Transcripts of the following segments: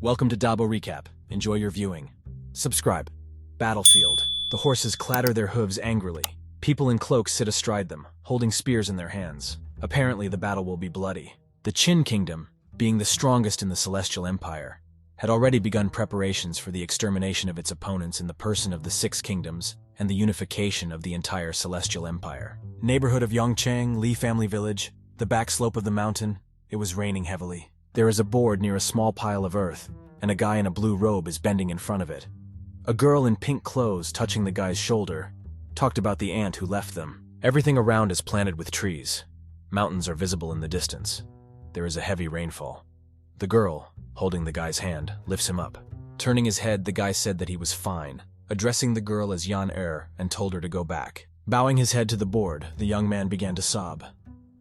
Welcome to Dabo Recap. Enjoy your viewing. Subscribe. Battlefield. The horses clatter their hooves angrily. People in cloaks sit astride them, holding spears in their hands. Apparently the battle will be bloody. The Qin Kingdom, being the strongest in the Celestial Empire, had already begun preparations for the extermination of its opponents in the person of the Six Kingdoms and the unification of the entire Celestial Empire. Neighborhood of Yongchang, Li family village, the back slope of the mountain. It was raining heavily. There is a board near a small pile of earth, and a guy in a blue robe is bending in front of it. A girl in pink clothes touching the guy's shoulder talked about the aunt who left them. Everything around is planted with trees. Mountains are visible in the distance. There is a heavy rainfall. The girl, holding the guy's hand, lifts him up. Turning his head, the guy said that he was fine, addressing the girl as Yan and told her to go back. Bowing his head to the board, the young man began to sob.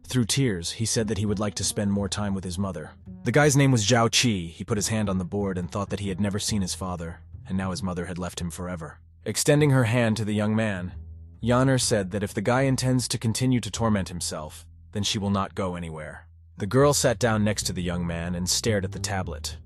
Through tears, he said that he would like to spend more time with his mother. The guy's name was Zhao Qi. He put his hand on the board and thought that he had never seen his father, and now his mother had left him forever. Extending her hand to the young man, Yan said that if the guy intends to continue to torment himself, then she will not go anywhere. The girl sat down next to the young man and stared at the tablet.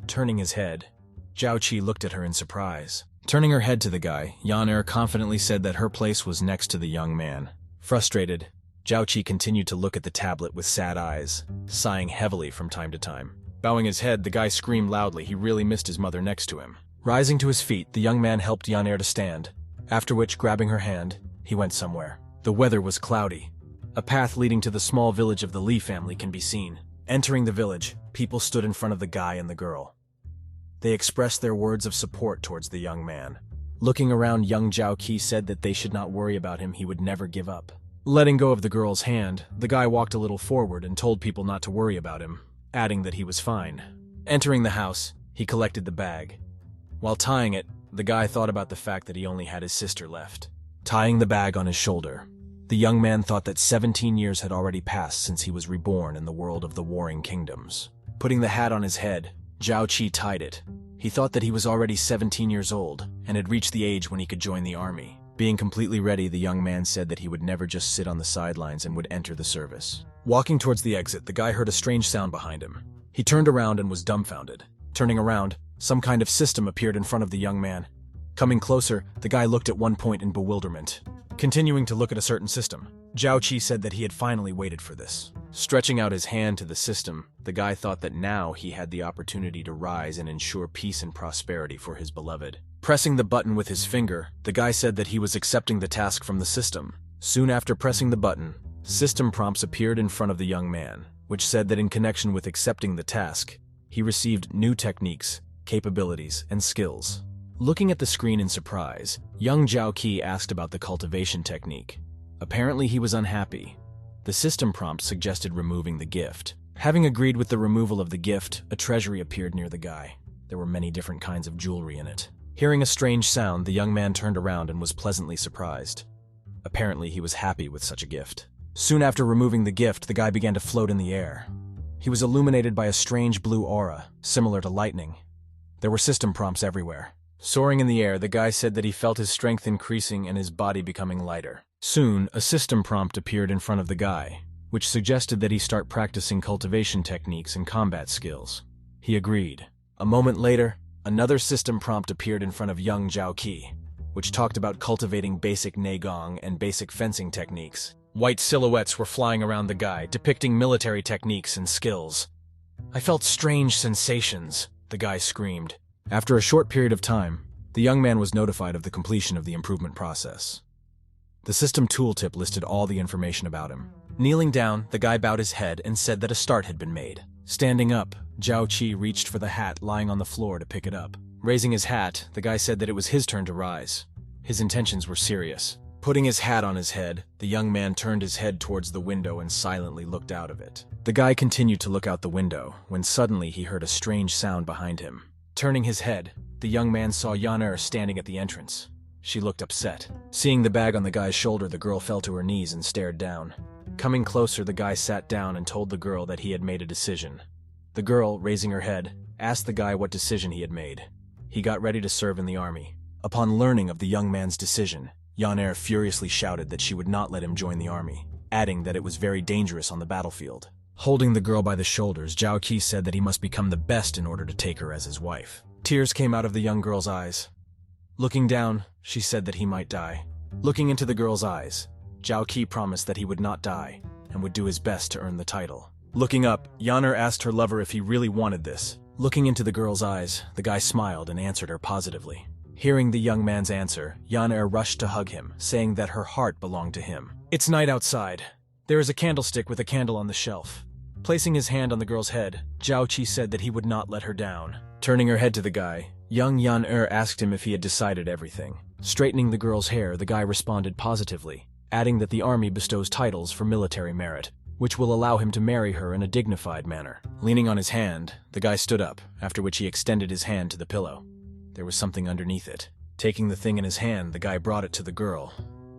Turning his head, Zhao Qi looked at her in surprise. Turning her head to the guy, Yan confidently said that her place was next to the young man. Frustrated, Zhao Qi continued to look at the tablet with sad eyes, sighing heavily from time to time. Bowing his head, the guy screamed loudly. He really missed his mother next to him. Rising to his feet, the young man helped Yan to stand, after which, grabbing her hand, he went somewhere. The weather was cloudy. A path leading to the small village of the Li family can be seen. Entering the village, people stood in front of the guy and the girl. They expressed their words of support towards the young man. Looking around, young Zhao Qi said that they should not worry about him. He would never give up. Letting go of the girl's hand, the guy walked a little forward and told people not to worry about him, adding that he was fine. Entering the house, he collected the bag. While tying it, the guy thought about the fact that he only had his sister left. Tying the bag on his shoulder, the young man thought that 17 years had already passed since he was reborn in the world of the warring kingdoms. Putting the hat on his head, Zhao Qi tied it. He thought that he was already 17 years old and had reached the age when he could join the army. Being completely ready, the young man said that he would never just sit on the sidelines and would enter the service. Walking towards the exit, the guy heard a strange sound behind him. He turned around and was dumbfounded. Turning around, some kind of system appeared in front of the young man. Coming closer, the guy looked at one point in bewilderment. Continuing to look at a certain system, Zhao Qi said that he had finally waited for this. Stretching out his hand to the system, the guy thought that now he had the opportunity to rise and ensure peace and prosperity for his beloved. Pressing the button with his finger, the guy said that he was accepting the task from the system. Soon after pressing the button, system prompts appeared in front of the young man, which said that in connection with accepting the task, he received new techniques, capabilities, and skills. Looking at the screen in surprise, young Zhao Qi asked about the cultivation technique. Apparently he was unhappy. The system prompt suggested removing the gift. Having agreed with the removal of the gift, a treasury appeared near the guy. There were many different kinds of jewelry in it. Hearing a strange sound, the young man turned around and was pleasantly surprised. Apparently he was happy with such a gift. Soon after removing the gift, the guy began to float in the air. He was illuminated by a strange blue aura, similar to lightning. There were system prompts everywhere. Soaring in the air, the guy said that he felt his strength increasing and his body becoming lighter. Soon, a system prompt appeared in front of the guy, which suggested that he start practicing cultivation techniques and combat skills. He agreed. A moment later, another system prompt appeared in front of young Zhao Qi, which talked about cultivating basic neigong and basic fencing techniques. White silhouettes were flying around the guy, depicting military techniques and skills. "I felt strange sensations," the guy screamed. After a short period of time, the young man was notified of the completion of the improvement process. The system tooltip listed all the information about him. Kneeling down, the guy bowed his head and said that a start had been made. Standing up, Zhao Qi reached for the hat lying on the floor to pick it up. Raising his hat, the guy said that it was his turn to rise. His intentions were serious. Putting his hat on his head, the young man turned his head towards the window and silently looked out of it. The guy continued to look out the window, when suddenly he heard a strange sound behind him. Turning his head, the young man saw Yan standing at the entrance. She looked upset. Seeing the bag on the guy's shoulder, the girl fell to her knees and stared down. Coming closer, the guy sat down and told the girl that he had made a decision. The girl, raising her head, asked the guy what decision he had made. He got ready to serve in the army. Upon learning of the young man's decision, Yan furiously shouted that she would not let him join the army, adding that it was very dangerous on the battlefield. Holding the girl by the shoulders, Zhao Qi said that he must become the best in order to take her as his wife. Tears came out of the young girl's eyes. Looking down, she said that he might die. Looking into the girl's eyes, Zhao Qi promised that he would not die and would do his best to earn the title. Looking up, Yan asked her lover if he really wanted this. Looking into the girl's eyes, the guy smiled and answered her positively. Hearing the young man's answer, Yan rushed to hug him, saying that her heart belonged to him. It's night outside. There is a candlestick with a candle on the shelf. Placing his hand on the girl's head, Zhao Qi said that he would not let her down. Turning her head to the guy, young Yan asked him if he had decided everything. Straightening the girl's hair, the guy responded positively, adding that the army bestows titles for military merit, which will allow him to marry her in a dignified manner. Leaning on his hand, the guy stood up, after which he extended his hand to the pillow. There was something underneath it. Taking the thing in his hand, the guy brought it to the girl.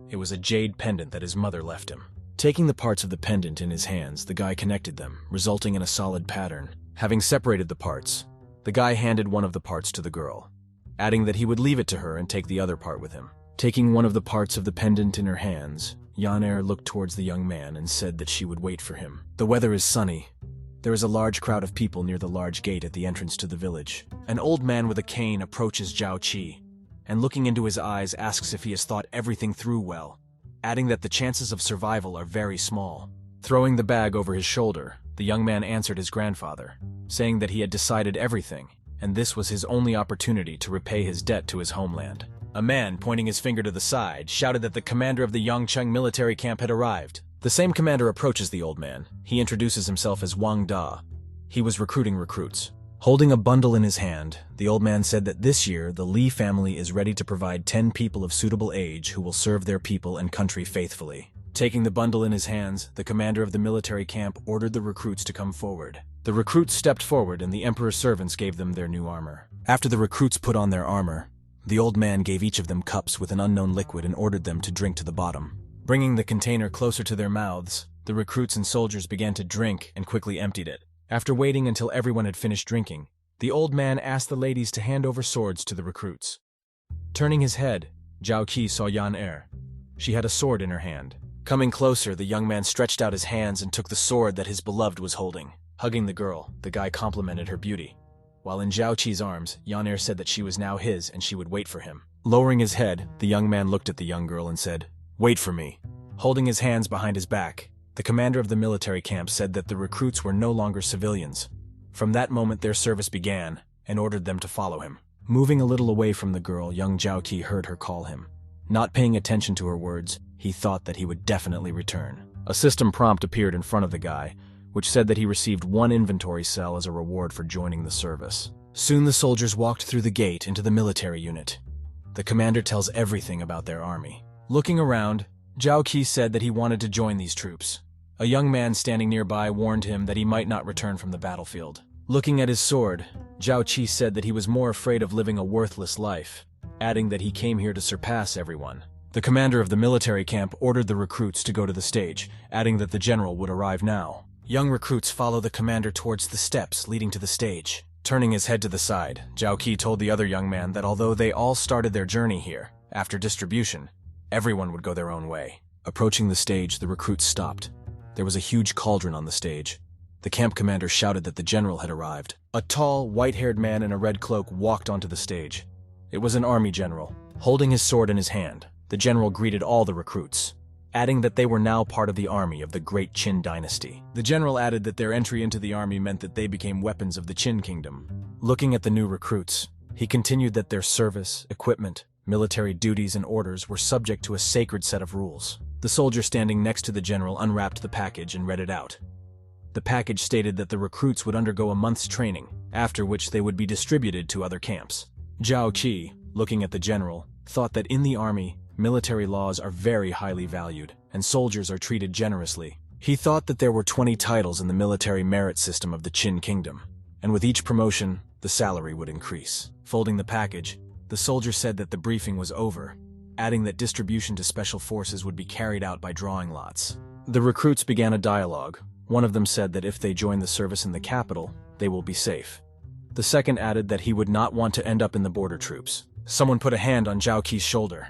It was a jade pendant that his mother left him. Taking the parts of the pendant in his hands, the guy connected them, resulting in a solid pattern. Having separated the parts, the guy handed one of the parts to the girl, adding that he would leave it to her and take the other part with him. Taking one of the parts of the pendant in her hands, Yan looked towards the young man and said that she would wait for him. The weather is sunny. There is a large crowd of people near the large gate at the entrance to the village. An old man with a cane approaches Zhao Qi, and looking into his eyes asks if he has thought everything through well, adding that the chances of survival are very small. Throwing the bag over his shoulder, the young man answered his grandfather, saying that he had decided everything, and this was his only opportunity to repay his debt to his homeland. A man, pointing his finger to the side, shouted that the commander of the Yangcheng military camp had arrived. The same commander approaches the old man. He introduces himself as Wang Da. He was recruiting recruits. Holding a bundle in his hand, the old man said that this year the Li family is ready to provide 10 people of suitable age who will serve their people and country faithfully. Taking the bundle in his hands, the commander of the military camp ordered the recruits to come forward. The recruits stepped forward and the emperor's servants gave them their new armor. After the recruits put on their armor, the old man gave each of them cups with an unknown liquid and ordered them to drink to the bottom. Bringing the container closer to their mouths, the recruits and soldiers began to drink and quickly emptied it. After waiting until everyone had finished drinking, the old man asked the ladies to hand over swords to the recruits. Turning his head, Zhao Qi saw Yan. She had a sword in her hand. Coming closer, the young man stretched out his hands and took the sword that his beloved was holding. Hugging the girl, the guy complimented her beauty. While in Zhao Qi's arms, Yan said that she was now his and she would wait for him. Lowering his head, the young man looked at the young girl and said, "Wait for me." Holding his hands behind his back, the commander of the military camp said that the recruits were no longer civilians. From that moment their service began, and ordered them to follow him. Moving a little away from the girl, young Zhao Qi heard her call him. Not paying attention to her words, he thought that he would definitely return. A system prompt appeared in front of the guy, which said that he received 1 inventory cell as a reward for joining the service. Soon the soldiers walked through the gate into the military unit. The commander tells everything about their army. Looking around, Zhao Qi said that he wanted to join these troops. A young man standing nearby warned him that he might not return from the battlefield. Looking at his sword, Zhao Qi said that he was more afraid of living a worthless life, adding that he came here to surpass everyone. The commander of the military camp ordered the recruits to go to the stage, adding that the general would arrive now. Young recruits follow the commander towards the steps leading to the stage. Turning his head to the side, Zhao Qi told the other young man that although they all started their journey here, after distribution, everyone would go their own way. Approaching the stage, the recruits stopped. There was a huge cauldron on the stage. The camp commander shouted that the general had arrived. A tall, white-haired man in a red cloak walked onto the stage. It was an army general. Holding his sword in his hand, the general greeted all the recruits, adding that they were now part of the army of the great Qin dynasty. The general added that their entry into the army meant that they became weapons of the Qin kingdom. Looking at the new recruits, he continued that their service, equipment, military duties and orders were subject to a sacred set of rules. The soldier standing next to the general unwrapped the package and read it out. The package stated that the recruits would undergo a month's training, after which they would be distributed to other camps. Zhao Qi, looking at the general, thought that in the army, military laws are very highly valued, and soldiers are treated generously. He thought that there were 20 titles in the military merit system of the Qin kingdom, and with each promotion, the salary would increase. Folding the package, the soldier said that the briefing was over, adding that distribution to special forces would be carried out by drawing lots. The recruits began a dialogue. One of them said that if they join the service in the capital, they will be safe. The second added that he would not want to end up in the border troops. Someone put a hand on Zhao Qi's shoulder.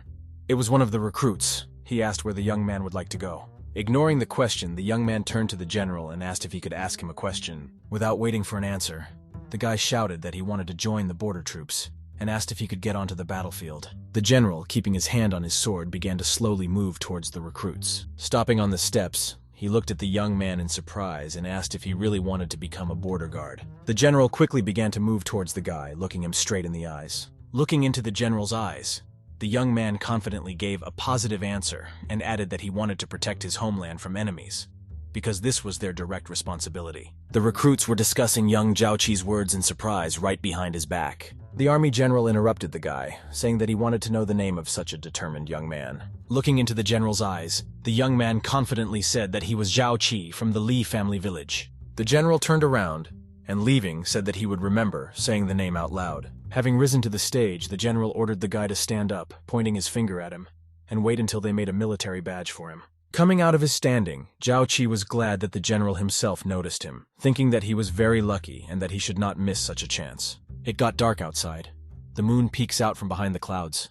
It was one of the recruits. He asked where the young man would like to go. Ignoring the question, the young man turned to the general and asked if he could ask him a question. Without waiting for an answer, the guy shouted that he wanted to join the border troops and asked if he could get onto the battlefield. The general, keeping his hand on his sword, began to slowly move towards the recruits. Stopping on the steps, he looked at the young man in surprise and asked if he really wanted to become a border guard. The general quickly began to move towards the guy, looking him straight in the eyes. Looking into the general's eyes, the young man confidently gave a positive answer and added that he wanted to protect his homeland from enemies, because this was their direct responsibility. The recruits were discussing young Zhao Qi's words in surprise right behind his back. The army general interrupted the guy, saying that he wanted to know the name of such a determined young man. Looking into the general's eyes, the young man confidently said that he was Zhao Qi from the Li family village. The general turned around and, leaving, said that he would remember, saying the name out loud. Having risen to the stage, the general ordered the guy to stand up, pointing his finger at him, and wait until they made a military badge for him. Coming out of his standing, Zhao Qi was glad that the general himself noticed him, thinking that he was very lucky and that he should not miss such a chance. It got dark outside. The moon peeks out from behind the clouds.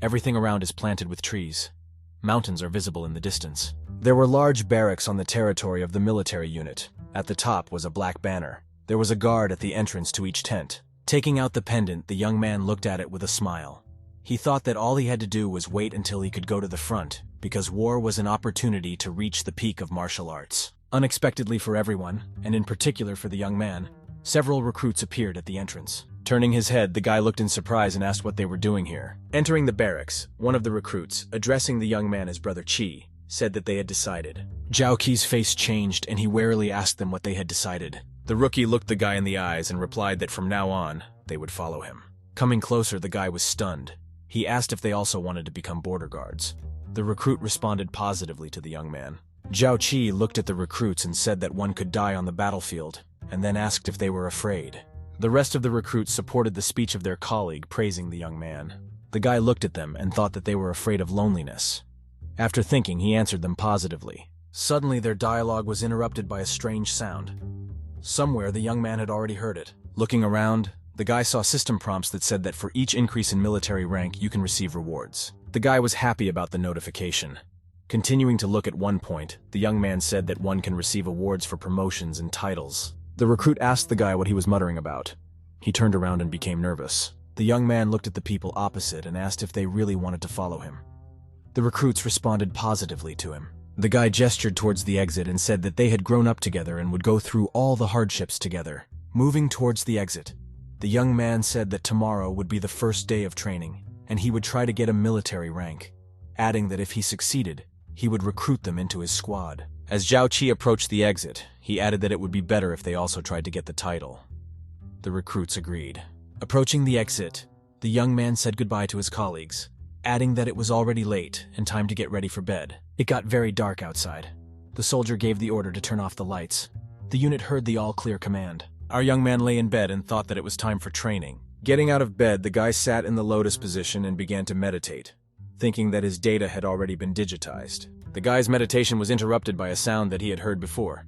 Everything around is planted with trees. Mountains are visible in the distance. There were large barracks on the territory of the military unit. At the top was a black banner. There was a guard at the entrance to each tent. Taking out the pendant, the young man looked at it with a smile. He thought that all he had to do was wait until he could go to the front, because war was an opportunity to reach the peak of martial arts. Unexpectedly for everyone, and in particular for the young man, several recruits appeared at the entrance. Turning his head, the guy looked in surprise and asked what they were doing here. Entering the barracks, one of the recruits, addressing the young man as Brother Qi, said that they had decided. Zhao Qi's face changed and he warily asked them what they had decided. The rookie looked the guy in the eyes and replied that from now on, they would follow him. Coming closer, the guy was stunned. He asked if they also wanted to become border guards. The recruit responded positively to the young man. Zhao Qi looked at the recruits and said that one could die on the battlefield, and then asked if they were afraid. The rest of the recruits supported the speech of their colleague, praising the young man. The guy looked at them and thought that they were afraid of loneliness. After thinking, he answered them positively. Suddenly, their dialogue was interrupted by a strange sound. Somewhere, the young man had already heard it. Looking around, the guy saw system prompts that said that for each increase in military rank, you can receive rewards. The guy was happy about the notification. Continuing to look at one point, the young man said that one can receive awards for promotions and titles. The recruit asked the guy what he was muttering about. He turned around and became nervous. The young man looked at the people opposite and asked if they really wanted to follow him. The recruits responded positively to him. The guy gestured towards the exit and said that they had grown up together and would go through all the hardships together. Moving towards the exit, the young man said that tomorrow would be the first day of training, and he would try to get a military rank, adding that if he succeeded, he would recruit them into his squad. As Zhao Qi approached the exit, he added that it would be better if they also tried to get the title. The recruits agreed. Approaching the exit, the young man said goodbye to his colleagues, adding that it was already late and time to get ready for bed. It got very dark outside. The soldier gave the order to turn off the lights. The unit heard the all-clear command. Our young man lay in bed and thought that it was time for training. Getting out of bed, the guy sat in the lotus position and began to meditate, thinking that his data had already been digitized. The guy's meditation was interrupted by a sound that he had heard before.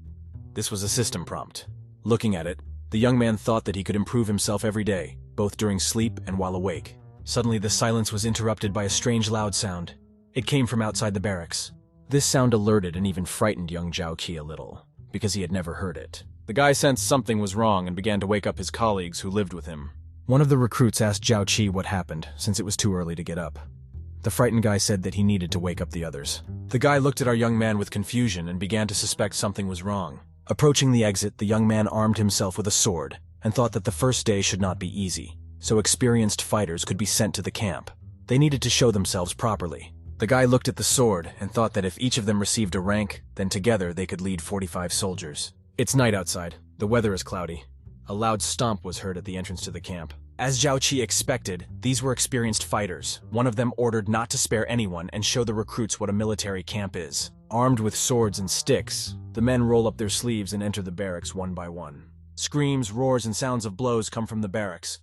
This was a system prompt. Looking at it, the young man thought that he could improve himself every day, both during sleep and while awake. Suddenly, the silence was interrupted by a strange loud sound. It came from outside the barracks. This sound alerted and even frightened young Zhao Qi a little, because he had never heard it. The guy sensed something was wrong and began to wake up his colleagues who lived with him. One of the recruits asked Zhao Qi what happened, since it was too early to get up. The frightened guy said that he needed to wake up the others. The guy looked at our young man with confusion and began to suspect something was wrong. Approaching the exit, the young man armed himself with a sword and thought that the first day should not be easy, so experienced fighters could be sent to the camp. They needed to show themselves properly. The guy looked at the sword and thought that if each of them received a rank, then together they could lead 45 soldiers. It's night outside. The weather is cloudy. A loud stomp was heard at the entrance to the camp. As Zhao Qi expected, these were experienced fighters. One of them ordered not to spare anyone and show the recruits what a military camp is. Armed with swords and sticks, the men roll up their sleeves and enter the barracks one by one. Screams, roars, and sounds of blows come from the barracks.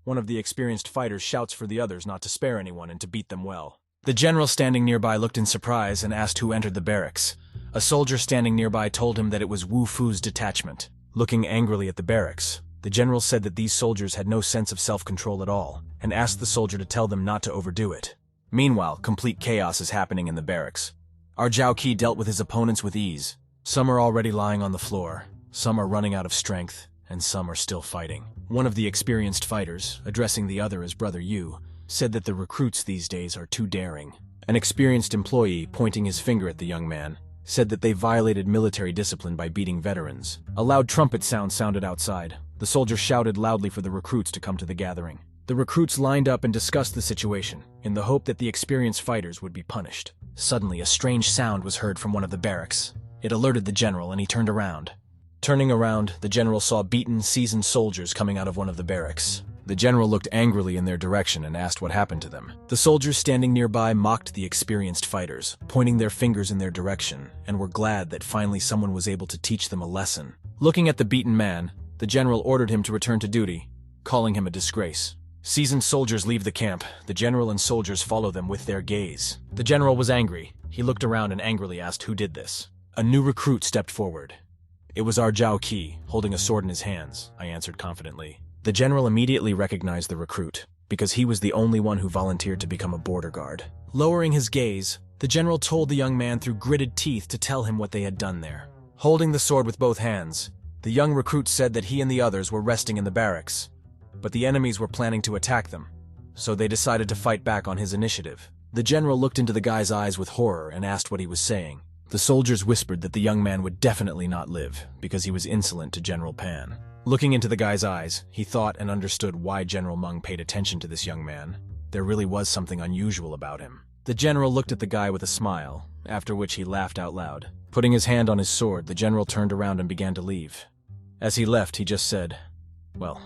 One of the experienced fighters shouts for the others not to spare anyone and to beat them well. The general standing nearby looked in surprise and asked who entered the barracks. A soldier standing nearby told him that it was Wu Fu's detachment. Looking angrily at the barracks, the general said that these soldiers had no sense of self-control at all, and asked the soldier to tell them not to overdo it. Meanwhile, complete chaos is happening in the barracks. Our Zhao Qi dealt with his opponents with ease. Some are already lying on the floor, some are running out of strength, and some are still fighting. One of the experienced fighters, addressing the other as Brother Yu, said that the recruits these days are too daring. An experienced employee, pointing his finger at the young man, said that they violated military discipline by beating veterans. A loud trumpet sound sounded outside. The soldiers shouted loudly for the recruits to come to the gathering. The recruits lined up and discussed the situation, in the hope that the experienced fighters would be punished. Suddenly, a strange sound was heard from one of the barracks. It alerted the general, and he turned around. Turning around, the general saw beaten, seasoned soldiers coming out of one of the barracks. The general looked angrily in their direction and asked what happened to them. The soldiers standing nearby mocked the experienced fighters, pointing their fingers in their direction, and were glad that finally someone was able to teach them a lesson. Looking at the beaten man, the general ordered him to return to duty, calling him a disgrace. Seasoned soldiers leave the camp. The general and soldiers follow them with their gaze. The general was angry. He looked around and angrily asked who did this. A new recruit stepped forward. It was our Zhao Qi, holding a sword in his hands, I answered confidently. The general immediately recognized the recruit, because he was the only one who volunteered to become a border guard. Lowering his gaze, the general told the young man through gritted teeth to tell him what they had done there. Holding the sword with both hands, the young recruit said that he and the others were resting in the barracks, but the enemies were planning to attack them, so they decided to fight back on his initiative. The general looked into the guy's eyes with horror and asked what he was saying. The soldiers whispered that the young man would definitely not live, because he was insolent to General Pan. Looking into the guy's eyes, he thought and understood why General Meng paid attention to this young man. There really was something unusual about him. The general looked at the guy with a smile, after which he laughed out loud. Putting his hand on his sword, the general turned around and began to leave. As he left, he just said, "Well,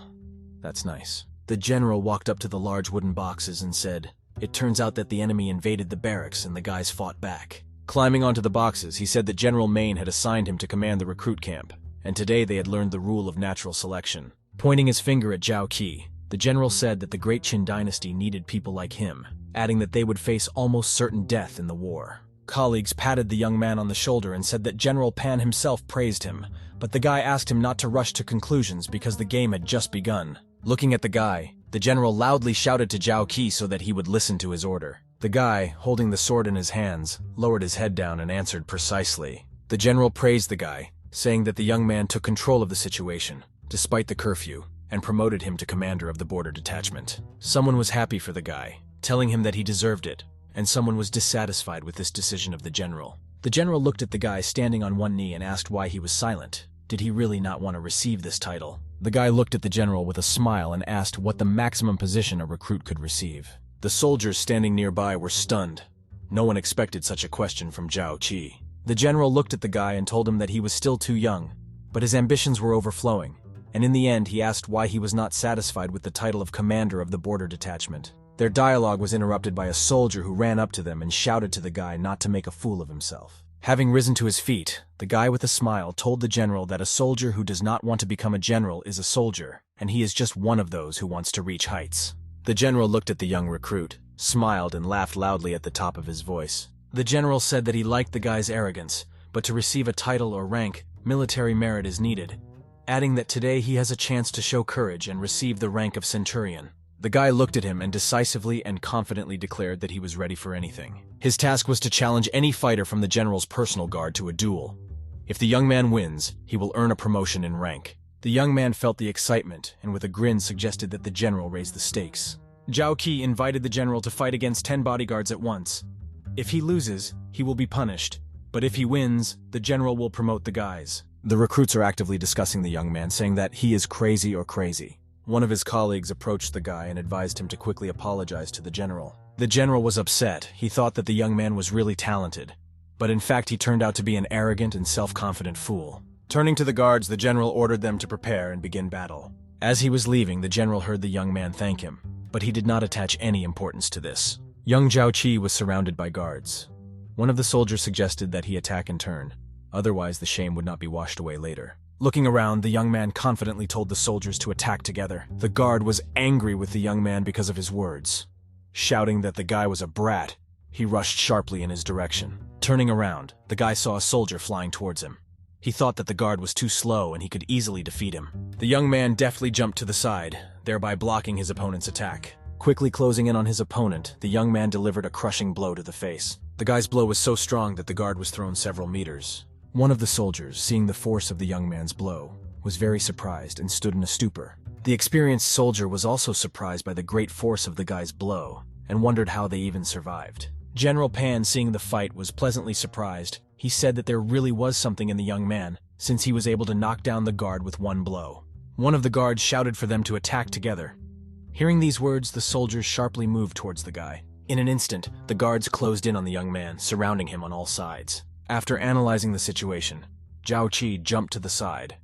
that's nice." The general walked up to the large wooden boxes and said, "It turns out that the enemy invaded the barracks and the guys fought back." Climbing onto the boxes, he said that General Main had assigned him to command the recruit camp, and today they had learned the rule of natural selection. Pointing his finger at Zhao Qi, the general said that the Great Qin dynasty needed people like him, adding that they would face almost certain death in the war. Colleagues patted the young man on the shoulder and said that General Pan himself praised him, but the guy asked him not to rush to conclusions because the game had just begun. Looking at the guy, the general loudly shouted to Zhao Qi so that he would listen to his order. The guy, holding the sword in his hands, lowered his head down and answered precisely. The general praised the guy, saying that the young man took control of the situation, despite the curfew, and promoted him to commander of the border detachment. Someone was happy for the guy, telling him that he deserved it, and someone was dissatisfied with this decision of the general. The general looked at the guy standing on one knee and asked why he was silent. Did he really not want to receive this title? The guy looked at the general with a smile and asked what the maximum position a recruit could receive. The soldiers standing nearby were stunned. No one expected such a question from Zhao Qi. The general looked at the guy and told him that he was still too young, but his ambitions were overflowing, and in the end he asked why he was not satisfied with the title of commander of the border detachment. Their dialogue was interrupted by a soldier who ran up to them and shouted to the guy not to make a fool of himself. Having risen to his feet, the guy with a smile told the general that a soldier who does not want to become a general is a soldier, and he is just one of those who wants to reach heights. The general looked at the young recruit, smiled and laughed loudly at the top of his voice. The general said that he liked the guy's arrogance, but to receive a title or rank, military merit is needed, adding that today he has a chance to show courage and receive the rank of centurion. The guy looked at him and decisively and confidently declared that he was ready for anything. His task was to challenge any fighter from the general's personal guard to a duel. If the young man wins, he will earn a promotion in rank. The young man felt the excitement and with a grin suggested that the general raise the stakes. Zhao Qi invited the general to fight against 10 bodyguards at once. If he loses, he will be punished, but if he wins, the general will promote the guys. The recruits are actively discussing the young man, saying that he is crazy or crazy. One of his colleagues approached the guy and advised him to quickly apologize to the general. The general was upset. He thought that the young man was really talented, but in fact he turned out to be an arrogant and self-confident fool. Turning to the guards, the general ordered them to prepare and begin battle. As he was leaving, the general heard the young man thank him, but he did not attach any importance to this. Young Zhao Qi was surrounded by guards. One of the soldiers suggested that he attack in turn, otherwise the shame would not be washed away later. Looking around, the young man confidently told the soldiers to attack together. The guard was angry with the young man because of his words. Shouting that the guy was a brat, he rushed sharply in his direction. Turning around, the guy saw a soldier flying towards him. He thought that the guard was too slow and he could easily defeat him. The young man deftly jumped to the side, thereby blocking his opponent's attack. Quickly closing in on his opponent, the young man delivered a crushing blow to the face. The guy's blow was so strong that the guard was thrown several meters. One of the soldiers, seeing the force of the young man's blow, was very surprised and stood in a stupor. The experienced soldier was also surprised by the great force of the guy's blow and wondered how they even survived. General Pan, seeing the fight, was pleasantly surprised. He said that there really was something in the young man, since he was able to knock down the guard with one blow. One of the guards shouted for them to attack together. Hearing these words, the soldiers sharply moved towards the guy. In an instant, the guards closed in on the young man, surrounding him on all sides. After analyzing the situation, Zhao Qi jumped to the side,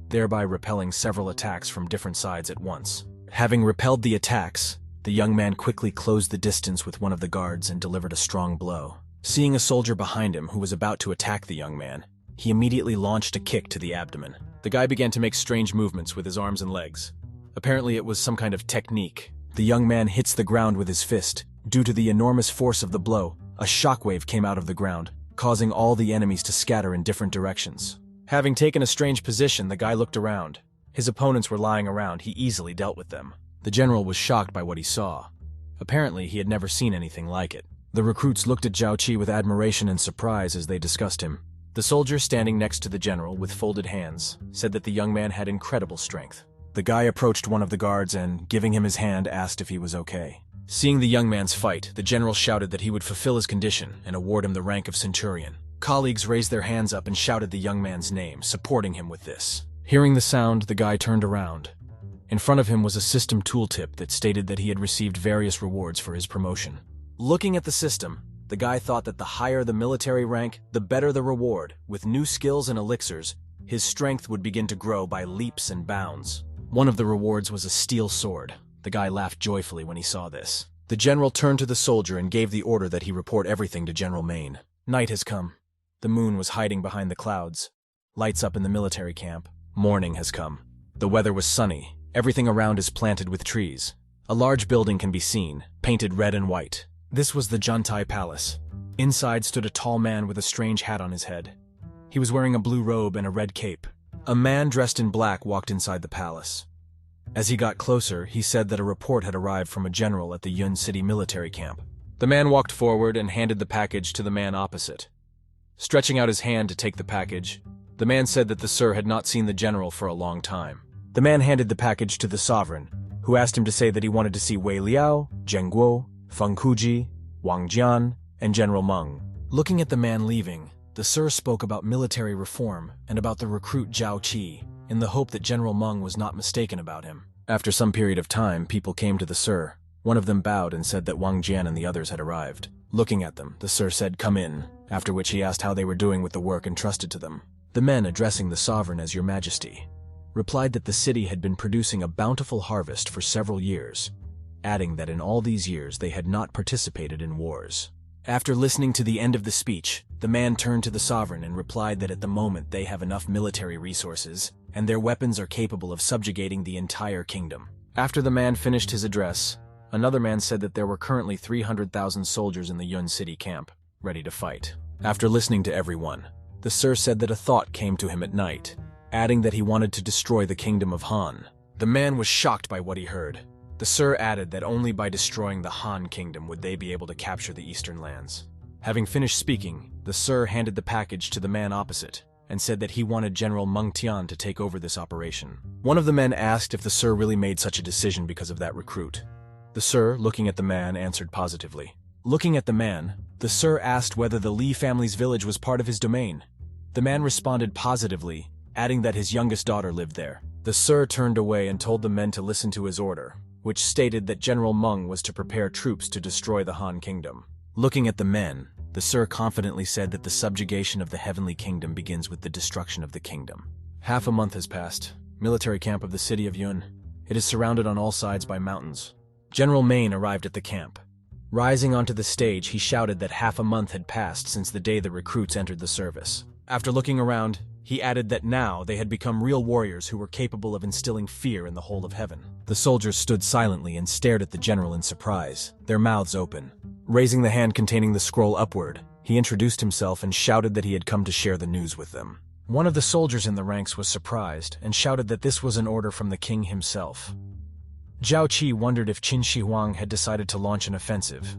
thereby repelling several attacks from different sides at once. Having repelled the attacks, the young man quickly closed the distance with one of the guards and delivered a strong blow. Seeing a soldier behind him who was about to attack the young man, he immediately launched a kick to the abdomen. The guy began to make strange movements with his arms and legs. Apparently it was some kind of technique. The young man hits the ground with his fist. Due to the enormous force of the blow, a shockwave came out of the ground, causing all the enemies to scatter in different directions. Having taken a strange position, the guy looked around. His opponents were lying around. He easily dealt with them. The general was shocked by what he saw. Apparently, he had never seen anything like it. The recruits looked at Zhao Qi with admiration and surprise as they discussed him. The soldier standing next to the general with folded hands said that the young man had incredible strength. The guy approached one of the guards and, giving him his hand, asked if he was okay. Seeing the young man's fight, the general shouted that he would fulfill his condition and award him the rank of centurion. Colleagues raised their hands up and shouted the young man's name, supporting him with this. Hearing the sound, the guy turned around. In front of him was a system tooltip that stated that he had received various rewards for his promotion. Looking at the system, the guy thought that the higher the military rank, the better the reward. With new skills and elixirs, his strength would begin to grow by leaps and bounds. One of the rewards was a steel sword. The guy laughed joyfully when he saw this. The general turned to the soldier and gave the order that he report everything to General Main. Night has come. The moon was hiding behind the clouds. Lights up in the military camp. Morning has come. The weather was sunny. Everything around is planted with trees. A large building can be seen, painted red and white. This was the Juntai Palace. Inside stood a tall man with a strange hat on his head. He was wearing a blue robe and a red cape. A man dressed in black walked inside the palace. As he got closer, he said that a report had arrived from a general at the Yun City military camp. The man walked forward and handed the package to the man opposite. Stretching out his hand to take the package, the man said that the sir had not seen the general for a long time. The man handed the package to the sovereign, who asked him to say that he wanted to see Wei Liao, Zheng Guo, Feng Kuji, Wang Jian, and General Meng. Looking at the man leaving, the sir spoke about military reform and about the recruit Zhao Qi, in the hope that General Meng was not mistaken about him. After some period of time, people came to the sir. One of them bowed and said that Wang Jian and the others had arrived. Looking at them, the sir said, "Come in," after which he asked how they were doing with the work entrusted to them. The men, addressing the sovereign as Your Majesty, replied that the city had been producing a bountiful harvest for several years, adding that in all these years they had not participated in wars. After listening to the end of the speech, the man turned to the sovereign and replied that at the moment they have enough military resources, and their weapons are capable of subjugating the entire kingdom. After the man finished his address, another man said that there were currently 300,000 soldiers in the Yun City camp, ready to fight. After listening to everyone, the sir said that a thought came to him at night, adding that he wanted to destroy the kingdom of Han. The man was shocked by what he heard. The sir added that only by destroying the Han kingdom would they be able to capture the eastern lands. Having finished speaking, the sir handed the package to the man opposite and said that he wanted General Meng Tian to take over this operation. One of the men asked if the sir really made such a decision because of that recruit. The sir, looking at the man, answered positively. Looking at the man, the sir asked whether the Li family's village was part of his domain. The man responded positively, adding that his youngest daughter lived there. The sir turned away and told the men to listen to his order, which stated that General Meng was to prepare troops to destroy the Han kingdom. Looking at the men, the sir confidently said that the subjugation of the heavenly kingdom begins with the destruction of the kingdom. Half a month has passed. Military camp of the city of Yun. It is surrounded on all sides by mountains. General Main arrived at the camp. Rising onto the stage, he shouted that half a month had passed since the day the recruits entered the service. After looking around, he added that now they had become real warriors who were capable of instilling fear in the whole of heaven. The soldiers stood silently and stared at the general in surprise, their mouths open. Raising the hand containing the scroll upward, he introduced himself and shouted that he had come to share the news with them. One of the soldiers in the ranks was surprised and shouted that this was an order from the king himself. Zhao Qi wondered if Qin Shi Huang had decided to launch an offensive.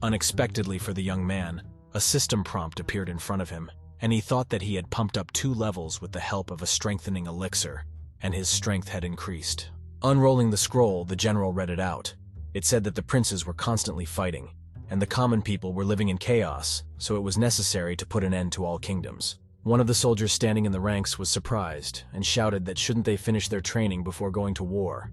Unexpectedly for the young man, A system prompt appeared in front of him, and he thought that he had pumped up 2 levels with the help of a strengthening elixir, and his strength had increased. Unrolling the scroll, the general read it out. It said that the princes were constantly fighting, and the common people were living in chaos, so it was necessary to put an end to all kingdoms. One of the soldiers standing in the ranks was surprised and shouted that shouldn't they finish their training before going to war.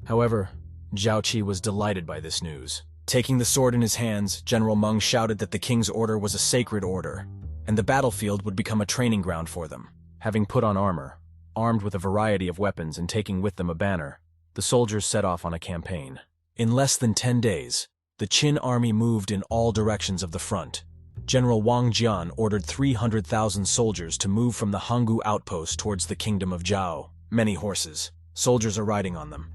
However, Zhao Qi was delighted by this news. Taking the sword in his hands, General Meng shouted that the king's order was a sacred order, and the battlefield would become a training ground for them. Having put on armor, armed with a variety of weapons and taking with them a banner, the soldiers set off on a campaign. In less than 10 days, the Qin army moved in all directions of the front. General Wang Jian ordered 300,000 soldiers to move from the Hanggu outpost towards the kingdom of Zhao. Many horses. Soldiers are riding on them.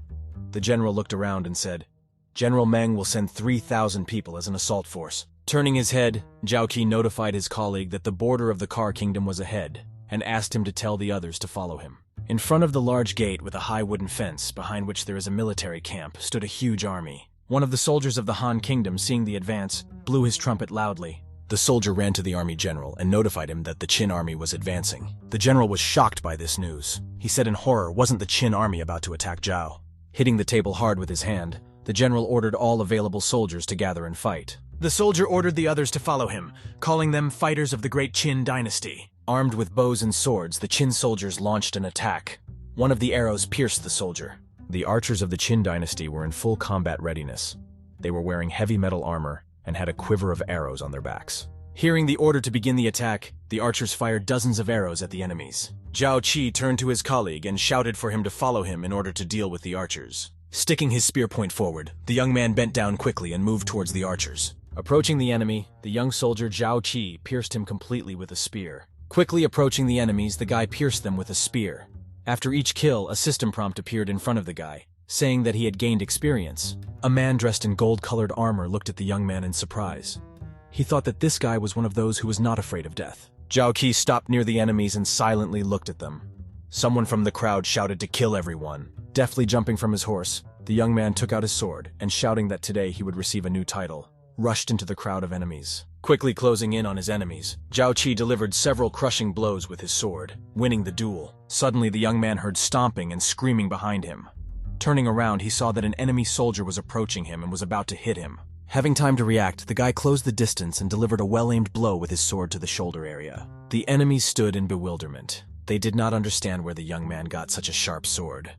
The general looked around and said, "General Meng will send 3,000 people as an assault force." Turning his head, Zhao Qi notified his colleague that the border of the Car Kingdom was ahead, and asked him to tell the others to follow him. In front of the large gate with a high wooden fence, behind which there is a military camp, stood a huge army. One of the soldiers of the Han Kingdom, seeing the advance, blew his trumpet loudly. The soldier ran to the army general and notified him that the Qin army was advancing. The general was shocked by this news. He said in horror, wasn't the Qin army about to attack Zhao? Hitting the table hard with his hand, the general ordered all available soldiers to gather and fight. The soldier ordered the others to follow him, calling them fighters of the great Qin dynasty. Armed with bows and swords, the Qin soldiers launched an attack. One of the arrows pierced the soldier. The archers of the Qin dynasty were in full combat readiness. They were wearing heavy metal armor and had a quiver of arrows on their backs. Hearing the order to begin the attack, the archers fired dozens of arrows at the enemies. Zhao Qi turned to his colleague and shouted for him to follow him in order to deal with the archers. Sticking his spear point forward, the young man bent down quickly and moved towards the archers. Approaching the enemy, the young soldier Zhao Qi pierced him completely with a spear. Quickly approaching the enemies, the guy pierced them with a spear. After each kill, a system prompt appeared in front of the guy, saying that he had gained experience. A man dressed in gold-colored armor looked at the young man in surprise. He thought that this guy was one of those who was not afraid of death. Zhao Qi stopped near the enemies and silently looked at them. Someone from the crowd shouted to kill everyone. Deftly jumping from his horse, the young man took out his sword and, shouting that today he would receive a new title, rushed into the crowd of enemies. Quickly closing in on his enemies, Zhao Qi delivered several crushing blows with his sword, winning the duel. Suddenly the young man heard stomping and screaming behind him. Turning around, he saw that an enemy soldier was approaching him and was about to hit him. Having time to react, the guy closed the distance and delivered a well-aimed blow with his sword to the shoulder area. The enemies stood in bewilderment. They did not understand where the young man got such a sharp sword.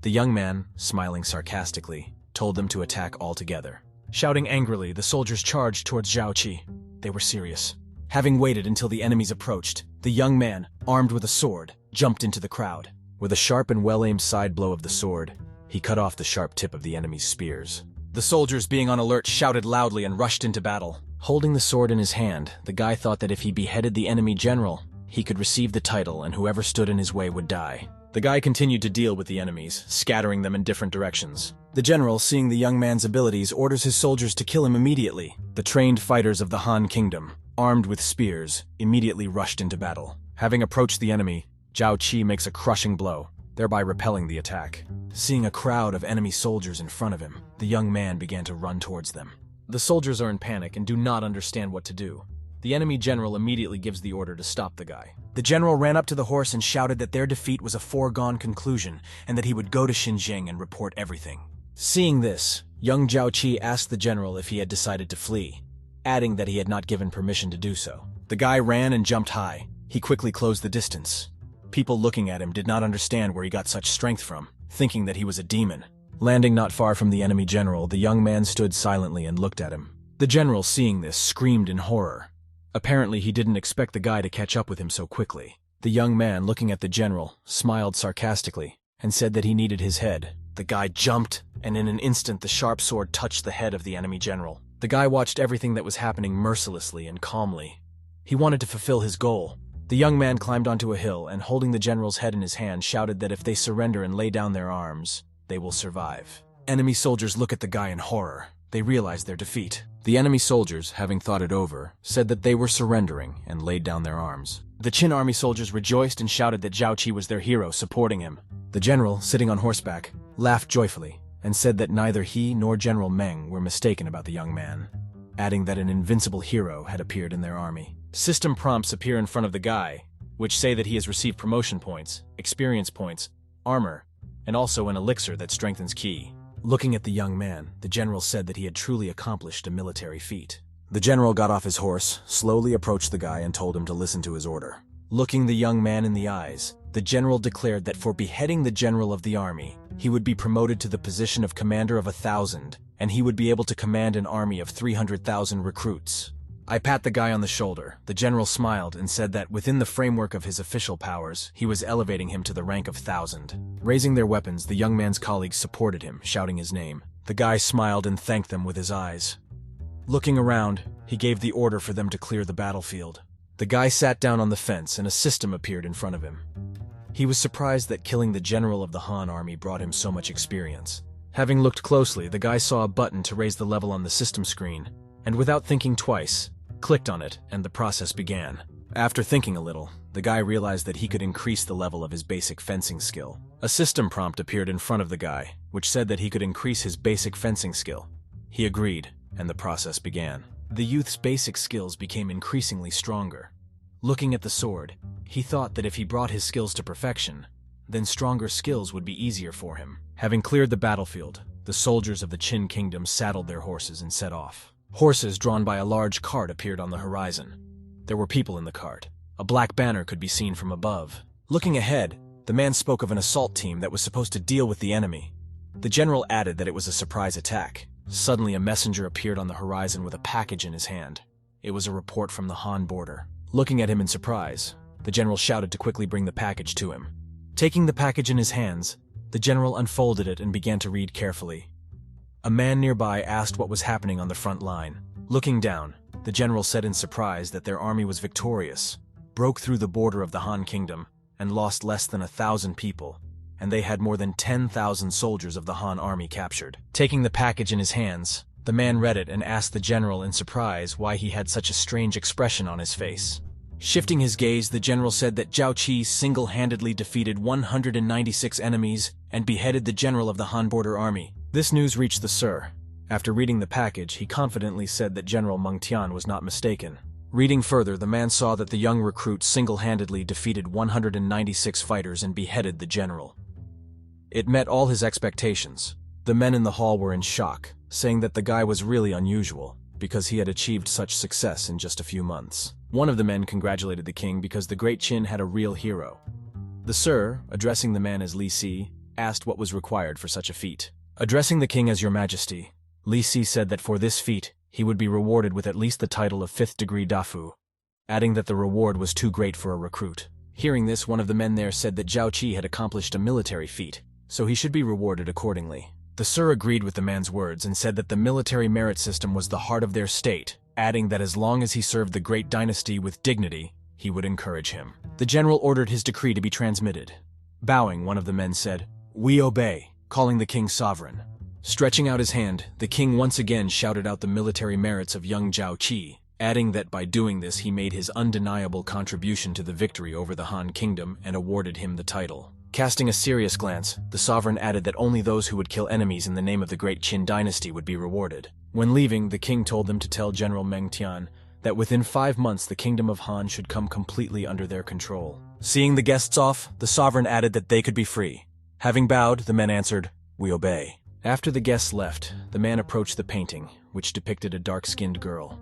The young man, smiling sarcastically, told them to attack all together. Shouting angrily, the soldiers charged towards Zhao Qi. They were serious. Having waited until the enemies approached, the young man, armed with a sword, jumped into the crowd. With a sharp and well-aimed side blow of the sword, he cut off the sharp tip of the enemy's spears. The soldiers, being on alert, shouted loudly and rushed into battle. Holding the sword in his hand, the guy thought that if he beheaded the enemy general, he could receive the title and whoever stood in his way would die. The guy continued to deal with the enemies, scattering them in different directions. The general, seeing the young man's abilities, orders his soldiers to kill him immediately. The trained fighters of the Han Kingdom, armed with spears, immediately rushed into battle. Having approached the enemy, Zhao Qi makes a crushing blow, thereby repelling the attack. Seeing a crowd of enemy soldiers in front of him, the young man began to run towards them. The soldiers are in panic and do not understand what to do. The enemy general immediately gives the order to stop the guy. The general ran up to the horse and shouted that their defeat was a foregone conclusion and that he would go to Xinjiang and report everything. Seeing this, young Zhao Qi asked the general if he had decided to flee, adding that he had not given permission to do so. The guy ran and jumped high. He quickly closed the distance. People looking at him did not understand where he got such strength from, thinking that he was a demon. Landing not far from the enemy general, the young man stood silently and looked at him. The general, seeing this, screamed in horror. Apparently, he didn't expect the guy to catch up with him so quickly. The young man, looking at the general, smiled sarcastically and said that he needed his head. The guy jumped, and in an instant the sharp sword touched the head of the enemy general. The guy watched everything that was happening mercilessly and calmly. He wanted to fulfill his goal. The young man climbed onto a hill and, holding the general's head in his hand, shouted that if they surrender and lay down their arms, they will survive. Enemy soldiers look at the guy in horror. They realize their defeat. The enemy soldiers, having thought it over, said that they were surrendering and laid down their arms. The Qin army soldiers rejoiced and shouted that Zhao Qi was their hero, supporting him. The general, sitting on horseback, laughed joyfully and said that neither he nor General Meng were mistaken about the young man. adding that an invincible hero had appeared in their army. System prompts appear in front of the guy, which say that he has received promotion points, experience points, armor, and also an elixir that strengthens Qi. Looking at the young man, the general said that he had truly accomplished a military feat. The general got off his horse, slowly approached the guy and told him to listen to his order. Looking the young man in the eyes, the general declared that for beheading the general of the army, he would be promoted to the position of commander of 1,000, and he would be able to command an army of 300,000 recruits. I pat the guy on the shoulder. The general smiled and said that within the framework of his official powers, he was elevating him to the rank of 1,000. Raising their weapons, the young man's colleagues supported him, shouting his name. The guy smiled and thanked them with his eyes. Looking around, he gave the order for them to clear the battlefield. The guy sat down on the fence and a system appeared in front of him. He was surprised that killing the general of the Han army brought him so much experience. Having looked closely, the guy saw a button to raise the level on the system screen, and without thinking twice, clicked on it and the process began. After thinking a little, the guy realized that he could increase the level of his basic fencing skill. A system prompt appeared in front of the guy, which said that he could increase his basic fencing skill. He agreed, and the process began. The youth's basic skills became increasingly stronger. Looking at the sword, he thought that if he brought his skills to perfection, then stronger skills would be easier for him. Having cleared the battlefield, the soldiers of the Qin kingdom saddled their horses and set off. Horses drawn by a large cart appeared on the horizon. There were people in the cart. A black banner could be seen from above. Looking ahead, the man spoke of an assault team that was supposed to deal with the enemy. The general added that it was a surprise attack. Suddenly, a messenger appeared on the horizon with a package in his hand. It was a report from the Han border. Looking at him in surprise, the general shouted to quickly bring the package to him. Taking the package in his hands, the general unfolded it and began to read carefully. A man nearby asked what was happening on the front line. Looking down, the general said in surprise that their army was victorious, broke through the border of the Han kingdom, and lost less than 1,000 people, and they had more than 10,000 soldiers of the Han army captured. Taking the package in his hands, the man read it and asked the general in surprise why he had such a strange expression on his face. Shifting his gaze, the general said that Zhao Qi single-handedly defeated 196 enemies and beheaded the general of the Han border army. This news reached the Sir. After reading the package, he confidently said that General Meng Tian was not mistaken. Reading further, the man saw that the young recruit single-handedly defeated 196 fighters and beheaded the general. It met all his expectations. The men in the hall were in shock, saying that the guy was really unusual, because he had achieved such success in just a few months. One of the men congratulated the king because the great Qin had a real hero. The Sir, addressing the man as Li Si, asked what was required for such a feat. Addressing the king as Your Majesty, Li Si said that for this feat, he would be rewarded with at least the title of 5th degree Dafu, adding that the reward was too great for a recruit. Hearing this, one of the men there said that Zhao Qi had accomplished a military feat, so he should be rewarded accordingly. The Sir agreed with the man's words and said that the military merit system was the heart of their state, adding that as long as he served the great dynasty with dignity, he would encourage him. The general ordered his decree to be transmitted. Bowing, one of the men said, "We obey," calling the king sovereign. Stretching out his hand, the king once again shouted out the military merits of young Zhao Qi, adding that by doing this he made his undeniable contribution to the victory over the Han kingdom and awarded him the title. Casting a serious glance, the sovereign added that only those who would kill enemies in the name of the great Qin dynasty would be rewarded. When leaving, the king told them to tell General Meng Tian that within 5 months the kingdom of Han should come completely under their control. Seeing the guests off, the sovereign added that they could be free. Having bowed, the men answered, "We obey." After the guests left, the man approached the painting, which depicted a dark-skinned girl.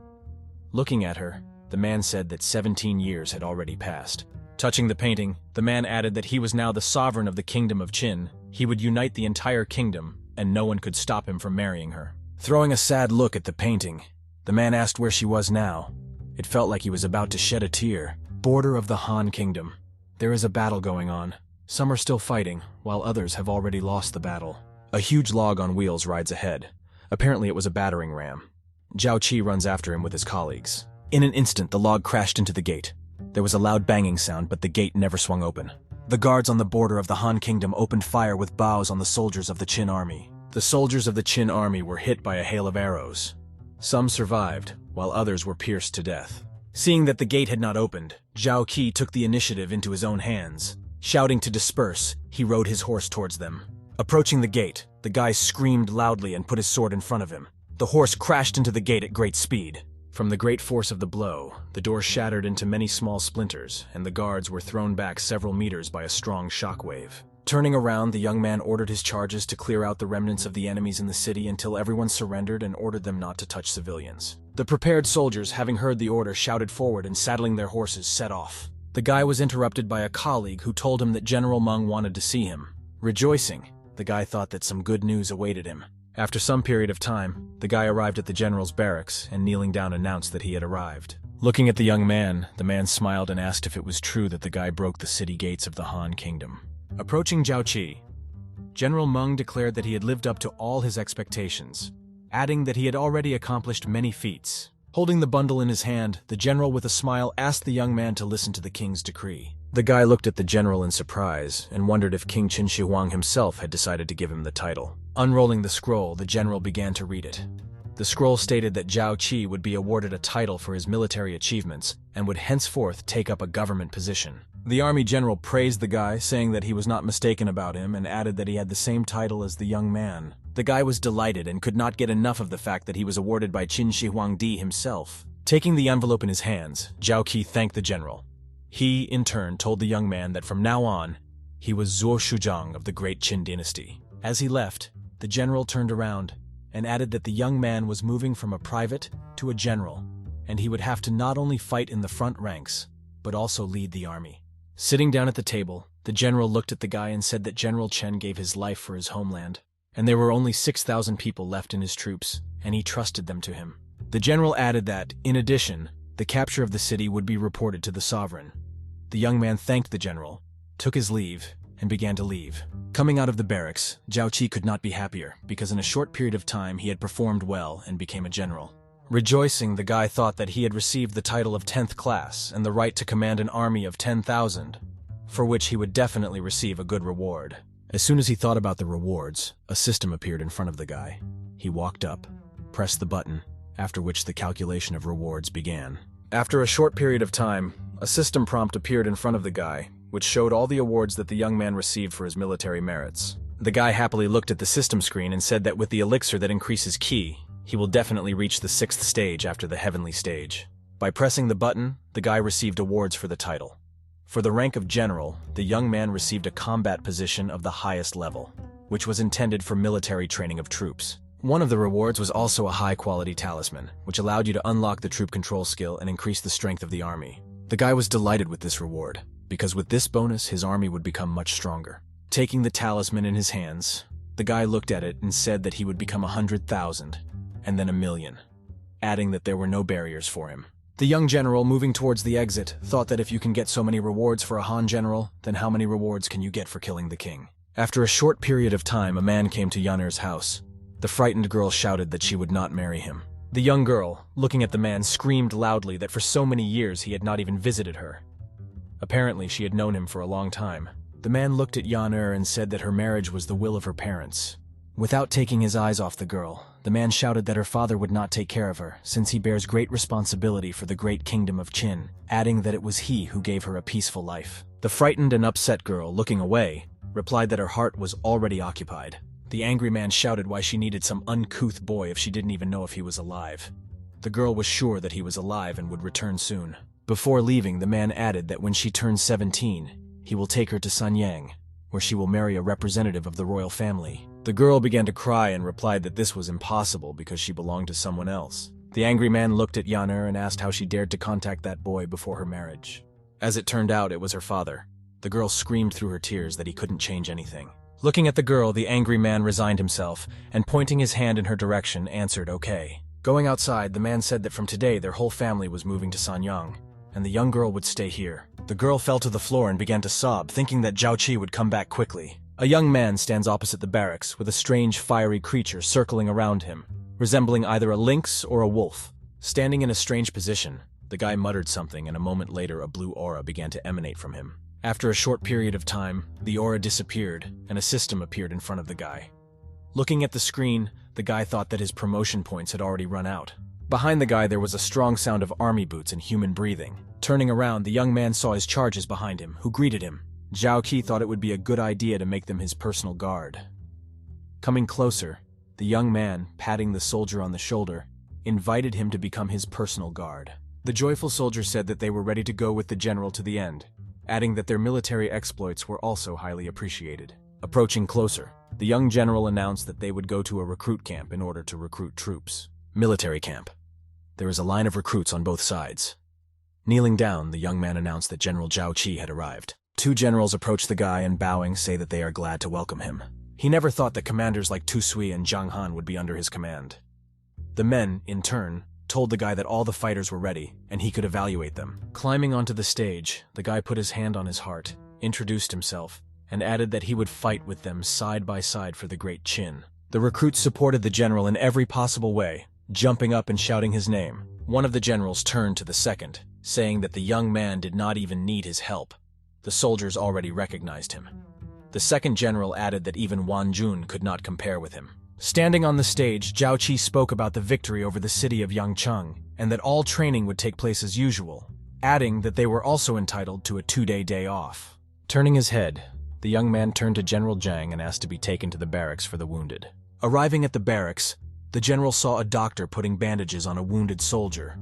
Looking at her, the man said that 17 years had already passed. Touching the painting, the man added that he was now the sovereign of the kingdom of Qin. He would unite the entire kingdom, and no one could stop him from marrying her. Throwing a sad look at the painting, the man asked where she was now. It felt like he was about to shed a tear. Border of the Han kingdom. There is a battle going on. Some are still fighting, while others have already lost the battle. A huge log on wheels rides ahead. Apparently it was a battering ram. Zhao Qi runs after him with his colleagues. In an instant, the log crashed into the gate. There was a loud banging sound, but the gate never swung open. The guards on the border of the Han kingdom opened fire with bows on the soldiers of the Qin army. The soldiers of the Qin army were hit by a hail of arrows. Some survived, while others were pierced to death. Seeing that the gate had not opened, Zhao Qi took the initiative into his own hands. Shouting to disperse, he rode his horse towards them. Approaching the gate, the guy screamed loudly and put his sword in front of him. The horse crashed into the gate at great speed. From the great force of the blow, the door shattered into many small splinters, and the guards were thrown back several meters by a strong shockwave. Turning around, the young man ordered his charges to clear out the remnants of the enemies in the city until everyone surrendered and ordered them not to touch civilians. The prepared soldiers, having heard the order, shouted forward and saddling their horses, set off. The guy was interrupted by a colleague who told him that General Meng wanted to see him. Rejoicing, the guy thought that some good news awaited him. After some period of time, the guy arrived at the general's barracks and kneeling down announced that he had arrived. Looking at the young man, the man smiled and asked if it was true that the guy broke the city gates of the Han Kingdom. Approaching Zhao Qi, General Meng declared that he had lived up to all his expectations, adding that he had already accomplished many feats. Holding the bundle in his hand, the general with a smile asked the young man to listen to the king's decree. The guy looked at the general in surprise and wondered if King Qin Shi Huang himself had decided to give him the title. Unrolling the scroll, the general began to read it. The scroll stated that Zhao Qi would be awarded a title for his military achievements and would henceforth take up a government position. The army general praised the guy, saying that he was not mistaken about him, and added that he had the same title as the young man. The guy was delighted and could not get enough of the fact that he was awarded by Qin Shi Huangdi himself. Taking the envelope in his hands, Zhao Qi thanked the general. He, in turn, told the young man that from now on, he was Zuo Shuzhang of the great Qin dynasty. As he left, the general turned around and added that the young man was moving from a private to a general, and he would have to not only fight in the front ranks, but also lead the army. Sitting down at the table, the general looked at the guy and said that General Chen gave his life for his homeland, and there were only 6,000 people left in his troops, and he trusted them to him. The general added that, in addition, the capture of the city would be reported to the sovereign. The young man thanked the general, took his leave, and began to leave. Coming out of the barracks, Zhao Qi could not be happier, because in a short period of time he had performed well and became a general. Rejoicing, the guy thought that he had received the title of 10th class and the right to command an army of 10,000, for which he would definitely receive a good reward. As soon as he thought about the rewards, a system appeared in front of the guy. He walked up, pressed the button, after which the calculation of rewards began. After a short period of time, a system prompt appeared in front of the guy, which showed all the awards that the young man received for his military merits. The guy happily looked at the system screen and said that with the elixir that increases ki, he will definitely reach the 6th stage after the heavenly stage. By pressing the button, the guy received awards for the title. For the rank of general, the young man received a combat position of the highest level, which was intended for military training of troops. One of the rewards was also a high-quality talisman, which allowed you to unlock the troop control skill and increase the strength of the army. The guy was delighted with this reward, because with this bonus, his army would become much stronger. Taking the talisman in his hands, the guy looked at it and said that he would become 100,000, and then 1,000,000, adding that there were no barriers for him. The young general, moving towards the exit, thought that if you can get so many rewards for a Han general, then how many rewards can you get for killing the king? After a short period of time, a man came to Yaner's house. The frightened girl shouted that she would not marry him. The young girl, looking at the man, screamed loudly that for so many years he had not even visited her. Apparently, she had known him for a long time. The man looked at Yaner and said that her marriage was the will of her parents. Without taking his eyes off the girl, the man shouted that her father would not take care of her, since he bears great responsibility for the great kingdom of Qin, adding that it was he who gave her a peaceful life. The frightened and upset girl, looking away, replied that her heart was already occupied. The angry man shouted why she needed some uncouth boy if she didn't even know if he was alive. The girl was sure that he was alive and would return soon. Before leaving, the man added that when she turns 17, he will take her to Sanyang, where she will marry a representative of the royal family. The girl began to cry and replied that this was impossible because she belonged to someone else. The angry man looked at Yaner and asked how she dared to contact that boy before her marriage. As it turned out, it was her father. The girl screamed through her tears that he couldn't change anything. Looking at the girl, the angry man resigned himself, and pointing his hand in her direction, answered okay. Going outside, the man said that from today their whole family was moving to Sanyang, and the young girl would stay here. The girl fell to the floor and began to sob, thinking that Zhao Qi would come back quickly. A young man stands opposite the barracks with a strange fiery creature circling around him, resembling either a lynx or a wolf. Standing in a strange position, the guy muttered something, and a moment later a blue aura began to emanate from him. After a short period of time, the aura disappeared, and a system appeared in front of the guy. Looking at the screen, the guy thought that his promotion points had already run out. Behind the guy there was a strong sound of army boots and human breathing. Turning around, the young man saw his charges behind him, who greeted him. Zhao Qi thought it would be a good idea to make them his personal guard. Coming closer, The young man, patting the soldier on the shoulder, invited him to become his personal guard. The joyful soldier said that they were ready to go with the general to the end, adding that their military exploits were also highly appreciated. Approaching closer, the young general announced that they would go to a recruit camp in order to recruit troops. Military camp. There is a line of recruits on both sides. Kneeling down, the young man announced that General Zhao Qi had arrived. Two generals approach the guy and bowing say that they are glad to welcome him. He never thought that commanders like Tu Sui and Zhang Han would be under his command. The men, in turn, told the guy that all the fighters were ready and he could evaluate them. Climbing onto the stage, the guy put his hand on his heart, introduced himself, and added that he would fight with them side by side for the Great Qin. The recruits supported the general in every possible way, jumping up and shouting his name. One of the generals turned to the second, saying that the young man did not even need his help. The soldiers already recognized him. The second general added that even Wan Jun could not compare with him. Standing on the stage, Zhao Qi spoke about the victory over the city of Yangcheng, and that all training would take place as usual, adding that they were also entitled to a 2-day day off. Turning his head, the young man turned to General Zhang and asked to be taken to the barracks for the wounded. Arriving at the barracks, the general saw a doctor putting bandages on a wounded soldier.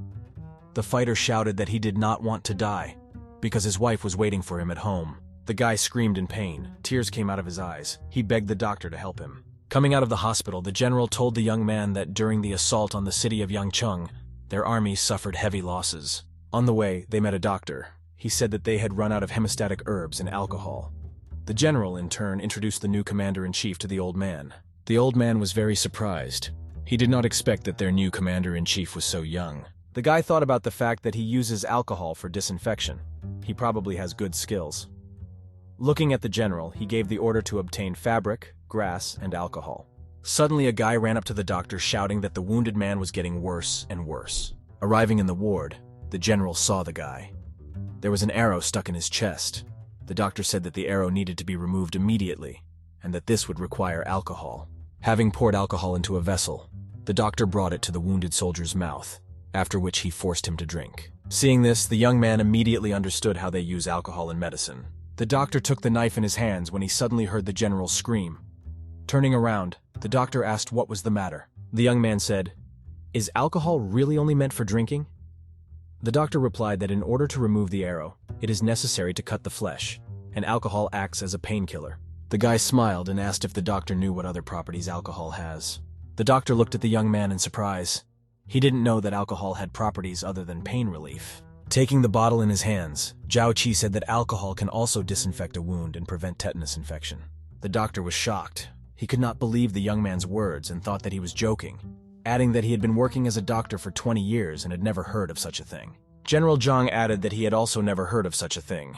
The fighter shouted that he did not want to die, because his wife was waiting for him at home. The guy screamed in pain. Tears came out of his eyes. He begged the doctor to help him. Coming out of the hospital, the general told the young man that during the assault on the city of Yangcheng, their army suffered heavy losses. On the way, they met a doctor. He said that they had run out of hemostatic herbs and alcohol. The general, in turn, introduced the new commander-in-chief to the old man. The old man was very surprised. He did not expect that their new commander-in-chief was so young. The guy thought about the fact that he uses alcohol for disinfection. He probably has good skills. Looking at the general, he gave the order to obtain fabric, grass, and alcohol. Suddenly, a guy ran up to the doctor shouting that the wounded man was getting worse and worse. Arriving in the ward, the general saw the guy. There was an arrow stuck in his chest. The doctor said that the arrow needed to be removed immediately, and that this would require alcohol. Having poured alcohol into a vessel, the doctor brought it to the wounded soldier's mouth, after which he forced him to drink. Seeing this, the young man immediately understood how they use alcohol in medicine. The doctor took the knife in his hands when he suddenly heard the general scream. Turning around, the doctor asked what was the matter. The young man said, "Is alcohol really only meant for drinking?" The doctor replied that in order to remove the arrow, it is necessary to cut the flesh, and alcohol acts as a painkiller. The guy smiled and asked if the doctor knew what other properties alcohol has. The doctor looked at the young man in surprise. He didn't know that alcohol had properties other than pain relief. Taking the bottle in his hands, Zhao Qi said that alcohol can also disinfect a wound and prevent tetanus infection. The doctor was shocked. He could not believe the young man's words and thought that he was joking, adding that he had been working as a doctor for 20 years and had never heard of such a thing. General Zhang added that he had also never heard of such a thing.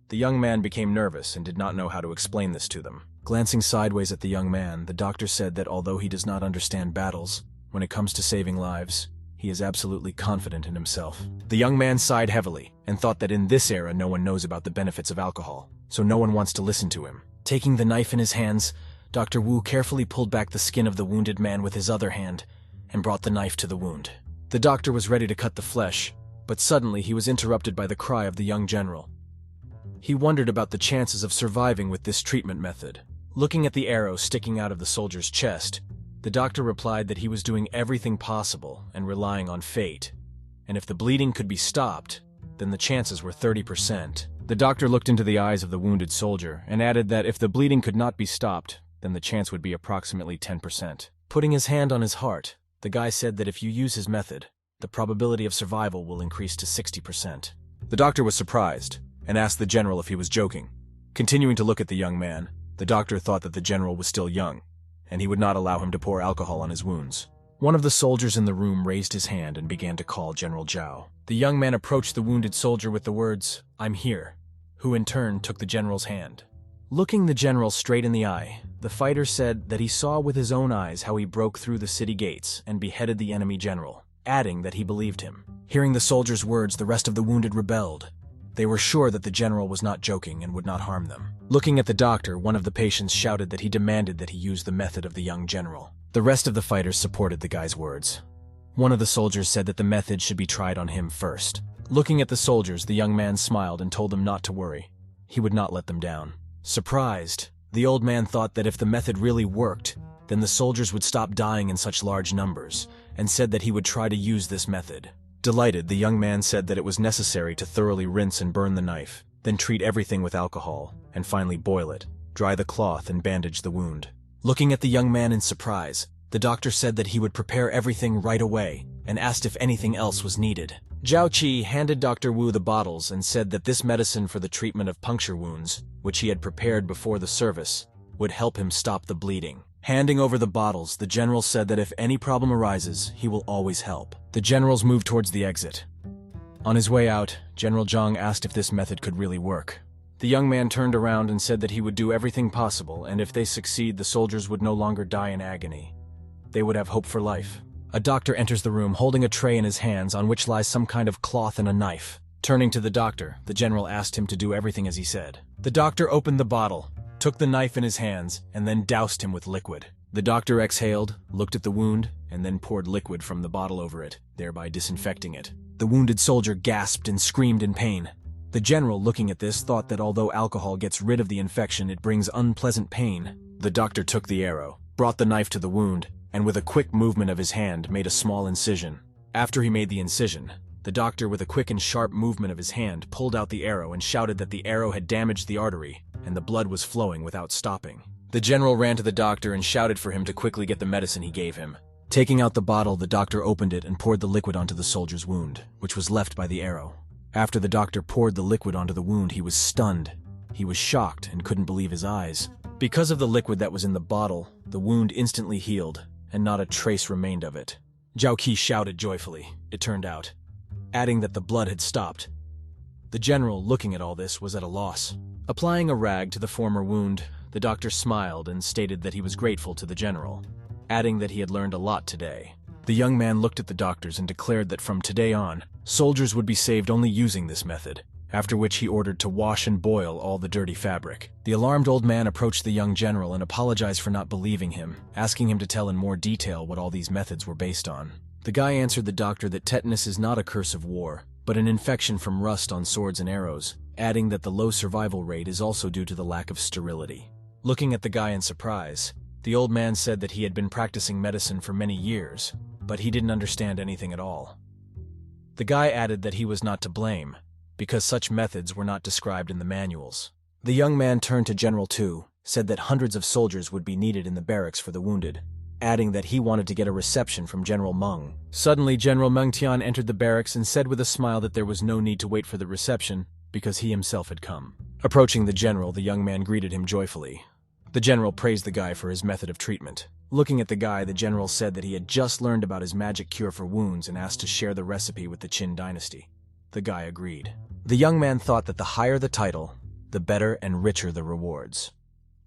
The young man became nervous and did not know how to explain this to them. Glancing sideways at the young man, the doctor said that although he does not understand battles, when it comes to saving lives, he is absolutely confident in himself. The young man sighed heavily and thought that in this era no one knows about the benefits of alcohol, so no one wants to listen to him. Taking the knife in his hands, Dr. Wu carefully pulled back the skin of the wounded man with his other hand and brought the knife to the wound. The doctor was ready to cut the flesh, but suddenly he was interrupted by the cry of the young general. He wondered about the chances of surviving with this treatment method. Looking at the arrow sticking out of the soldier's chest, the doctor replied that he was doing everything possible and relying on fate, and if the bleeding could be stopped, then the chances were 30%. The doctor looked into the eyes of the wounded soldier and added that if the bleeding could not be stopped, then the chance would be approximately 10%. Putting his hand on his heart, the guy said that if you use his method, the probability of survival will increase to 60%. The doctor was surprised and asked the general if he was joking. Continuing to look at the young man, the doctor thought that the general was still young, and he would not allow him to pour alcohol on his wounds. One of the soldiers in the room raised his hand and began to call General Zhao. The young man approached the wounded soldier with the words, "I'm here," who in turn took the general's hand. Looking the general straight in the eye, the fighter said that he saw with his own eyes how he broke through the city gates and beheaded the enemy general, adding that he believed him. Hearing the soldier's words, the rest of the wounded rebelled. They were sure that the general was not joking and would not harm them. Looking at the doctor, one of the patients shouted that he demanded that he use the method of the young general. The rest of the fighters supported the guy's words. One of the soldiers said that the method should be tried on him first. Looking at the soldiers, the young man smiled and told them not to worry. He would not let them down. Surprised, The old man thought that if the method really worked, then the soldiers would stop dying in such large numbers, and said that he would try to use this method. Delighted, the young man said that it was necessary to thoroughly rinse and burn the knife, then treat everything with alcohol, and finally boil it, dry the cloth, and bandage the wound. Looking at the young man in surprise, the doctor said that he would prepare everything right away, and asked if anything else was needed. Zhao Qi handed Dr. Wu the bottles and said that this medicine for the treatment of puncture wounds, which he had prepared before the service, would help him stop the bleeding. Handing over the bottles, the general said that if any problem arises, he will always help. The generals moved towards the exit. On his way out, General Zhang asked if this method could really work. The young man turned around and said that he would do everything possible, and if they succeed, the soldiers would no longer die in agony. They would have hope for life. A doctor enters the room holding a tray in his hands on which lies some kind of cloth and a knife. Turning to the doctor, the general asked him to do everything as he said. The doctor opened the bottle, took the knife in his hands, and then doused him with liquid. The doctor exhaled, looked at the wound, and then poured liquid from the bottle over it, thereby disinfecting it. The wounded soldier gasped and screamed in pain. The general, looking at this, thought that although alcohol gets rid of the infection, it brings unpleasant pain. The doctor took the arrow, brought the knife to the wound, and with a quick movement of his hand made a small incision. After he made the incision, the doctor, with a quick and sharp movement of his hand, pulled out the arrow and shouted that the arrow had damaged the artery, and the blood was flowing without stopping. The general ran to the doctor and shouted for him to quickly get the medicine he gave him. Taking out the bottle, the doctor opened it and poured the liquid onto the soldier's wound, which was left by the arrow. After the doctor poured the liquid onto the wound, he was stunned. He was shocked and couldn't believe his eyes. Because of the liquid that was in the bottle, the wound instantly healed, and not a trace remained of it. Zhao Qi shouted joyfully, it turned out, adding that the blood had stopped. The general, looking at all this, was at a loss. Applying a rag to the former wound, the doctor smiled and stated that he was grateful to the general, adding that he had learned a lot today. The young man looked at the doctors and declared that from today on, soldiers would be saved only using this method, after which he ordered to wash and boil all the dirty fabric. The alarmed old man approached the young general and apologized for not believing him, asking him to tell in more detail what all these methods were based on. The guy answered the doctor that tetanus is not a curse of war, but an infection from rust on swords and arrows, adding that the low survival rate is also due to the lack of sterility. Looking at the guy in surprise, the old man said that he had been practicing medicine for many years, but he didn't understand anything at all. The guy added that he was not to blame, because such methods were not described in the manuals. The young man turned to General Tu, said that hundreds of soldiers would be needed in the barracks for the wounded, adding that he wanted to get a reception from General Meng. Suddenly, General Meng Tian entered the barracks and said with a smile that there was no need to wait for the reception, because he himself had come. Approaching the general, the young man greeted him joyfully. The general praised the guy for his method of treatment. Looking at the guy, the general said that he had just learned about his magic cure for wounds and asked to share the recipe with the Qin dynasty. The guy agreed. The young man thought that the higher the title, the better and richer the rewards.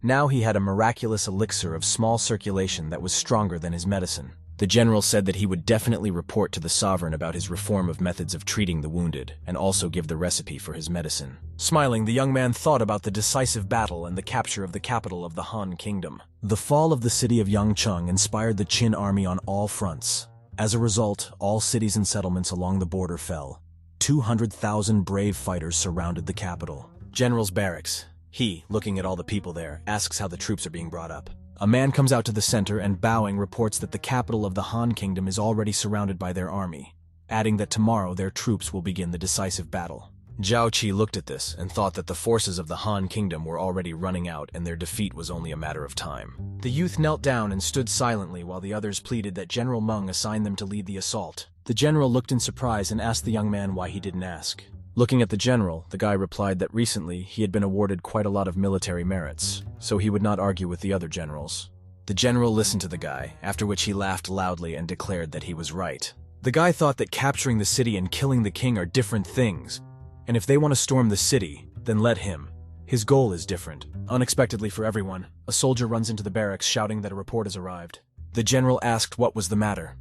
Now he had a miraculous elixir of small circulation that was stronger than his medicine. The general said that he would definitely report to the sovereign about his reform of methods of treating the wounded, and also give the recipe for his medicine. Smiling, the young man thought about the decisive battle and the capture of the capital of the Han Kingdom. The fall of the city of Yangcheng inspired the Qin army on all fronts. As a result, all cities and settlements along the border fell. 200,000 brave fighters surrounded the capital. General's barracks. He, looking at all the people there, asks how the troops are being brought up. A man comes out to the center and, bowing, reports that the capital of the Han Kingdom is already surrounded by their army, adding that tomorrow their troops will begin the decisive battle. Zhao Qi looked at this and thought that the forces of the Han Kingdom were already running out and their defeat was only a matter of time. The youth knelt down and stood silently while the others pleaded that General Meng assign them to lead the assault. The general looked in surprise and asked the young man why he didn't ask. Looking at the general, the guy replied that recently he had been awarded quite a lot of military merits, so he would not argue with the other generals. The general listened to the guy, after which he laughed loudly and declared that he was right. The guy thought that capturing the city and killing the king are different things, and if they want to storm the city, then let him. His goal is different. Unexpectedly for everyone, a soldier runs into the barracks shouting that a report has arrived. The general asked what was the matter.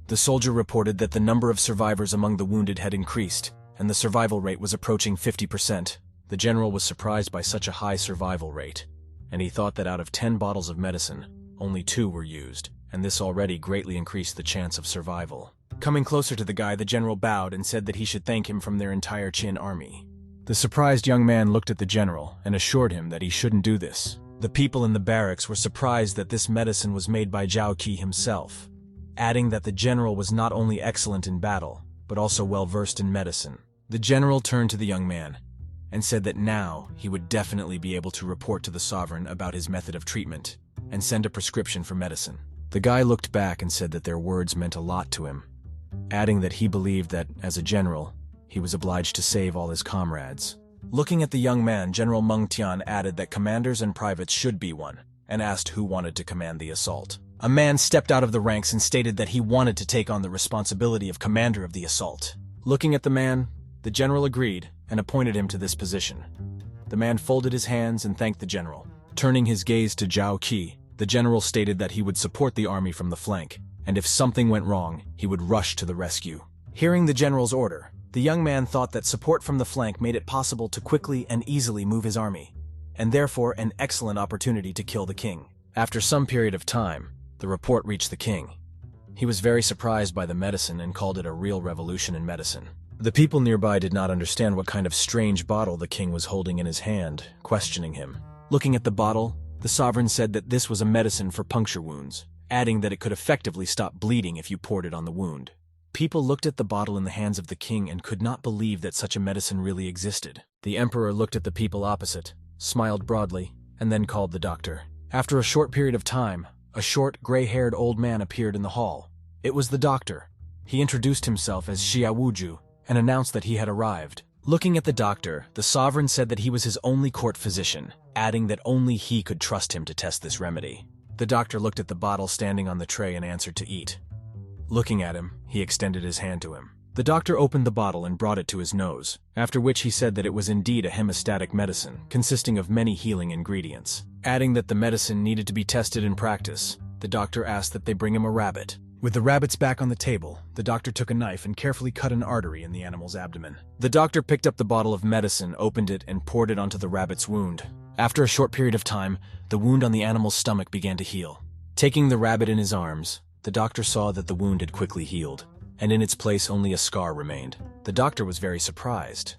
The soldier reported that the number of survivors among the wounded had increased, and the survival rate was approaching 50%. The general was surprised by such a high survival rate, and he thought that out of 10 bottles of medicine, only 2 were used, and this already greatly increased the chance of survival. Coming closer to the guy, the general bowed and said that he should thank him from their entire Qin army. The surprised young man looked at the general and assured him that he shouldn't do this. The people in the barracks were surprised that this medicine was made by Zhao Qi himself, adding that the general was not only excellent in battle, but also well-versed in medicine. The general turned to the young man and said that now he would definitely be able to report to the sovereign about his method of treatment and send a prescription for medicine. The guy looked back and said that their words meant a lot to him, adding that he believed that, as a general, he was obliged to save all his comrades. Looking at the young man, General Meng Tian added that commanders and privates should be one, and asked who wanted to command the assault. A man stepped out of the ranks and stated that he wanted to take on the responsibility of commander of the assault. Looking at the man, the general agreed and appointed him to this position. The man folded his hands and thanked the general. Turning his gaze to Zhao Qi, the general stated that he would support the army from the flank, and if something went wrong, he would rush to the rescue. Hearing the general's order, the young man thought that support from the flank made it possible to quickly and easily move his army, and therefore an excellent opportunity to kill the king. After some period of time, the report reached the king. He was very surprised by the medicine and called it a real revolution in medicine. The people nearby did not understand what kind of strange bottle the king was holding in his hand, questioning him. Looking at the bottle, the sovereign said that this was a medicine for puncture wounds, adding that it could effectively stop bleeding if you poured it on the wound. People looked at the bottle in the hands of the king and could not believe that such a medicine really existed. The emperor looked at the people opposite, smiled broadly, and then called the doctor. After a short period of time, a short, gray-haired old man appeared in the hall. It was the doctor. He introduced himself as Xiaowuju and announced that he had arrived. Looking at the doctor, the sovereign said that he was his only court physician, adding that only he could trust him to test this remedy. The doctor looked at the bottle standing on the tray and answered to eat. Looking at him, he extended his hand to him. The doctor opened the bottle and brought it to his nose, after which he said that it was indeed a hemostatic medicine, consisting of many healing ingredients. Adding that the medicine needed to be tested in practice, the doctor asked that they bring him a rabbit. With the rabbits back on the table, the doctor took a knife and carefully cut an artery in the animal's abdomen. The doctor picked up the bottle of medicine, opened it, and poured it onto the rabbit's wound. After a short period of time, the wound on the animal's stomach began to heal. Taking the rabbit in his arms, the doctor saw that the wound had quickly healed, and in its place only a scar remained. The doctor was very surprised.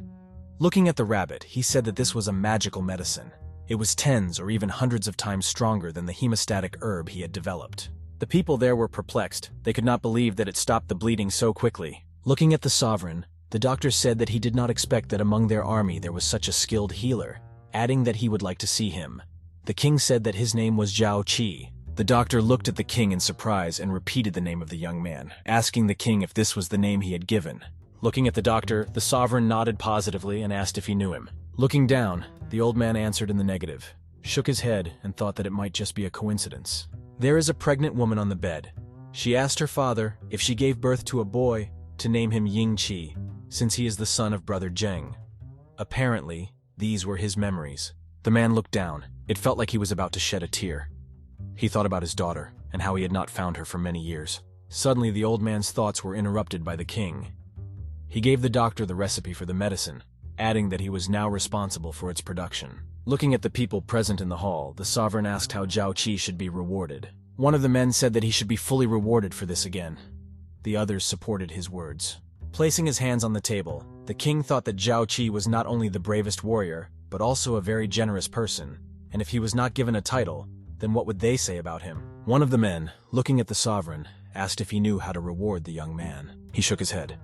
Looking at the rabbit, he said that this was a magical medicine. It was tens or even hundreds of times stronger than the hemostatic herb he had developed. The people there were perplexed. They could not believe that it stopped the bleeding so quickly. Looking at the sovereign, the doctor said that he did not expect that among their army there was such a skilled healer, adding that he would like to see him. The king said that his name was Zhao Qi. The doctor looked at the king in surprise and repeated the name of the young man, asking the king if this was the name he had given. Looking at the doctor, the sovereign nodded positively and asked if he knew him. Looking down, the old man answered in the negative, shook his head, and thought that it might just be a coincidence. There is a pregnant woman on the bed. She asked her father, if she gave birth to a boy, to name him Ying Qi, since he is the son of brother Zheng. Apparently, these were his memories. The man looked down. It felt like he was about to shed a tear. He thought about his daughter, and how he had not found her for many years. Suddenly, the old man's thoughts were interrupted by the king. He gave the doctor the recipe for the medicine, adding that he was now responsible for its production. Looking at the people present in the hall, the sovereign asked how Zhao Qi should be rewarded. One of the men said that he should be fully rewarded for this again. The others supported his words. Placing his hands on the table, the king thought that Zhao Qi was not only the bravest warrior, but also a very generous person, and if he was not given a title, then what would they say about him? One of the men, looking at the sovereign, asked if he knew how to reward the young man. He shook his head.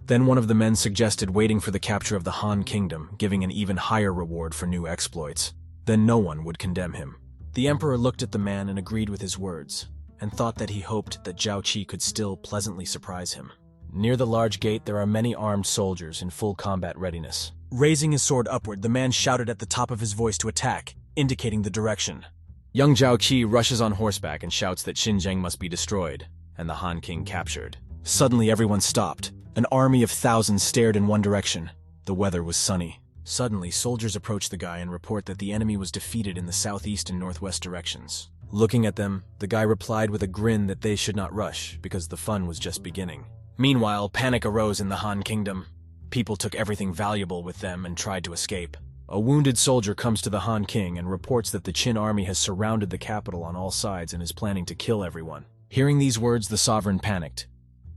Then one of the men suggested waiting for the capture of the Han Kingdom, giving an even higher reward for new exploits. Then no one would condemn him. The emperor looked at the man and agreed with his words, and thought that he hoped that Zhao Qi could still pleasantly surprise him. Near the large gate there are many armed soldiers in full combat readiness. Raising his sword upward, the man shouted at the top of his voice to attack, indicating the direction. Young Zhao Qi rushes on horseback and shouts that Xinjiang must be destroyed, and the Han King captured. Suddenly everyone stopped. An army of thousands stared in one direction. The weather was sunny. Suddenly, soldiers approach the guy and report that the enemy was defeated in the southeast and northwest directions. Looking at them, the guy replied with a grin that they should not rush, because the fun was just beginning. Meanwhile, panic arose in the Han Kingdom. People took everything valuable with them and tried to escape. A wounded soldier comes to the Han King and reports that the Qin army has surrounded the capital on all sides and is planning to kill everyone. Hearing these words, the sovereign panicked.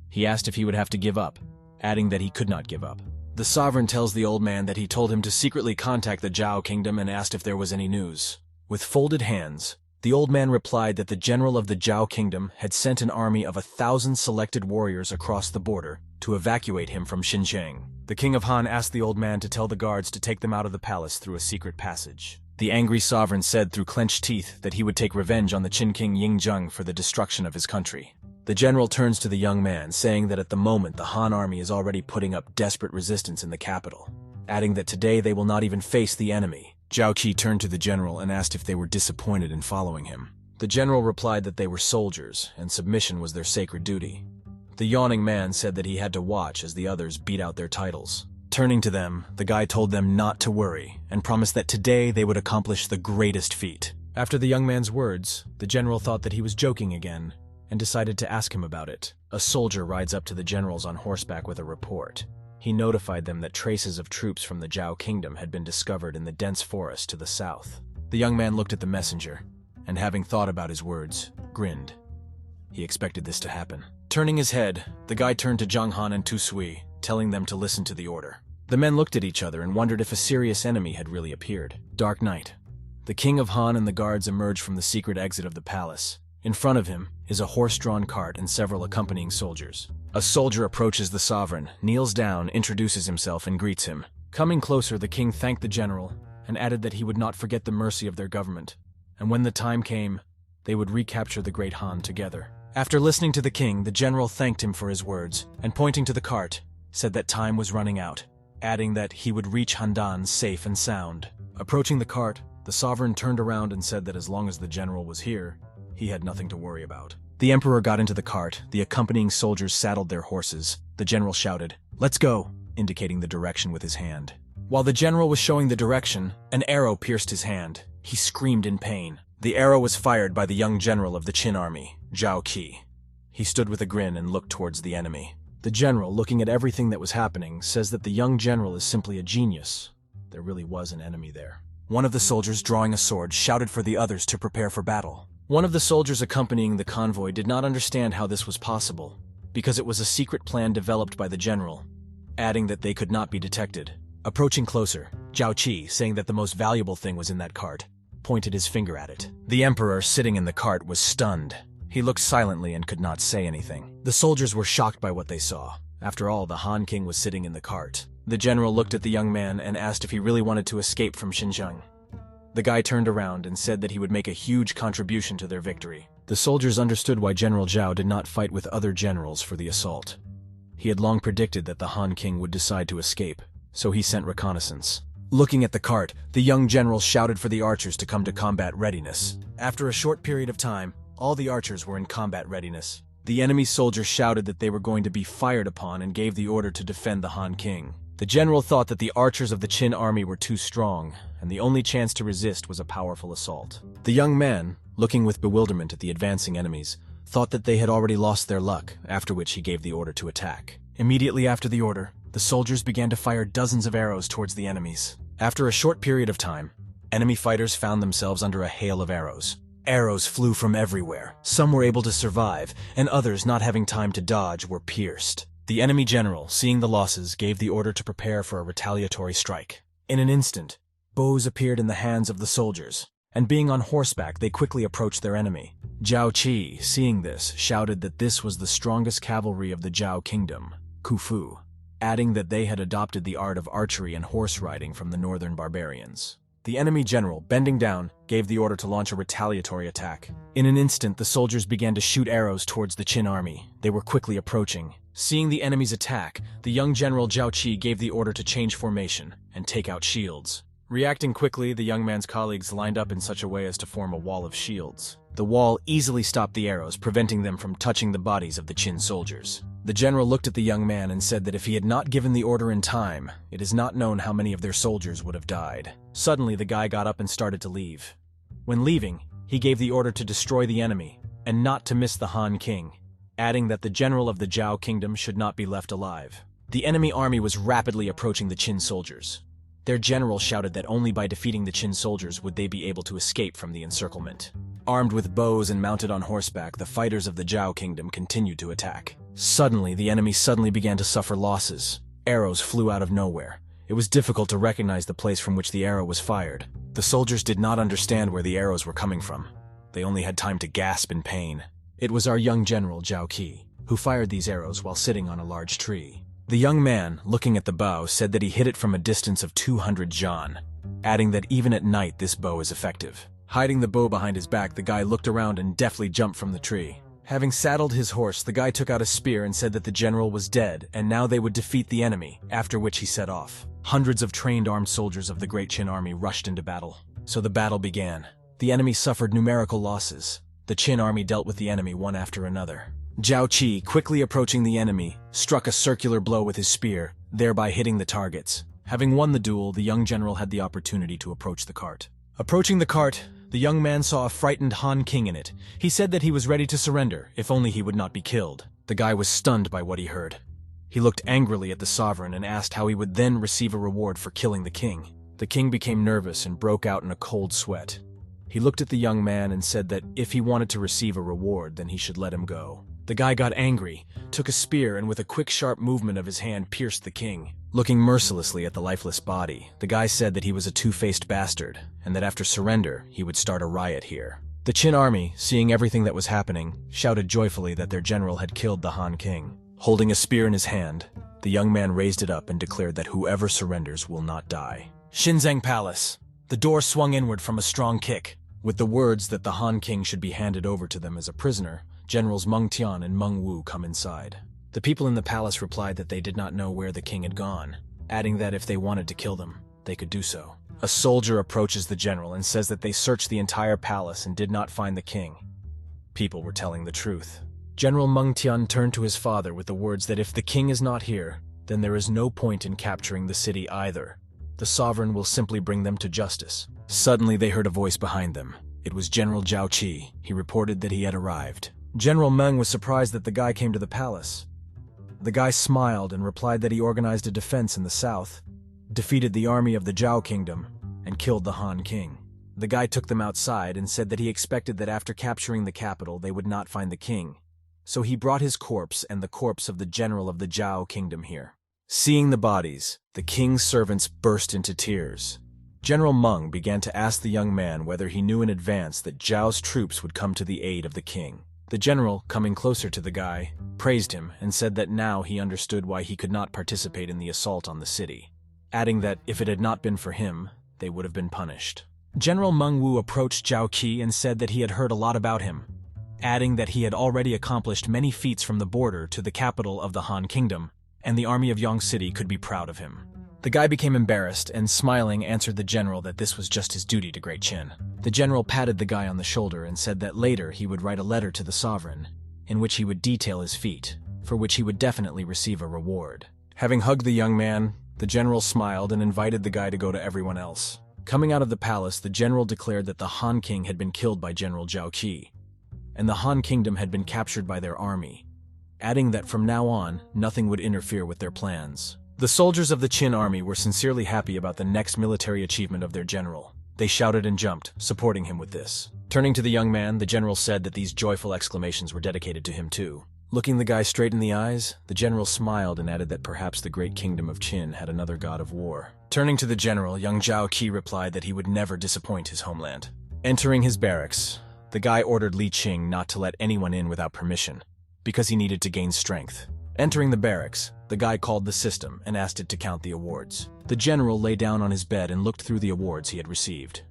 He asked if he would have to give up, adding that he could not give up. The sovereign tells the old man that he told him to secretly contact the Zhao Kingdom and asked if there was any news. With folded hands, the old man replied that the general of the Zhao kingdom had sent an army of 1,000 selected warriors across the border to evacuate him from Xinjiang. The king of Han asked the old man to tell the guards to take them out of the palace through a secret passage. The angry sovereign said through clenched teeth that he would take revenge on the Qin king Yingzheng for the destruction of his country. The general turns to the young man, saying that at the moment the Han army is already putting up desperate resistance in the capital, adding that today they will not even face the enemy. Zhao Qi turned to the general and asked if they were disappointed in following him. The general replied that they were soldiers, and submission was their sacred duty. The yawning man said that he had to watch as the others beat out their titles. Turning to them, the guy told them not to worry, and promised that today they would accomplish the greatest feat. After the young man's words, the general thought that he was joking again, and decided to ask him about it. A soldier rides up to the generals on horseback with a report. He notified them that traces of troops from the Zhao kingdom had been discovered in the dense forest to the south. The young man looked at the messenger, and having thought about his words, grinned. He expected this to happen. Turning his head, the guy turned to Zhang Han and Tu Sui, telling them to listen to the order. The men looked at each other and wondered if a serious enemy had really appeared. Dark night. The king of Han and the guards emerge from the secret exit of the palace. In front of him is a horse-drawn cart and several accompanying soldiers. A soldier approaches the sovereign, kneels down, introduces himself, and greets him. Coming closer, the king thanked the general and added that he would not forget the mercy of their government, and when the time came, they would recapture the great Han together. After listening to the king, the general thanked him for his words, and pointing to the cart, said that time was running out, adding that he would reach Handan safe and sound. Approaching the cart, the sovereign turned around and said that as long as the general was here, he had nothing to worry about. The emperor got into the cart, the accompanying soldiers saddled their horses. The general shouted, "Let's go," indicating the direction with his hand. While the general was showing the direction, an arrow pierced his hand. He screamed in pain. The arrow was fired by the young general of the Qin army, Zhao Qi. He stood with a grin and looked towards the enemy. The general, looking at everything that was happening, says that the young general is simply a genius. There really was an enemy there. One of the soldiers, drawing a sword, shouted for the others to prepare for battle. One of the soldiers accompanying the convoy did not understand how this was possible, because it was a secret plan developed by the general, adding that they could not be detected. Approaching closer, Zhao Qi, saying that the most valuable thing was in that cart, pointed his finger at it. The emperor, sitting in the cart, was stunned. He looked silently and could not say anything. The soldiers were shocked by what they saw. After all, the Han King was sitting in the cart. The general looked at the young man and asked if he really wanted to escape from Xinjiang. The guy turned around and said that he would make a huge contribution to their victory. The soldiers understood why General Zhao did not fight with other generals for the assault. He had long predicted that the Han King would decide to escape, so he sent reconnaissance. Looking at the cart, the young general shouted for the archers to come to combat readiness. After a short period of time, all the archers were in combat readiness. The enemy soldiers shouted that they were going to be fired upon and gave the order to defend the Han King. The general thought that the archers of the Qin army were too strong, and the only chance to resist was a powerful assault. The young man, looking with bewilderment at the advancing enemies, thought that they had already lost their luck, after which he gave the order to attack. Immediately after the order, the soldiers began to fire dozens of arrows towards the enemies. After a short period of time, enemy fighters found themselves under a hail of arrows. Arrows flew from everywhere. Some were able to survive, and others, not having time to dodge, were pierced. The enemy general, seeing the losses, gave the order to prepare for a retaliatory strike. In an instant, bows appeared in the hands of the soldiers, and being on horseback, they quickly approached their enemy. Zhao Qi, seeing this, shouted that this was the strongest cavalry of the Zhao kingdom, Kufu, adding that they had adopted the art of archery and horse riding from the northern barbarians. The enemy general, bending down, gave the order to launch a retaliatory attack. In an instant, the soldiers began to shoot arrows towards the Qin army. They were quickly approaching. Seeing the enemy's attack, the young general Zhao Qi gave the order to change formation and take out shields. Reacting quickly, the young man's colleagues lined up in such a way as to form a wall of shields. The wall easily stopped the arrows, preventing them from touching the bodies of the Qin soldiers. The general looked at the young man and said that if he had not given the order in time, it is not known how many of their soldiers would have died. Suddenly, the guy got up and started to leave. When leaving, he gave the order to destroy the enemy, and not to miss the Han King, adding that the general of the Zhao kingdom should not be left alive. The enemy army was rapidly approaching the Qin soldiers. Their general shouted that only by defeating the Qin soldiers would they be able to escape from the encirclement. Armed with bows and mounted on horseback, the fighters of the Zhao kingdom continued to attack. Suddenly, the enemy began to suffer losses. Arrows flew out of nowhere. It was difficult to recognize the place from which the arrow was fired. The soldiers did not understand where the arrows were coming from. They only had time to gasp in pain. It was our young general, Zhao Qi, who fired these arrows while sitting on a large tree. The young man, looking at the bow, said that he hit it from a distance of 200 zhan, adding that even at night this bow is effective. Hiding the bow behind his back, the guy looked around and deftly jumped from the tree. Having saddled his horse, the guy took out a spear and said that the general was dead, and now they would defeat the enemy, after which he set off. Hundreds of trained armed soldiers of the Great Qin army rushed into battle. So the battle began. The enemy suffered numerical losses. The Qin army dealt with the enemy one after another. Zhao Qi, quickly approaching the enemy, struck a circular blow with his spear, thereby hitting the targets. Having won the duel, the young general had the opportunity to approach the cart. Approaching the cart, the young man saw a frightened Han King in it. He said that he was ready to surrender, if only he would not be killed. The guy was stunned by what he heard. He looked angrily at the sovereign and asked how he would then receive a reward for killing the king. The king became nervous and broke out in a cold sweat. He looked at the young man and said that if he wanted to receive a reward, then he should let him go. The guy got angry, took a spear, and with a quick, sharp movement of his hand pierced the king. Looking mercilessly at the lifeless body, the guy said that he was a two-faced bastard, and that after surrender, he would start a riot here. The Qin army, seeing everything that was happening, shouted joyfully that their general had killed the Han King. Holding a spear in his hand, the young man raised it up and declared that whoever surrenders will not die. Xinzheng Palace. The door swung inward from a strong kick. With the words that the Han King should be handed over to them as a prisoner, Generals Meng Tian and Meng Wu come inside. The people in the palace replied that they did not know where the king had gone, adding that if they wanted to kill them, they could do so. A soldier approaches the general and says that they searched the entire palace and did not find the king. People were telling the truth. General Meng Tian turned to his father with the words that if the king is not here, then there is no point in capturing the city either. The sovereign will simply bring them to justice. Suddenly they heard a voice behind them. It was General Zhao Qi. He reported that he had arrived. General Meng was surprised that the guy came to the palace. The guy smiled and replied that he organized a defense in the south, defeated the army of the Zhao kingdom, and killed the Han King. The guy took them outside and said that he expected that after capturing the capital they would not find the king. So he brought his corpse and the corpse of the general of the Zhao kingdom here. Seeing the bodies, the king's servants burst into tears. General Meng began to ask the young man whether he knew in advance that Zhao's troops would come to the aid of the king. The general, coming closer to the guy, praised him and said that now he understood why he could not participate in the assault on the city, adding that if it had not been for him, they would have been punished. General Meng Wu approached Zhao Qi and said that he had heard a lot about him, adding that he had already accomplished many feats from the border to the capital of the Han Kingdom, and the army of Yang City could be proud of him. The guy became embarrassed and, smiling, answered the general that this was just his duty to Great Qin. The general patted the guy on the shoulder and said that later he would write a letter to the sovereign, in which he would detail his feat, for which he would definitely receive a reward. Having hugged the young man, the general smiled and invited the guy to go to everyone else. Coming out of the palace, the general declared that the Han King had been killed by General Zhao Qi, and the Han Kingdom had been captured by their army, adding that from now on, nothing would interfere with their plans. The soldiers of the Qin army were sincerely happy about the next military achievement of their general. They shouted and jumped, supporting him with this. Turning to the young man, the general said that these joyful exclamations were dedicated to him too. Looking the guy straight in the eyes, the general smiled and added that perhaps the great kingdom of Qin had another god of war. Turning to the general, young Zhao Qi replied that he would never disappoint his homeland. Entering his barracks, the guy ordered Li Qing not to let anyone in without permission, because he needed to gain strength. Entering the barracks, the guy called the system and asked it to count the awards. The general lay down on his bed and looked through the awards he had received.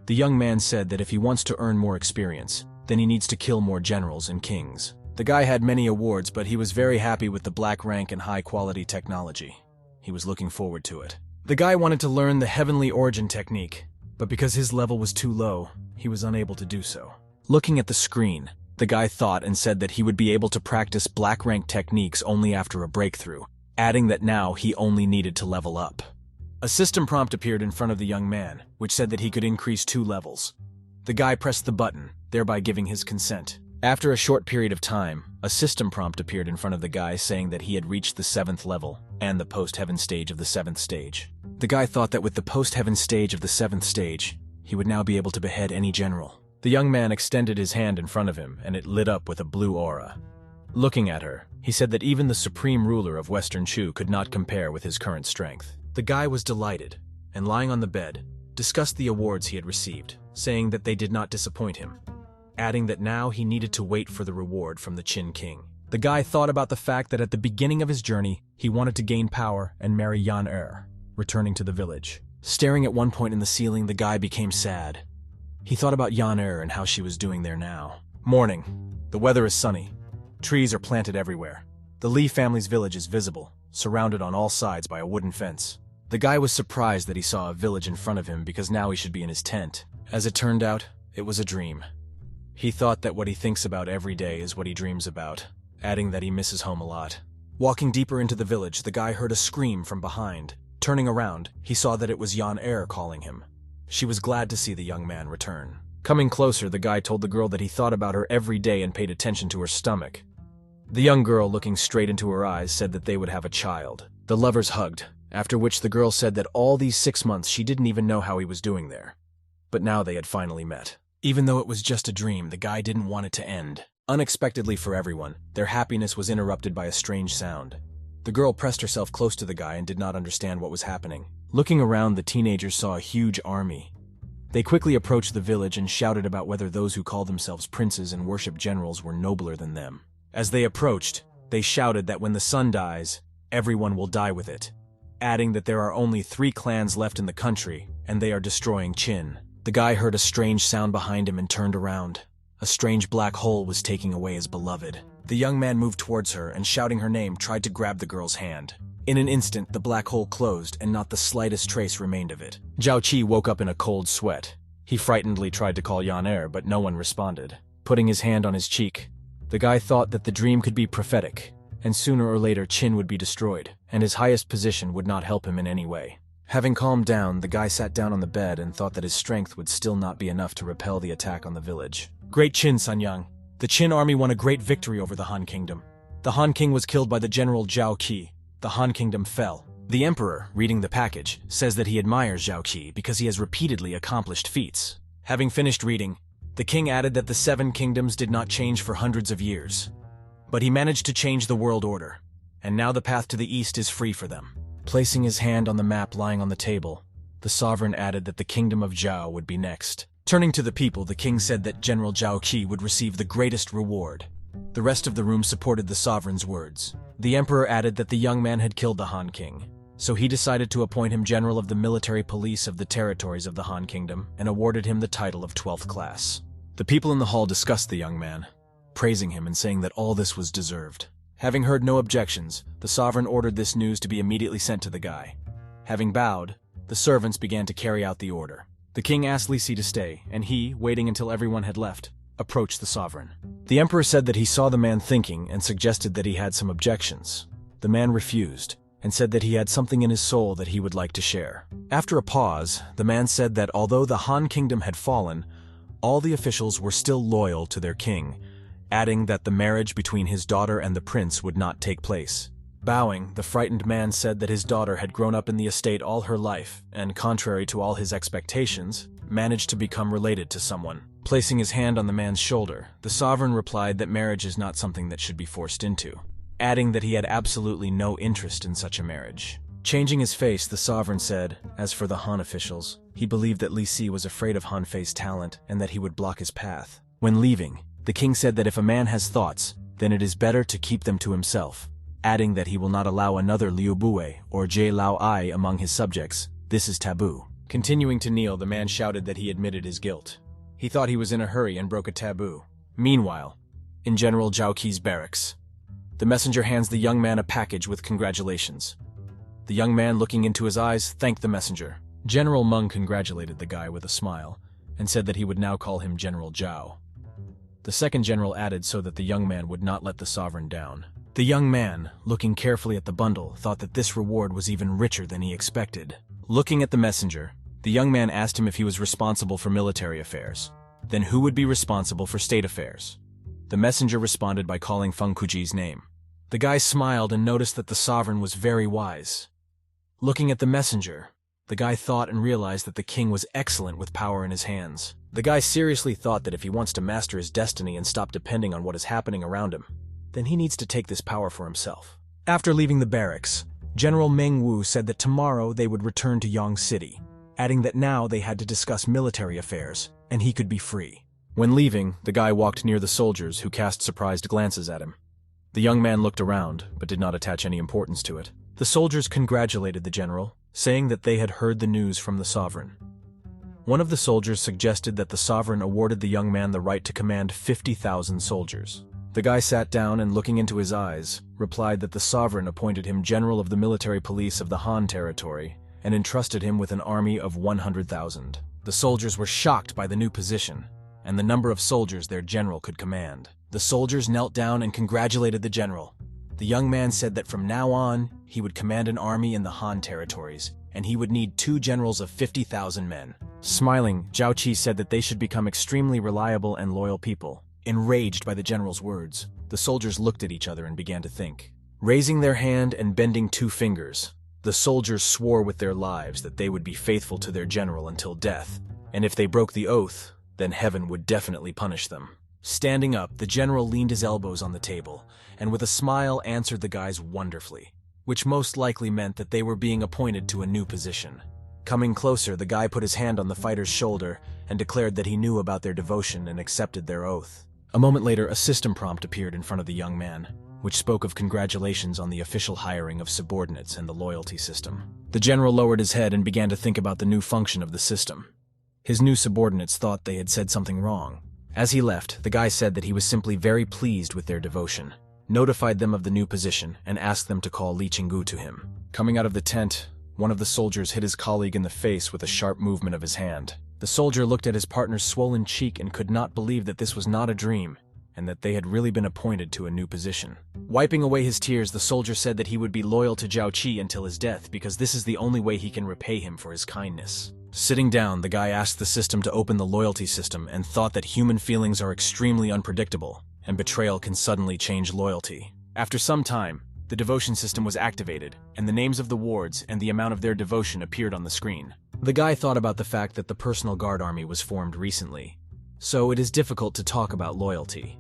The young man said that if he wants to earn more experience, then he needs to kill more generals and kings. The guy had many awards, but he was very happy with the black rank and high-quality technology. He was looking forward to it. The guy wanted to learn the heavenly origin technique, but because his level was too low, he was unable to do so. Looking at the screen, the guy thought and said that he would be able to practice black rank techniques only after a breakthrough, adding that now he only needed to level up. A system prompt appeared in front of the young man, which said that he could increase 2 levels. The guy pressed the button, thereby giving his consent. After a short period of time, a system prompt appeared in front of the guy saying that he had reached the 7th level and the post-heaven stage of the 7th stage. The guy thought that with the post-heaven stage of the 7th stage, he would now be able to behead any general. The young man extended his hand in front of him, and it lit up with a blue aura. Looking at her, he said that even the supreme ruler of Western Chu could not compare with his current strength. The guy was delighted, and lying on the bed, discussed the awards he had received, saying that they did not disappoint him, adding that now he needed to wait for the reward from the Qin king. The guy thought about the fact that at the beginning of his journey, he wanted to gain power and marry Yan Er, returning to the village. Staring at one point in the ceiling, the guy became sad. He thought about Yan Er and how she was doing there now. Morning. The weather is sunny. Trees are planted everywhere. The Li family's village is visible, surrounded on all sides by a wooden fence. The guy was surprised that he saw a village in front of him because now he should be in his tent. As it turned out, it was a dream. He thought that what he thinks about every day is what he dreams about, adding that he misses home a lot. Walking deeper into the village, the guy heard a scream from behind. Turning around, he saw that it was Yan Er calling him. She was glad to see the young man return. Coming closer, the guy told the girl that he thought about her every day and paid attention to her stomach. The young girl, looking straight into her eyes, said that they would have a child. The lovers hugged, after which the girl said that all these 6 months she didn't even know how he was doing there. But now they had finally met. Even though it was just a dream, the guy didn't want it to end. Unexpectedly for everyone, their happiness was interrupted by a strange sound. The girl pressed herself close to the guy and did not understand what was happening. Looking around, the teenagers saw a huge army. They quickly approached the village and shouted about whether those who called themselves princes and worship generals were nobler than them. As they approached, they shouted that when the sun dies, everyone will die with it, adding that there are only 3 clans left in the country, and they are destroying Qin. The guy heard a strange sound behind him and turned around. A strange black hole was taking away his beloved. The young man moved towards her and, shouting her name, tried to grab the girl's hand. In an instant, the black hole closed and not the slightest trace remained of it. Zhao Qi woke up in a cold sweat. He frightenedly tried to call Yan Er, but no one responded. Putting his hand on his cheek, the guy thought that the dream could be prophetic, and sooner or later Qin would be destroyed, and his highest position would not help him in any way. Having calmed down, the guy sat down on the bed and thought that his strength would still not be enough to repel the attack on the village. Great Qin, Sanyang. The Qin army won a great victory over the Han Kingdom. The Han King was killed by the general Zhao Qi. The Han Kingdom fell. The emperor, reading the package, says that he admires Zhao Qi because he has repeatedly accomplished feats. Having finished reading, the king added that the 7 kingdoms did not change for hundreds of years. But he managed to change the world order, and now the path to the east is free for them. Placing his hand on the map lying on the table, the sovereign added that the kingdom of Zhao would be next. Turning to the people, the king said that General Zhao Qi would receive the greatest reward. The rest of the room supported the sovereign's words. The emperor added that the young man had killed the Han King, so he decided to appoint him general of the military police of the territories of the Han Kingdom and awarded him the title of 12th class. The people in the hall discussed the young man, praising him and saying that all this was deserved. Having heard no objections, the sovereign ordered this news to be immediately sent to the guy. Having bowed, the servants began to carry out the order. The king asked Li Si to stay, and he, waiting until everyone had left, approached the sovereign. The emperor said that he saw the man thinking and suggested that he had some objections. The man refused, and said that he had something in his soul that he would like to share. After a pause, the man said that although the Han Kingdom had fallen, all the officials were still loyal to their king, adding that the marriage between his daughter and the prince would not take place. Bowing, the frightened man said that his daughter had grown up in the estate all her life, and contrary to all his expectations, managed to become related to someone. Placing his hand on the man's shoulder, the sovereign replied that marriage is not something that should be forced into, adding that he had absolutely no interest in such a marriage. Changing his face, the sovereign said, as for the Han officials, he believed that Li Si was afraid of Han Fei's talent and that he would block his path. When leaving, the king said that if a man has thoughts, then it is better to keep them to himself, adding that he will not allow another Liu Bue or Jie Lao Ai among his subjects. This is taboo. Continuing to kneel, the man shouted that he admitted his guilt. He thought he was in a hurry and broke a taboo. Meanwhile, in General Zhao Qi's barracks, the messenger hands the young man a package with congratulations. The young man, looking into his eyes, thanked the messenger. General Meng congratulated the guy with a smile and said that he would now call him General Zhao. The second general added so that the young man would not let the sovereign down. The young man, looking carefully at the bundle, thought that this reward was even richer than he expected. Looking at the messenger, the young man asked him if he was responsible for military affairs. Then who would be responsible for state affairs? The messenger responded by calling Feng Kuji's name. The guy smiled and noticed that the sovereign was very wise. Looking at the messenger, the guy thought and realized that the king was excellent with power in his hands. The guy seriously thought that if he wants to master his destiny and stop depending on what is happening around him, then he needs to take this power for himself. After leaving the barracks, General Meng Wu said that tomorrow they would return to Yang City, adding that now they had to discuss military affairs, and he could be free. When leaving, the guy walked near the soldiers, who cast surprised glances at him. The young man looked around, but did not attach any importance to it. The soldiers congratulated the general, saying that they had heard the news from the sovereign. One of the soldiers suggested that the sovereign awarded the young man the right to command 50,000 soldiers. The guy sat down and, looking into his eyes, replied that the sovereign appointed him general of the military police of the Han territory and entrusted him with an army of 100,000. The soldiers were shocked by the new position and the number of soldiers their general could command. The soldiers knelt down and congratulated the general. The young man said that from now on, he would command an army in the Han territories, and he would need 2 generals of 50,000 men. Smiling, Zhao Qi said that they should become extremely reliable and loyal people. Enraged by the general's words, the soldiers looked at each other and began to think. Raising their hand and bending 2 fingers, the soldiers swore with their lives that they would be faithful to their general until death, and if they broke the oath, then heaven would definitely punish them. Standing up, the general leaned his elbows on the table, and with a smile answered the guys wonderfully, which most likely meant that they were being appointed to a new position. Coming closer, the guy put his hand on the fighter's shoulder and declared that he knew about their devotion and accepted their oath. A moment later, a system prompt appeared in front of the young man, which spoke of congratulations on the official hiring of subordinates and the loyalty system. The general lowered his head and began to think about the new function of the system. His new subordinates thought they had said something wrong. As he left, the guy said that he was simply very pleased with their devotion, notified them of the new position, and asked them to call Li Qinggu to him. Coming out of the tent, one of the soldiers hit his colleague in the face with a sharp movement of his hand. The soldier looked at his partner's swollen cheek and could not believe that this was not a dream, and that they had really been appointed to a new position. Wiping away his tears, the soldier said that he would be loyal to Zhao Qi until his death because this is the only way he can repay him for his kindness. Sitting down, the guy asked the system to open the loyalty system and thought that human feelings are extremely unpredictable, and betrayal can suddenly change loyalty. After some time, the devotion system was activated, and the names of the wards and the amount of their devotion appeared on the screen. The guy thought about the fact that the personal guard army was formed recently, so it is difficult to talk about loyalty.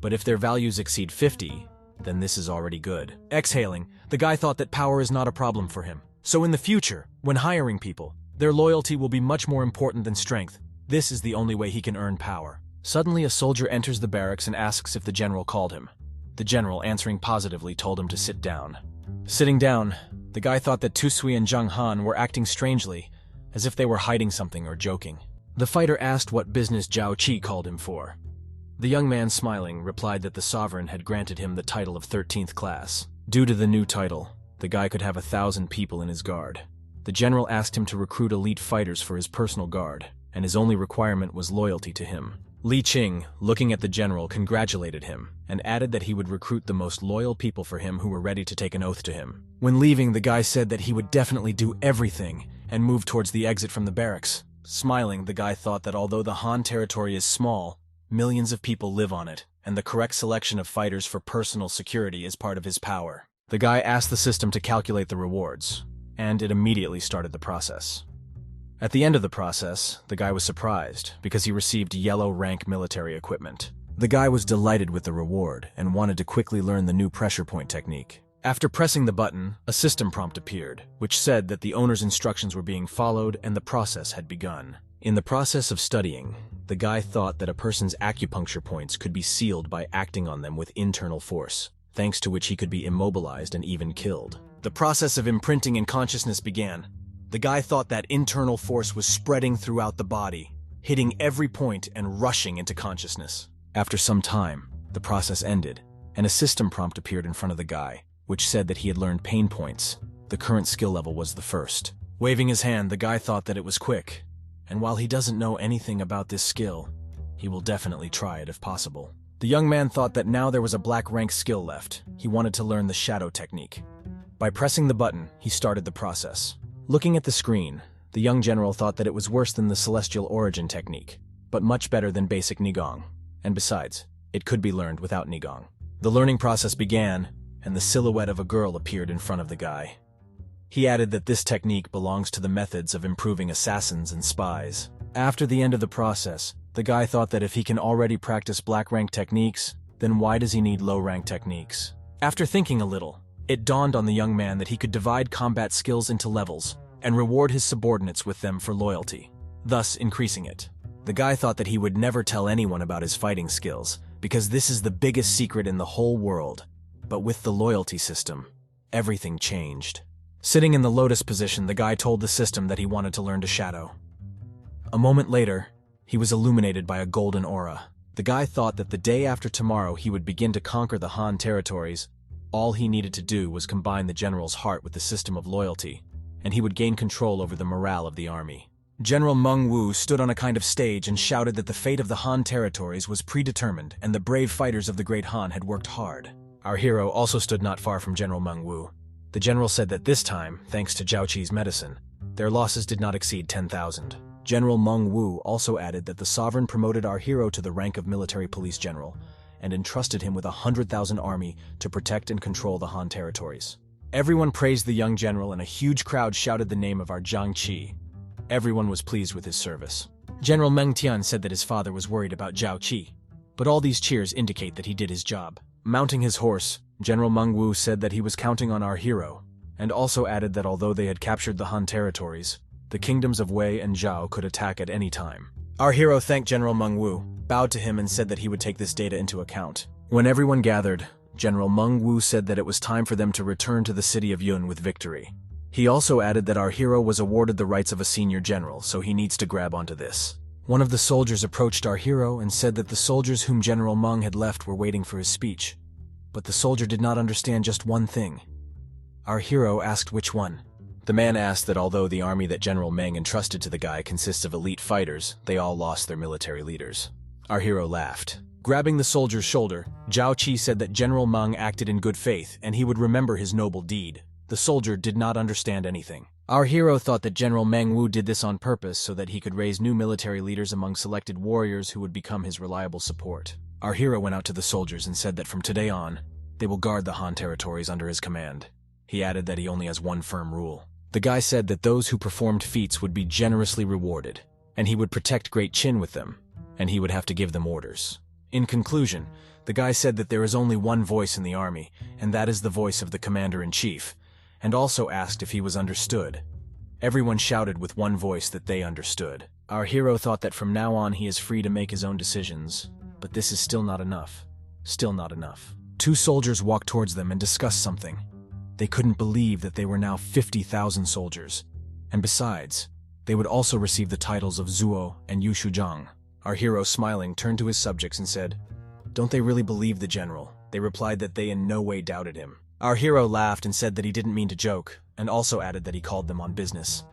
But if their values exceed 50, then this is already good. Exhaling, the guy thought that power is not a problem for him. So in the future, when hiring people, their loyalty will be much more important than strength. This is the only way he can earn power. Suddenly, a soldier enters the barracks and asks if the general called him. The general, answering positively, told him to sit down. Sitting down, the guy thought that Tu Sui and Zhang Han were acting strangely, as if they were hiding something or joking. The fighter asked what business Zhao Qi called him for. The young man, smiling, replied that the sovereign had granted him the title of 13th class. Due to the new title, the guy could have 1,000 people in his guard. The general asked him to recruit elite fighters for his personal guard, and his only requirement was loyalty to him. Li Qing, looking at the general, congratulated him, and added that he would recruit the most loyal people for him who were ready to take an oath to him. When leaving, the guy said that he would definitely do everything, and moved towards the exit from the barracks. Smiling, the guy thought that although the Han territory is small, millions of people live on it, and the correct selection of fighters for personal security is part of his power. The guy asked the system to calculate the rewards, and it immediately started the process. At the end of the process, the guy was surprised because he received yellow rank military equipment. The guy was delighted with the reward and wanted to quickly learn the new pressure point technique. After pressing the button, a system prompt appeared, which said that the owner's instructions were being followed and the process had begun. In the process of studying, the guy thought that a person's acupuncture points could be sealed by acting on them with internal force, thanks to which he could be immobilized and even killed. The process of imprinting in consciousness began. The guy thought that internal force was spreading throughout the body, hitting every point and rushing into consciousness. After some time, the process ended, and a system prompt appeared in front of the guy, which said that he had learned pain points. The current skill level was the first. Waving his hand, the guy thought that it was quick, and while he doesn't know anything about this skill, he will definitely try it if possible. The young man thought that now there was a black rank skill left. He wanted to learn the shadow technique. By pressing the button, he started the process. Looking at the screen, the young general thought that it was worse than the celestial origin technique, but much better than basic Nigong. And besides, it could be learned without Nigong. The learning process began, and the silhouette of a girl appeared in front of the guy. He added that this technique belongs to the methods of improving assassins and spies. After the end of the process, the guy thought that if he can already practice black rank techniques, then why does he need low rank techniques? After thinking a little, It dawned on the young man that he could divide combat skills into levels and reward his subordinates with them for loyalty, thus increasing it. The guy thought that he would never tell anyone about his fighting skills, because this is the biggest secret in the whole world. But with the loyalty system, everything changed. Sitting in the lotus position, the guy told the system that he wanted to learn to shadow. A moment later, he was illuminated by a golden aura. The guy thought that the day after tomorrow he would begin to conquer the Han territories. All he needed to do was combine the general's heart with the system of loyalty, and he would gain control over the morale of the army. General Meng Wu stood on a kind of stage and shouted that the fate of the Han territories was predetermined and the brave fighters of the Great Han had worked hard. Our hero also stood not far from General Meng Wu. The general said that this time, thanks to Zhao Qi's medicine, their losses did not exceed 10,000. General Meng Wu also added that the sovereign promoted our hero to the rank of military police general and entrusted him with 100,000 army to protect and control the Han territories. Everyone praised the young general and a huge crowd shouted the name of our Zhao Qi. Everyone was pleased with his service. General Meng Tian said that his father was worried about Zhao Qi, but all these cheers indicate that he did his job. Mounting his horse, General Meng Wu said that he was counting on our hero, and also added that although they had captured the Han territories, the kingdoms of Wei and Zhao could attack at any time. Our hero thanked General Meng Wu, bowed to him and said that he would take this data into account. When everyone gathered, General Meng Wu said that it was time for them to return to the city of Yun with victory. He also added that our hero was awarded the rights of a senior general, so he needs to grab onto this. One of the soldiers approached our hero and said that the soldiers whom General Meng had left were waiting for his speech. But the soldier did not understand just one thing. Our hero asked which one. The man asked that although the army that General Meng entrusted to the guy consists of elite fighters, they all lost their military leaders. Our hero laughed. Grabbing the soldier's shoulder, Zhao Qi said that General Meng acted in good faith and he would remember his noble deed. The soldier did not understand anything. Our hero thought that General Meng Wu did this on purpose so that he could raise new military leaders among selected warriors who would become his reliable support. Our hero went out to the soldiers and said that from today on, they will guard the Han territories under his command. He added that he only has one firm rule. The guy said that those who performed feats would be generously rewarded, and he would protect Great Qin with them, and he would have to give them orders. In conclusion, the guy said that there is only one voice in the army, and that is the voice of the commander-in-chief, and also asked if he was understood. Everyone shouted with one voice that they understood. Our hero thought that from now on he is free to make his own decisions, but this is still not enough. Still not enough. Two soldiers walked towards them and discussed something. They couldn't believe that they were now 50,000 soldiers, and besides, they would also receive the titles of Zuo and Yu Shuzhang. Our hero, smiling, turned to his subjects and said, "Don't they really believe the general?" They replied that they in no way doubted him. Our hero laughed and said that he didn't mean to joke, and also added that he called them on business.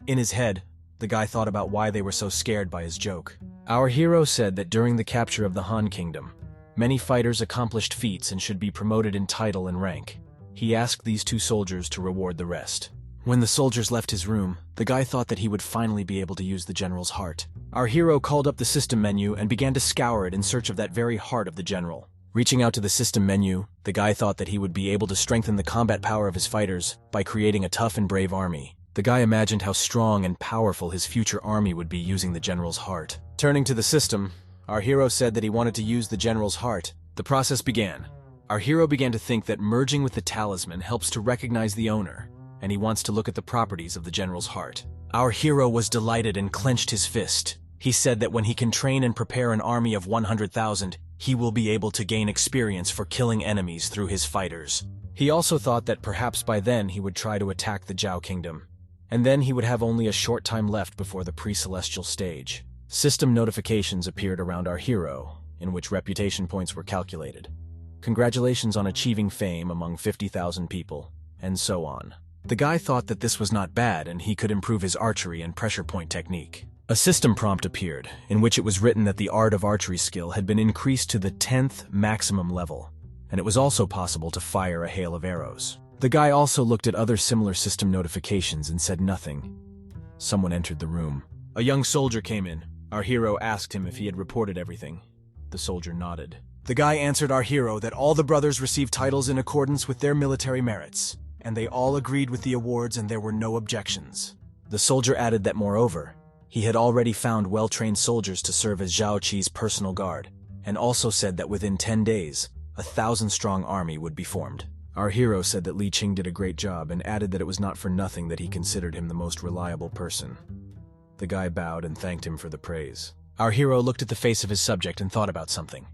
In his head, the guy thought about why they were so scared by his joke. Our hero said that during the capture of the Han Kingdom, many fighters accomplished feats and should be promoted in title and rank. He asked these two soldiers to reward the rest. When the soldiers left his room, the guy thought that he would finally be able to use the general's heart. Our hero called up the system menu and began to scour it in search of that very heart of the general. Reaching out to the system menu, the guy thought that he would be able to strengthen the combat power of his fighters by creating a tough and brave army. The guy imagined how strong and powerful his future army would be using the general's heart. Turning to the system, our hero said that he wanted to use the general's heart. The process began. Our hero began to think that merging with the talisman helps to recognize the owner, and he wants to look at the properties of the general's heart. Our hero was delighted and clenched his fist. He said that when he can train and prepare an army of 100,000, he will be able to gain experience for killing enemies through his fighters. He also thought that perhaps by then he would try to attack the Zhao Kingdom, and then he would have only a short time left before the pre-celestial stage. System notifications appeared around our hero, in which reputation points were calculated. Congratulations on achieving fame among 50,000 people, and so on. The guy thought that this was not bad and he could improve his archery and pressure point technique. A system prompt appeared, in which it was written that the art of archery skill had been increased to the 10th maximum level, and it was also possible to fire a hail of arrows. The guy also looked at other similar system notifications and said nothing. Someone entered the room. A young soldier came in. Our hero asked him if he had reported everything. The soldier nodded. The guy answered our hero that all the brothers received titles in accordance with their military merits, and they all agreed with the awards and there were no objections. The soldier added that moreover, he had already found well-trained soldiers to serve as Zhao Qi's personal guard, and also said that within 10 days, a 1,000-strong army would be formed. Our hero said that Li Qing did a great job and added that it was not for nothing that he considered him the most reliable person. The guy bowed and thanked him for the praise. Our hero looked at the face of his subject and thought about something.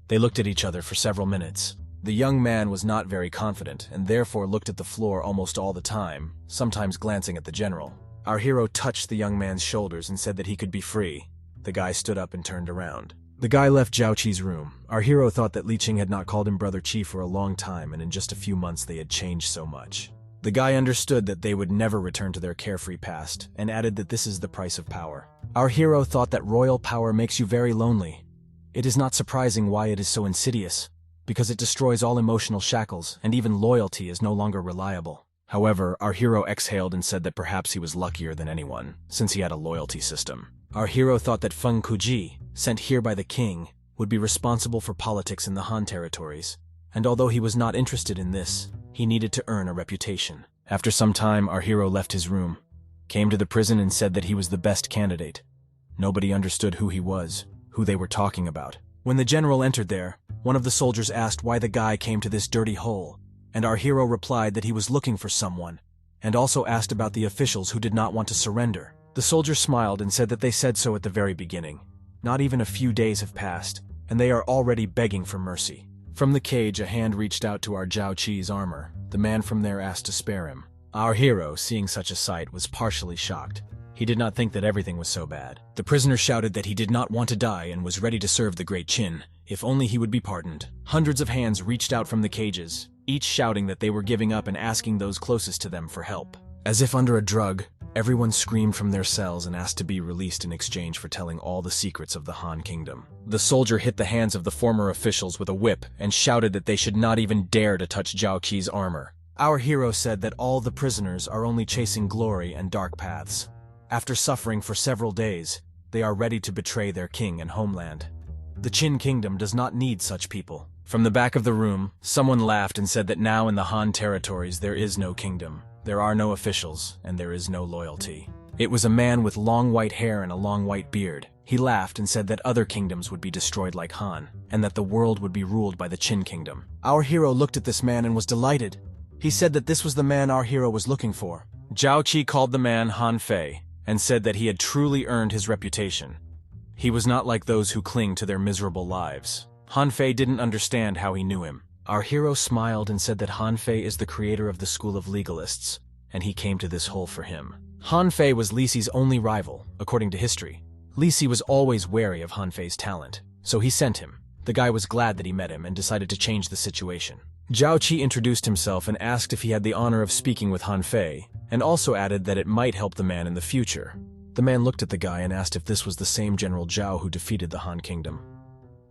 They looked at each other for several minutes. The young man was not very confident and therefore looked at the floor almost all the time, sometimes glancing at the general. Our hero touched the young man's shoulders and said that he could be free. The guy stood up and turned around. The guy left Zhao Qi's room. Our hero thought that Li Qing had not called him Brother Qi for a long time, and in just a few months they had changed so much. The guy understood that they would never return to their carefree past, and added that this is the price of power. Our hero thought that royal power makes you very lonely. It is not surprising why it is so insidious, because it destroys all emotional shackles, and even loyalty is no longer reliable. However, our hero exhaled and said that perhaps he was luckier than anyone, since he had a loyalty system. Our hero thought that Feng Kuji, sent here by the king, would be responsible for politics in the Han territories, and although he was not interested in this, he needed to earn a reputation. After some time, our hero left his room, came to the prison and said that he was the best candidate. Nobody understood who he was, who they were talking about. When the general entered there, one of the soldiers asked why the guy came to this dirty hole, and our hero replied that he was looking for someone, and also asked about the officials who did not want to surrender. The soldier smiled and said that they said so at the very beginning. Not even a few days have passed, and they are already begging for mercy. From the cage, a hand reached out to our Zhao Qi's armor. The man from there asked to spare him. Our hero, seeing such a sight, was partially shocked. He did not think that everything was so bad. The prisoner shouted that he did not want to die and was ready to serve the Great Qin, if only he would be pardoned. Hundreds of hands reached out from the cages, each shouting that they were giving up and asking those closest to them for help. As if under a drug, everyone screamed from their cells and asked to be released in exchange for telling all the secrets of the Han Kingdom. The soldier hit the hands of the former officials with a whip and shouted that they should not even dare to touch Zhao Qi's armor. Our hero said that all the prisoners are only chasing glory and dark paths. After suffering for several days, they are ready to betray their king and homeland. The Qin Kingdom does not need such people. From the back of the room, someone laughed and said that now in the Han territories there is no kingdom. There are no officials, and there is no loyalty. It was a man with long white hair and a long white beard. He laughed and said that other kingdoms would be destroyed like Han, and that the world would be ruled by the Qin Kingdom. Our hero looked at this man and was delighted. He said that this was the man our hero was looking for. Zhao Qi called the man Han Fei, and said that he had truly earned his reputation. He was not like those who cling to their miserable lives. Han Fei didn't understand how he knew him. Our hero smiled and said that Han Fei is the creator of the School of Legalists, and he came to this hole for him. Han Fei was Li Si's only rival, according to history. Li Si was always wary of Han Fei's talent, so he sent him. The guy was glad that he met him and decided to change the situation. Zhao Qi introduced himself and asked if he had the honor of speaking with Han Fei, and also added that it might help the man in the future. The man looked at the guy and asked if this was the same General Zhao who defeated the Han Kingdom.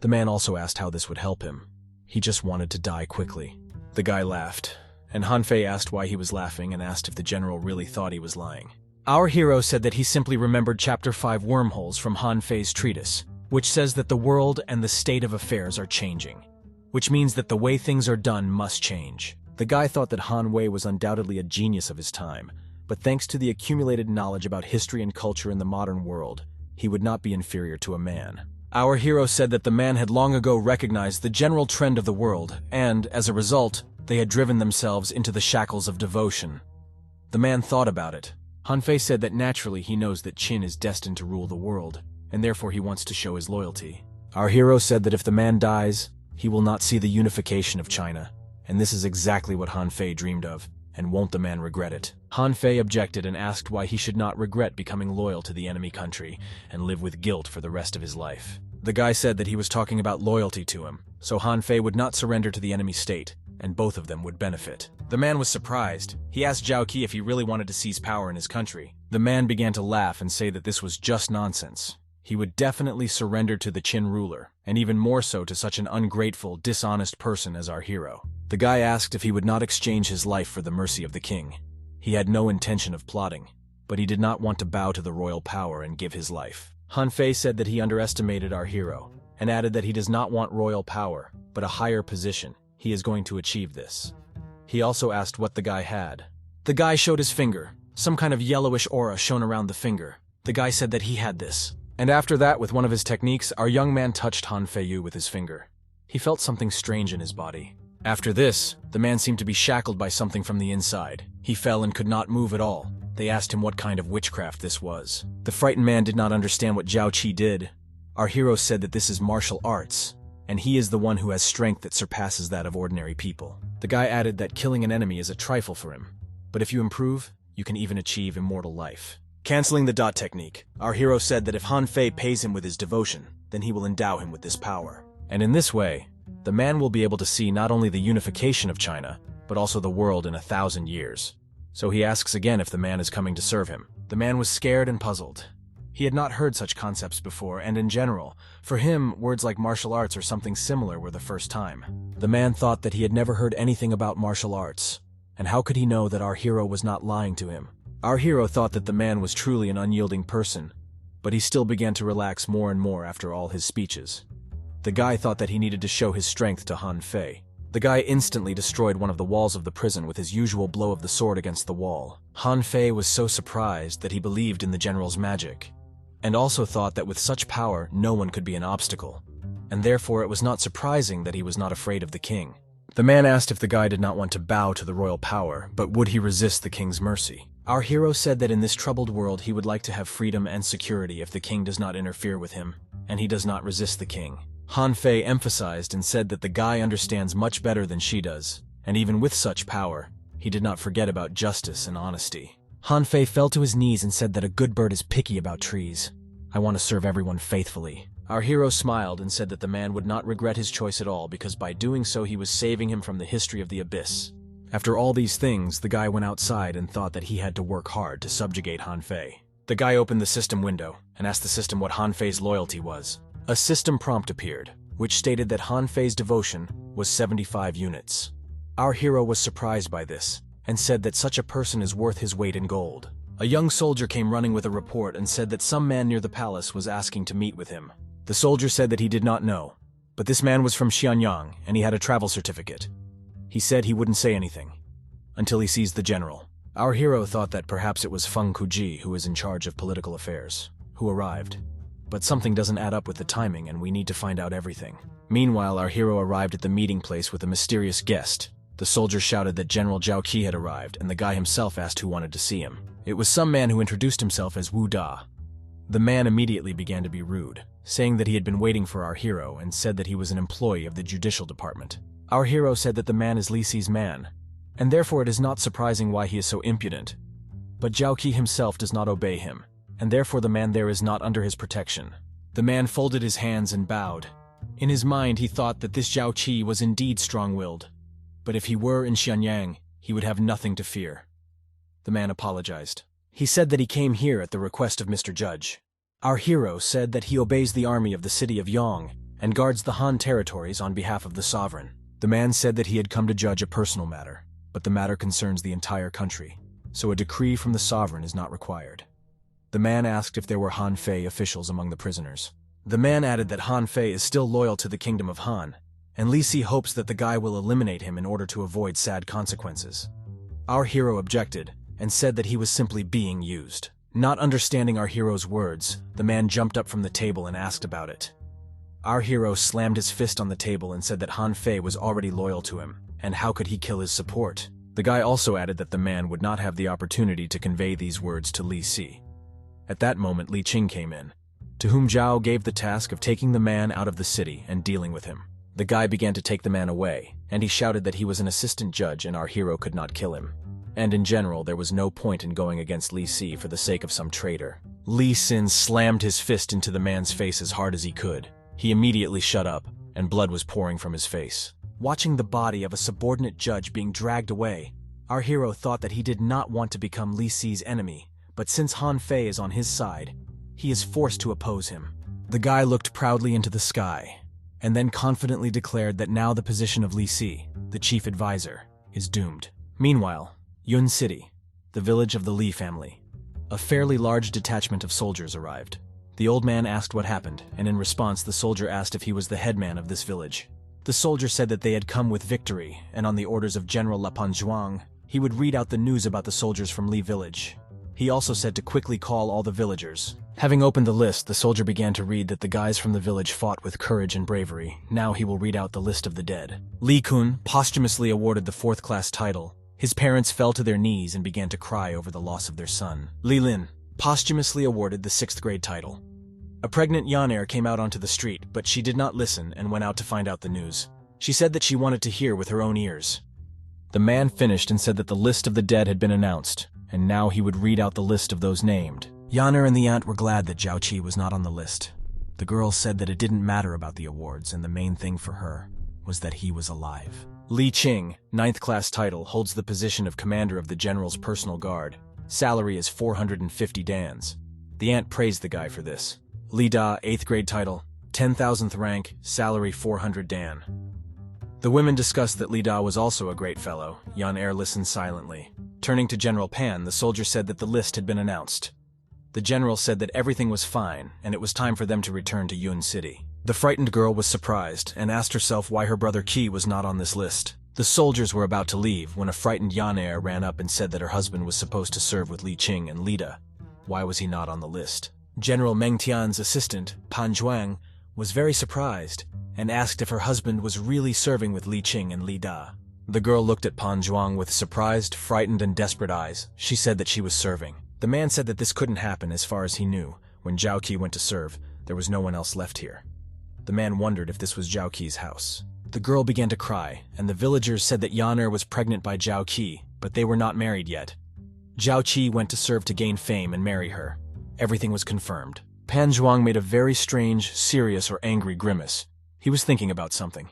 The man also asked how this would help him. He just wanted to die quickly. The guy laughed, and Han Fei asked why he was laughing and asked if the general really thought he was lying. Our hero said that he simply remembered Chapter 5 wormholes from Han Fei's treatise, which says that the world and the state of affairs are changing, which means that the way things are done must change. The guy thought that Han Wei was undoubtedly a genius of his time, but thanks to the accumulated knowledge about history and culture in the modern world, he would not be inferior to a man. Our hero said that the man had long ago recognized the general trend of the world, and, as a result, they had driven themselves into the shackles of devotion. The man thought about it. Han Fei said that naturally he knows that Qin is destined to rule the world, and therefore he wants to show his loyalty. Our hero said that if the man dies, he will not see the unification of China, and this is exactly what Han Fei dreamed of, and won't the man regret it? Han Fei objected and asked why he should not regret becoming loyal to the enemy country and live with guilt for the rest of his life. The guy said that he was talking about loyalty to him, so Han Fei would not surrender to the enemy state, and both of them would benefit. The man was surprised. He asked Zhao Qi if he really wanted to seize power in his country. The man began to laugh and say that this was just nonsense. He would definitely surrender to the Qin ruler, and even more so to such an ungrateful, dishonest person as our hero. The guy asked if he would not exchange his life for the mercy of the king. He had no intention of plotting, but he did not want to bow to the royal power and give his life. Han Fei said that he underestimated our hero, and added that he does not want royal power, but a higher position. He is going to achieve this. He also asked what the guy had. The guy showed his finger. Some kind of yellowish aura shone around the finger. The guy said that he had this. And after that, with one of his techniques, our young man touched Han Feiyu with his finger. He felt something strange in his body. After this, the man seemed to be shackled by something from the inside. He fell and could not move at all. They asked him what kind of witchcraft this was. The frightened man did not understand what Zhao Qi did. Our hero said that this is martial arts, and he is the one who has strength that surpasses that of ordinary people. The guy added that killing an enemy is a trifle for him, but if you improve, you can even achieve immortal life. Canceling the dot technique, our hero said that if Han Fei pays him with his devotion, then he will endow him with this power. And in this way, the man will be able to see not only the unification of China, but also the world in 1,000 years. So he asks again if the man is coming to serve him. The man was scared and puzzled. He had not heard such concepts before, and in general, for him, words like martial arts or something similar were the first time. The man thought that he had never heard anything about martial arts, and how could he know that our hero was not lying to him? Our hero thought that the man was truly an unyielding person, but he still began to relax more and more after all his speeches. The guy thought that he needed to show his strength to Han Fei. The guy instantly destroyed one of the walls of the prison with his usual blow of the sword against the wall. Han Fei was so surprised that he believed in the general's magic, and also thought that with such power no one could be an obstacle, and therefore it was not surprising that he was not afraid of the king. The man asked if the guy did not want to bow to the royal power, but would he resist the king's mercy? Our hero said that in this troubled world he would like to have freedom and security if the king does not interfere with him, and he does not resist the king. Han Fei emphasized and said that the guy understands much better than she does, and even with such power, he did not forget about justice and honesty. Han Fei fell to his knees and said that a good bird is picky about trees. I want to serve everyone faithfully. Our hero smiled and said that the man would not regret his choice at all because by doing so he was saving him from the history of the abyss. After all these things, the guy went outside and thought that he had to work hard to subjugate Han Fei. The guy opened the system window and asked the system what Han Fei's loyalty was. A system prompt appeared, which stated that Han Fei's devotion was 75 units. Our hero was surprised by this, and said that such a person is worth his weight in gold. A young soldier came running with a report and said that some man near the palace was asking to meet with him. The soldier said that he did not know, but this man was from Xianyang and he had a travel certificate. He said he wouldn't say anything, until he sees the general. Our hero thought that perhaps it was Feng Kuji who is in charge of political affairs, who arrived. But something doesn't add up with the timing and we need to find out everything. Meanwhile, our hero arrived at the meeting place with a mysterious guest. The soldier shouted that General Zhao Qi had arrived, and the guy himself asked who wanted to see him. It was some man who introduced himself as Wu Da. The man immediately began to be rude, saying that he had been waiting for our hero and said that he was an employee of the judicial department. Our hero said that the man is Li Si's man, and therefore it is not surprising why he is so impudent. But Zhao Qi himself does not obey him, and therefore the man there is not under his protection. The man folded his hands and bowed. In his mind he thought that this Zhao Qi was indeed strong-willed, but if he were in Xianyang, he would have nothing to fear. The man apologized. He said that he came here at the request of Mr. Judge. Our hero said that he obeys the army of the city of Yong and guards the Han territories on behalf of the sovereign. The man said that he had come to judge a personal matter, but the matter concerns the entire country, so a decree from the sovereign is not required. The man asked if there were Han Fei officials among the prisoners. The man added that Han Fei is still loyal to the kingdom of Han, and Li Si hopes that the guy will eliminate him in order to avoid sad consequences. Our hero objected and said that he was simply being used. Not understanding our hero's words, the man jumped up from the table and asked about it. Our hero slammed his fist on the table and said that Han Fei was already loyal to him, and how could he kill his support? The guy also added that the man would not have the opportunity to convey these words to Li Si. At that moment, Li Qing came in, to whom Zhao gave the task of taking the man out of the city and dealing with him. The guy began to take the man away, and he shouted that he was an assistant judge and our hero could not kill him. And in general, there was no point in going against Li Si for the sake of some traitor. Li Sin slammed his fist into the man's face as hard as he could. He immediately shut up, and blood was pouring from his face. Watching the body of a subordinate judge being dragged away, our hero thought that he did not want to become Li Si's enemy, but since Han Fei is on his side, he is forced to oppose him. The guy looked proudly into the sky, and then confidently declared that now the position of Li Si, the chief advisor, is doomed. Meanwhile, Yun City, the village of the Li family. A fairly large detachment of soldiers arrived. The old man asked what happened, and in response the soldier asked if he was the headman of this village. The soldier said that they had come with victory, and on the orders of General Lapan Zhuang, he would read out the news about the soldiers from Li village. He also said to quickly call all the villagers, Having opened the list, the soldier began to read that the guys from the village fought with courage and bravery. Now he will read out the list of the dead. Li Kun, posthumously awarded the 4th class title. His parents fell to their knees and began to cry over the loss of their son. Li Lin, posthumously awarded the 6th grade title. A pregnant Yaner came out onto the street, but she did not listen and went out to find out the news. She said that she wanted to hear with her own ears. The man finished and said that the list of the dead had been announced, and now he would read out the list of those named. Yaner and the aunt were glad that Zhao Qi was not on the list. The girl said that it didn't matter about the awards, and the main thing for her was that he was alive. Li Qing, 9th class title, holds the position of commander of the general's personal guard. Salary is 450 dans. The aunt praised the guy for this. Li Da, 8th grade title, 10,000th rank, salary 400 dan. The women discussed that Li Da was also a great fellow. Yaner listened silently. Turning to General Pan, the soldier said that the list had been announced. The general said that everything was fine, and it was time for them to return to Yun City. The frightened girl was surprised, and asked herself why her brother Qi was not on this list. The soldiers were about to leave, when a frightened Yaner ran up and said that her husband was supposed to serve with Li Qing and Li Da. Why was he not on the list? General Meng Tian's assistant, Pan Zhuang, was very surprised, and asked if her husband was really serving with Li Qing and Li Da. The girl looked at Pan Zhuang with surprised, frightened, and desperate eyes. She said that she was serving. The man said that this couldn't happen as far as he knew. When Zhao Qi went to serve, there was no one else left here. The man wondered if this was Zhao Qi's house. The girl began to cry, and the villagers said that Yaner was pregnant by Zhao Qi, but they were not married yet. Zhao Qi went to serve to gain fame and marry her. Everything was confirmed. Pan Zhuang made a very strange, serious, or angry grimace. He was thinking about something.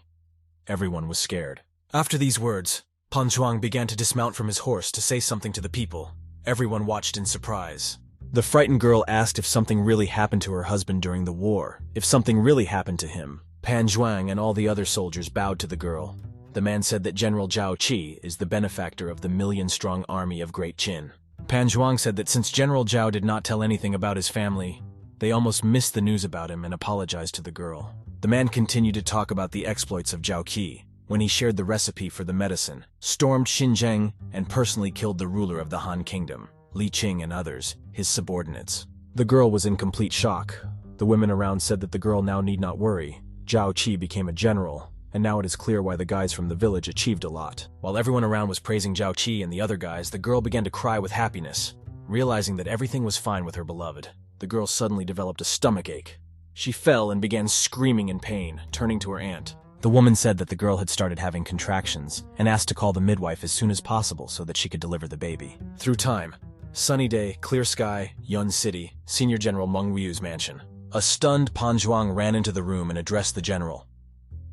Everyone was scared. After these words, Pan Zhuang began to dismount from his horse to say something to the people. Everyone watched in surprise. The frightened girl asked if something really happened to her husband during the war. If something really happened to him, Pan Zhuang and all the other soldiers bowed to the girl. The man said that General Zhao Qi is the benefactor of the million-strong army of Great Qin. Pan Zhuang said that since General Zhao did not tell anything about his family, they almost missed the news about him and apologized to the girl. The man continued to talk about the exploits of Zhao Qi when he shared the recipe for the medicine, stormed Xinjiang, and personally killed the ruler of the Han Kingdom, Li Qing and others, his subordinates. The girl was in complete shock. The women around said that the girl now need not worry. Zhao Qi became a general, and now it is clear why the guys from the village achieved a lot. While everyone around was praising Zhao Qi and the other guys, the girl began to cry with happiness. Realizing that everything was fine with her beloved, the girl suddenly developed a stomachache. She fell and began screaming in pain, turning to her aunt. The woman said that the girl had started having contractions and asked to call the midwife as soon as possible so that she could deliver the baby. Through time, sunny day, clear sky, Yun City, Senior General Meng Wu's mansion. A stunned Pan Zhuang ran into the room and addressed the general.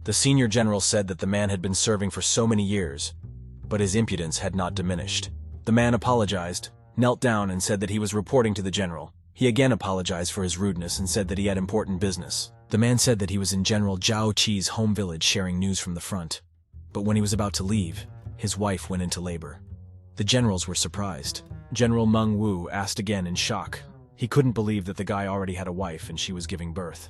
The senior general said that the man had been serving for so many years, but his impudence had not diminished. The man apologized, knelt down and said that he was reporting to the general. He again apologized for his rudeness and said that he had important business. The man said that he was in General Zhao Qi's home village sharing news from the front. But when he was about to leave, his wife went into labor. The generals were surprised. General Meng Wu asked again in shock. He couldn't believe that the guy already had a wife and she was giving birth.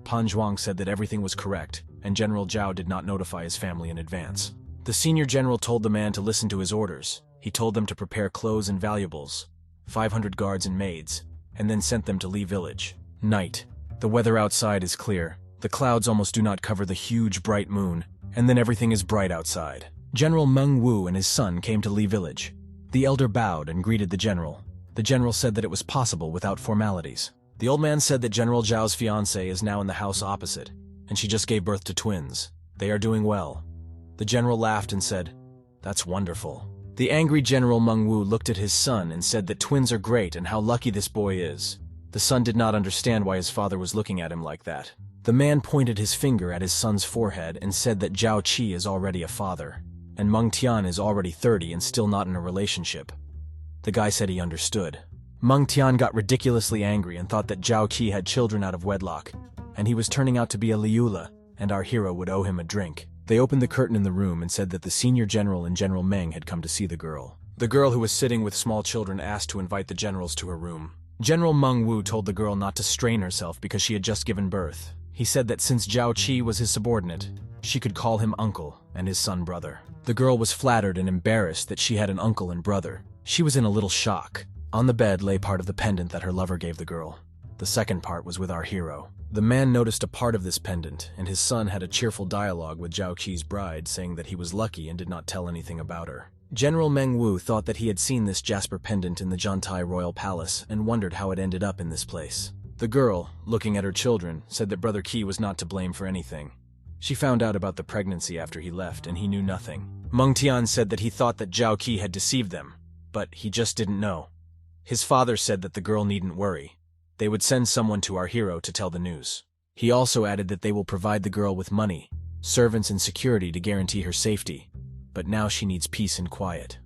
Pan Zhuang said that everything was correct, and General Zhao did not notify his family in advance. The senior general told the man to listen to his orders. He told them to prepare clothes and valuables, 500 guards and maids, and then sent them to Li Village. Night. The weather outside is clear. The clouds almost do not cover the huge bright moon, and then everything is bright outside. General Meng Wu and his son came to Li Village. The elder bowed and greeted the general. The general said that it was possible without formalities. The old man said that General Zhao's fiancée is now in the house opposite, and she just gave birth to twins. They are doing well. The general laughed and said, "That's wonderful." The angry General Meng Wu looked at his son and said that twins are great and how lucky this boy is. The son did not understand why his father was looking at him like that. The man pointed his finger at his son's forehead and said that Zhao Qi is already a father, and Meng Tian is already 30 and still not in a relationship. The guy said he understood. Meng Tian got ridiculously angry and thought that Zhao Qi had children out of wedlock, and he was turning out to be a Liula, and our hero would owe him a drink. They opened the curtain in the room and said that the senior general and General Meng had come to see the girl. The girl who was sitting with small children asked to invite the generals to her room. General Meng Wu told the girl not to strain herself because she had just given birth. He said that since Zhao Qi was his subordinate, she could call him uncle and his son brother. The girl was flattered and embarrassed that she had an uncle and brother. She was in a little shock. On the bed lay part of the pendant that her lover gave the girl. The second part was with our hero. The man noticed a part of this pendant, and his son had a cheerful dialogue with Zhao Qi's bride, saying that he was lucky and did not tell anything about her. General Meng Wu thought that he had seen this jasper pendant in the Zhantai royal palace and wondered how it ended up in this place. The girl, looking at her children, said that Brother Qi was not to blame for anything. She found out about the pregnancy after he left, and he knew nothing. Meng Tian said that he thought that Zhao Qi had deceived them, but he just didn't know. His father said that the girl needn't worry. They would send someone to our hero to tell the news. He also added that they will provide the girl with money, servants and security to guarantee her safety, but now she needs peace and quiet.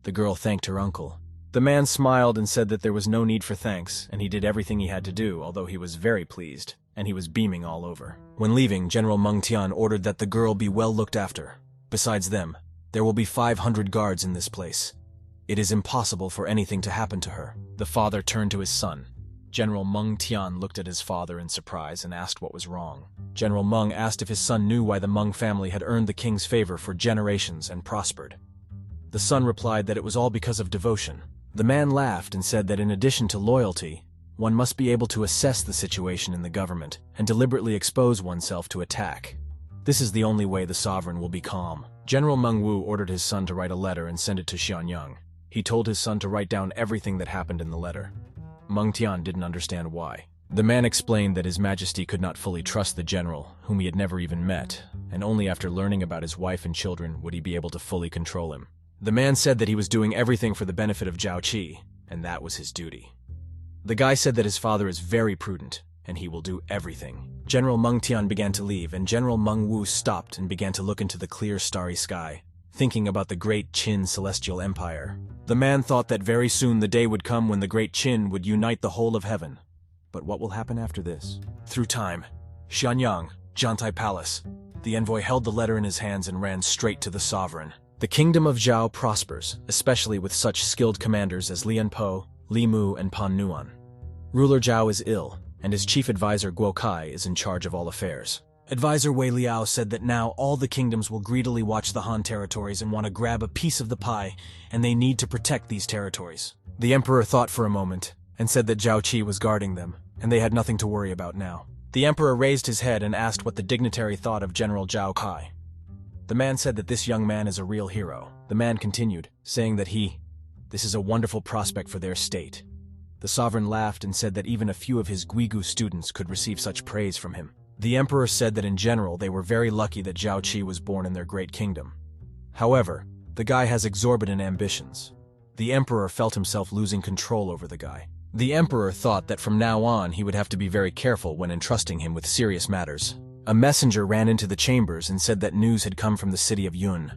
The girl thanked her uncle. The man smiled and said that there was no need for thanks, and he did everything he had to do, although he was very pleased, and he was beaming all over. When leaving, General Meng Tian ordered that the girl be well looked after. Besides them, there will be 500 guards in this place. It is impossible for anything to happen to her. The father turned to his son. General Meng Tian looked at his father in surprise and asked what was wrong. General Meng asked if his son knew why the Meng family had earned the king's favor for generations and prospered. The son replied that it was all because of devotion. The man laughed and said that in addition to loyalty, one must be able to assess the situation in the government and deliberately expose oneself to attack. This is the only way the sovereign will be calm. General Meng Wu ordered his son to write a letter and send it to Xianyang. He told his son to write down everything that happened in the letter. Meng Tian didn't understand why. The man explained that His Majesty could not fully trust the general, whom he had never even met, and only after learning about his wife and children would he be able to fully control him. The man said that he was doing everything for the benefit of Zhao Qi, and that was his duty. The guy said that his father is very prudent, and he will do everything. General Meng Tian began to leave, and General Meng Wu stopped and began to look into the clear starry sky, thinking about the great Qin celestial empire. The man thought that very soon the day would come when the great Qin would unite the whole of heaven. But what will happen after this? Through time, Xianyang, Zhantai Palace. The envoy held the letter in his hands and ran straight to the sovereign. The kingdom of Zhao prospers, especially with such skilled commanders as Lian Po, Li Mu, and Pan Nuan. Ruler Zhao is ill, and his chief advisor Guo Kai is in charge of all affairs. Advisor Wei Liao said that now all the kingdoms will greedily watch the Han territories and want to grab a piece of the pie, and they need to protect these territories. The emperor thought for a moment, and said that Zhao Qi was guarding them, and they had nothing to worry about now. The emperor raised his head and asked what the dignitary thought of General Zhao Qi. The man said that this young man is a real hero. The man continued, saying that this is a wonderful prospect for their state. The sovereign laughed and said that even a few of his Guigu students could receive such praise from him. The emperor said that in general they were very lucky that Zhao Qi was born in their great kingdom. However, the guy has exorbitant ambitions. The emperor felt himself losing control over the guy. The emperor thought that from now on he would have to be very careful when entrusting him with serious matters. A messenger ran into the chambers and said that news had come from the city of Yun.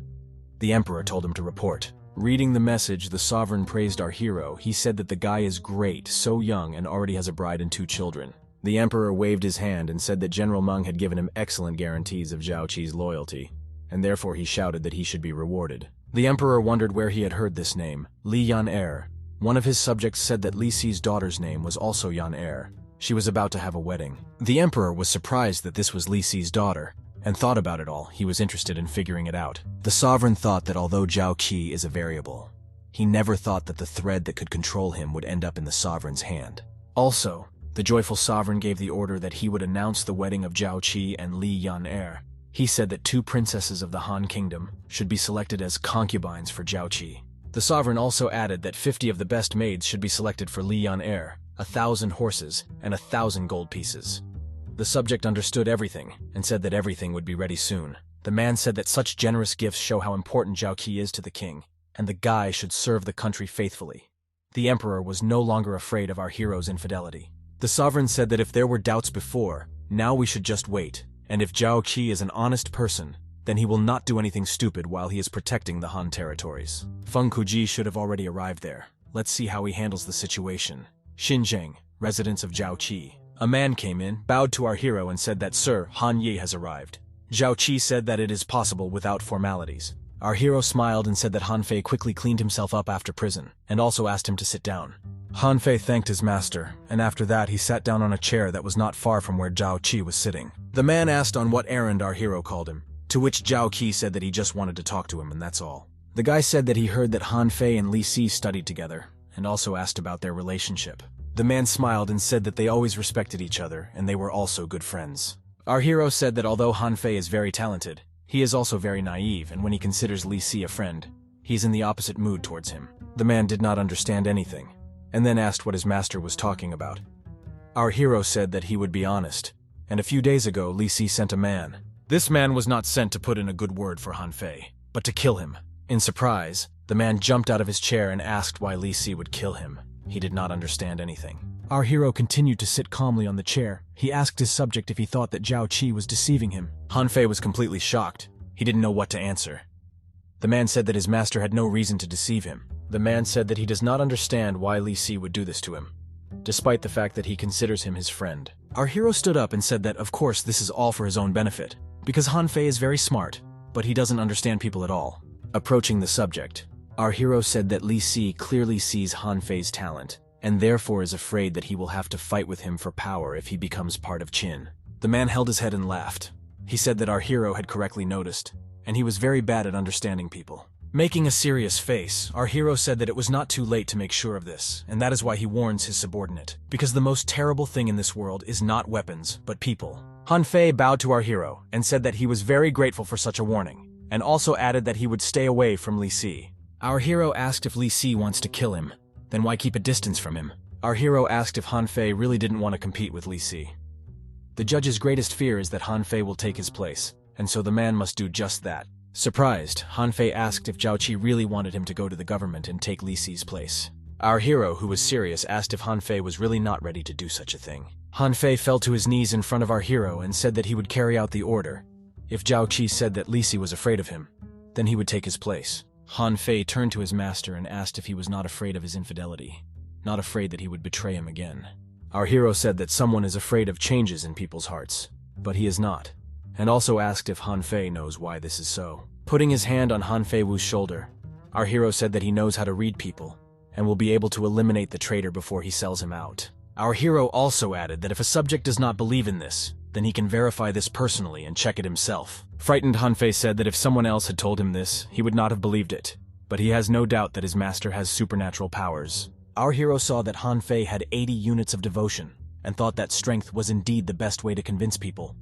The emperor told him to report. Reading the message, the sovereign praised our hero. He said that the guy is great, so young, and already has a bride and 2 children. The emperor waved his hand and said that General Meng had given him excellent guarantees of Zhao Qi's loyalty, and therefore he shouted that he should be rewarded. The emperor wondered where he had heard this name, Li Yan-er. One of his subjects said that Li Si's daughter's name was also Yan-er. She was about to have a wedding. The emperor was surprised that this was Li Si's daughter, and thought about it all. He was interested in figuring it out. The sovereign thought that although Zhao Qi is a variable, he never thought that the thread that could control him would end up in the sovereign's hand. Also, the joyful sovereign gave the order that he would announce the wedding of Zhao Qi and Li Yan-er. He said that 2 princesses of the Han Kingdom should be selected as concubines for Zhao Qi. The sovereign also added that 50 of the best maids should be selected for Li Yan-er, 1,000 horses, and 1,000 gold pieces. The subject understood everything, and said that everything would be ready soon. The man said that such generous gifts show how important Zhao Qi is to the king, and the guy should serve the country faithfully. The emperor was no longer afraid of our hero's infidelity. The sovereign said that if there were doubts before, now we should just wait, and if Zhao Qi is an honest person, then he will not do anything stupid while he is protecting the Han territories. Feng Kuji should have already arrived there. Let's see how he handles the situation. Xinjiang, residence of Zhao Qi. A man came in, bowed to our hero and said that Sir Han Yi has arrived. Zhao Qi said that it is possible without formalities. Our hero smiled and said that Han Fei quickly cleaned himself up after prison, and also asked him to sit down. Han Fei thanked his master, and after that he sat down on a chair that was not far from where Zhao Qi was sitting. The man asked on what errand our hero called him, to which Zhao Qi said that he just wanted to talk to him and that's all. The guy said that he heard that Han Fei and Li Si studied together, and also asked about their relationship. The man smiled and said that they always respected each other and they were also good friends. Our hero said that although Han Fei is very talented, he is also very naive, and when he considers Li Si a friend, he's in the opposite mood towards him. The man did not understand anything, and then asked what his master was talking about. Our hero said that he would be honest, and a few days ago Li Si sent a man. This man was not sent to put in a good word for Han Fei, but to kill him. In surprise, the man jumped out of his chair and asked why Li Si would kill him. He did not understand anything. Our hero continued to sit calmly on the chair. He asked his subject if he thought that Zhao Qi was deceiving him. Han Fei was completely shocked. He didn't know what to answer. The man said that his master had no reason to deceive him. The man said that he does not understand why Li Si would do this to him, despite the fact that he considers him his friend. Our hero stood up and said that, of course, this is all for his own benefit, because Han Fei is very smart, but he doesn't understand people at all. Approaching the subject, our hero said that Li Si clearly sees Han Fei's talent, and therefore is afraid that he will have to fight with him for power if he becomes part of Qin. The man held his head and laughed. He said that our hero had correctly noticed, and he was very bad at understanding people. Making a serious face, our hero said that it was not too late to make sure of this, and that is why he warns his subordinate, because the most terrible thing in this world is not weapons, but people. Han Fei bowed to our hero and said that he was very grateful for such a warning, and also added that he would stay away from Li Si. Our hero asked if Li Si wants to kill him, then why keep a distance from him? Our hero asked if Han Fei really didn't want to compete with Li Si. The judge's greatest fear is that Han Fei will take his place, and so the man must do just that. Surprised, Han Fei asked if Zhao Qi really wanted him to go to the government and take Li Si's place. Our hero, who was serious, asked if Han Fei was really not ready to do such a thing. Han Fei fell to his knees in front of our hero and said that he would carry out the order. If Zhao Qi said that Li Si was afraid of him, then he would take his place. Han Fei turned to his master and asked if he was not afraid of his infidelity, not afraid that he would betray him again. Our hero said that someone is afraid of changes in people's hearts, but he is not, and also asked if Han Fei knows why this is so. Putting his hand on Han Fei Wu's shoulder, our hero said that he knows how to read people, and will be able to eliminate the traitor before he sells him out. Our hero also added that if a subject does not believe in this, then he can verify this personally and check it himself. Frightened, Han Fei said that if someone else had told him this, he would not have believed it, but he has no doubt that his master has supernatural powers. Our hero saw that Han Fei had 80 units of devotion, and thought that strength was indeed the best way to convince people.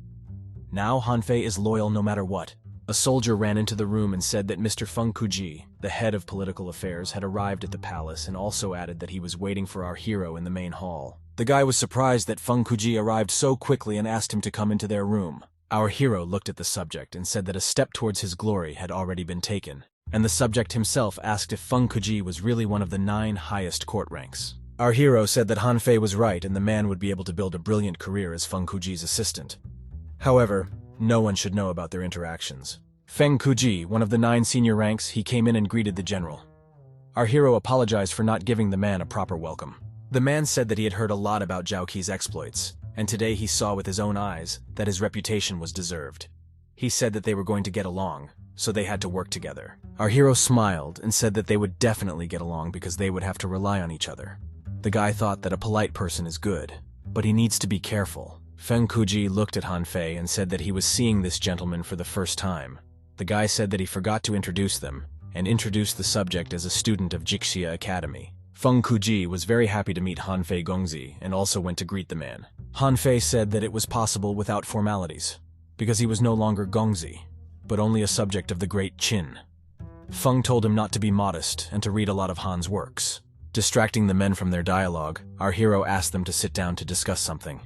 Now Han Fei is loyal no matter what. A soldier ran into the room and said that Mr. Feng Kuji, the head of political affairs, had arrived at the palace and also added that he was waiting for our hero in the main hall. The guy was surprised that Feng Kuji arrived so quickly and asked him to come into their room. Our hero looked at the subject and said that a step towards his glory had already been taken, and the subject himself asked if Feng Kuji was really one of the 9 highest court ranks. Our hero said that Han Fei was right and the man would be able to build a brilliant career as Feng Kuji's assistant. However, no one should know about their interactions. Feng Kuji, one of the 9 senior ranks, he came in and greeted the general. Our hero apologized for not giving the man a proper welcome. The man said that he had heard a lot about Zhao Qi's exploits, and today he saw with his own eyes that his reputation was deserved. He said that they were going to get along, so they had to work together. Our hero smiled and said that they would definitely get along because they would have to rely on each other. The guy thought that a polite person is good, but he needs to be careful. Feng Kuji looked at Han Fei and said that he was seeing this gentleman for the first time. The guy said that he forgot to introduce them, and introduced the subject as a student of Jixia Academy. Feng Kuji was very happy to meet Han Fei Gongzi and also went to greet the man. Han Fei said that it was possible without formalities, because he was no longer Gongzi, but only a subject of the great Qin. Feng told him not to be modest and to read a lot of Han's works. Distracting the men from their dialogue, our hero asked them to sit down to discuss something.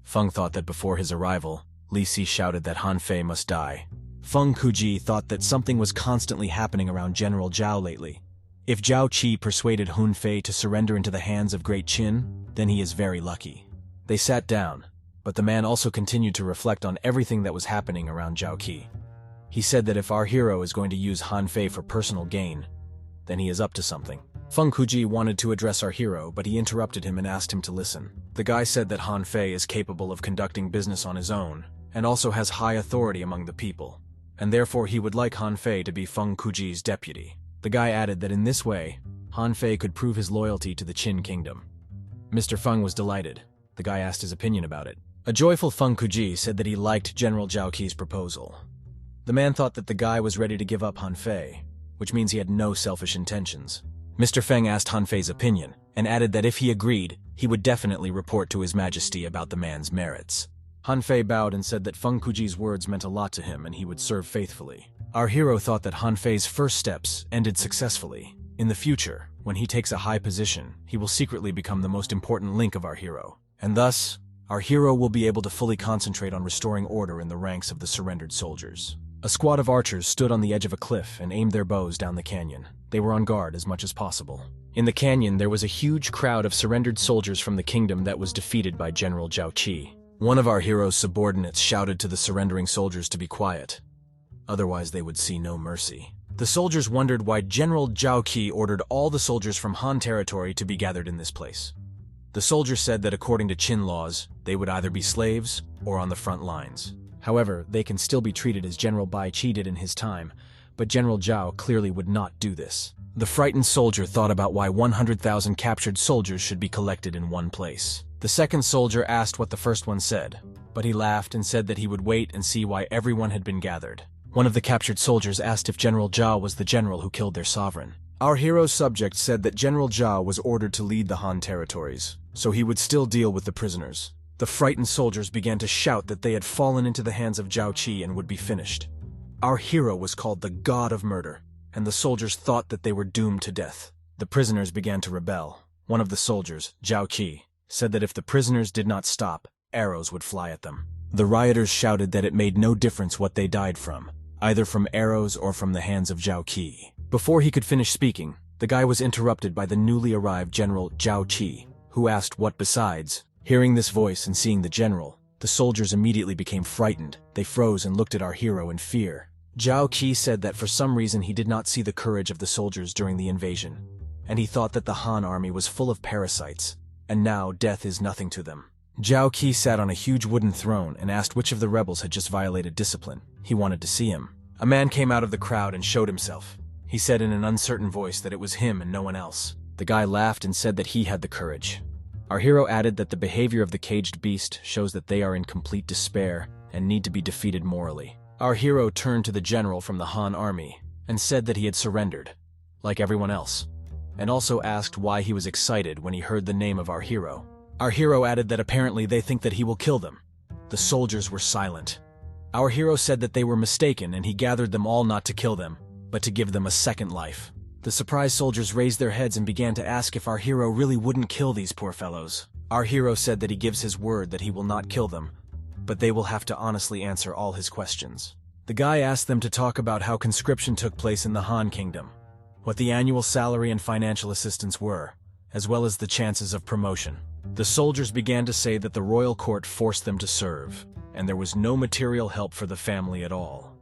Feng thought that before his arrival, Li Si shouted that Han Fei must die. Feng Kuji thought that something was constantly happening around General Zhao lately. If Zhao Qi persuaded Han Fei to surrender into the hands of Great Qin, then he is very lucky. They sat down, but the man also continued to reflect on everything that was happening around Zhao Qi. He said that if our hero is going to use Han Fei for personal gain, then he is up to something. Feng Kuji wanted to address our hero, but he interrupted him and asked him to listen. The guy said that Han Fei is capable of conducting business on his own, and also has high authority among the people, and therefore he would like Han Fei to be Feng Kuji's deputy. The guy added that in this way, Han Fei could prove his loyalty to the Qin kingdom. Mr. Feng was delighted. The guy asked his opinion about it. A joyful Feng Kuji said that he liked General Zhao Qi's proposal. The man thought that the guy was ready to give up Han Fei, which means he had no selfish intentions. Mr. Feng asked Han Fei's opinion, and added that if he agreed, he would definitely report to His Majesty about the man's merits. Han Fei bowed and said that Feng Kuji's words meant a lot to him and he would serve faithfully. Our hero thought that Han Fei's first steps ended successfully. In the future, when he takes a high position, he will secretly become the most important link of our hero. And thus, our hero will be able to fully concentrate on restoring order in the ranks of the surrendered soldiers. A squad of archers stood on the edge of a cliff and aimed their bows down the canyon. They were on guard as much as possible. In the canyon, there was a huge crowd of surrendered soldiers from the kingdom that was defeated by General Zhao Qi. One of our hero's subordinates shouted to the surrendering soldiers to be quiet. Otherwise, they would see no mercy. The soldiers wondered why General Zhao Qi ordered all the soldiers from Han territory to be gathered in this place. The soldiers said that according to Qin laws, they would either be slaves or on the front lines. However, they can still be treated as General Bai Qi did in his time, but General Zhao clearly would not do this. The frightened soldier thought about why 100,000 captured soldiers should be collected in one place. The second soldier asked what the first one said, but he laughed and said that he would wait and see why everyone had been gathered. One of the captured soldiers asked if General Zhao was the general who killed their sovereign. Our hero's subject said that General Zhao was ordered to lead the Han territories, so he would still deal with the prisoners. The frightened soldiers began to shout that they had fallen into the hands of Zhao Qi and would be finished. Our hero was called the God of Murder, and the soldiers thought that they were doomed to death. The prisoners began to rebel. One of the soldiers, Zhao Qi, said that if the prisoners did not stop, arrows would fly at them. The rioters shouted that it made no difference what they died from, either from arrows or from the hands of Zhao Qi. Before he could finish speaking, the guy was interrupted by the newly arrived General Zhao Qi, who asked what besides. Hearing this voice and seeing the general, the soldiers immediately became frightened. They froze and looked at our hero in fear. Zhao Qi said that for some reason he did not see the courage of the soldiers during the invasion, and he thought that the Han army was full of parasites, and now death is nothing to them. Zhao Qi sat on a huge wooden throne and asked which of the rebels had just violated discipline. He wanted to see him. A man came out of the crowd and showed himself. He said in an uncertain voice that it was him and no one else. The guy laughed and said that he had the courage. Our hero added that the behavior of the caged beast shows that they are in complete despair and need to be defeated morally. Our hero turned to the general from the Han army and said that he had surrendered, like everyone else, and also asked why he was excited when he heard the name of our hero. Our hero added that apparently they think that he will kill them. The soldiers were silent. Our hero said that they were mistaken and he gathered them all not to kill them, but to give them a second life. The surprised soldiers raised their heads and began to ask if our hero really wouldn't kill these poor fellows. Our hero said that he gives his word that he will not kill them, but they will have to honestly answer all his questions. The guy asked them to talk about how conscription took place in the Han Kingdom, what the annual salary and financial assistance were, as well as the chances of promotion. The soldiers began to say that the royal court forced them to serve, and there was no material help for the family at all.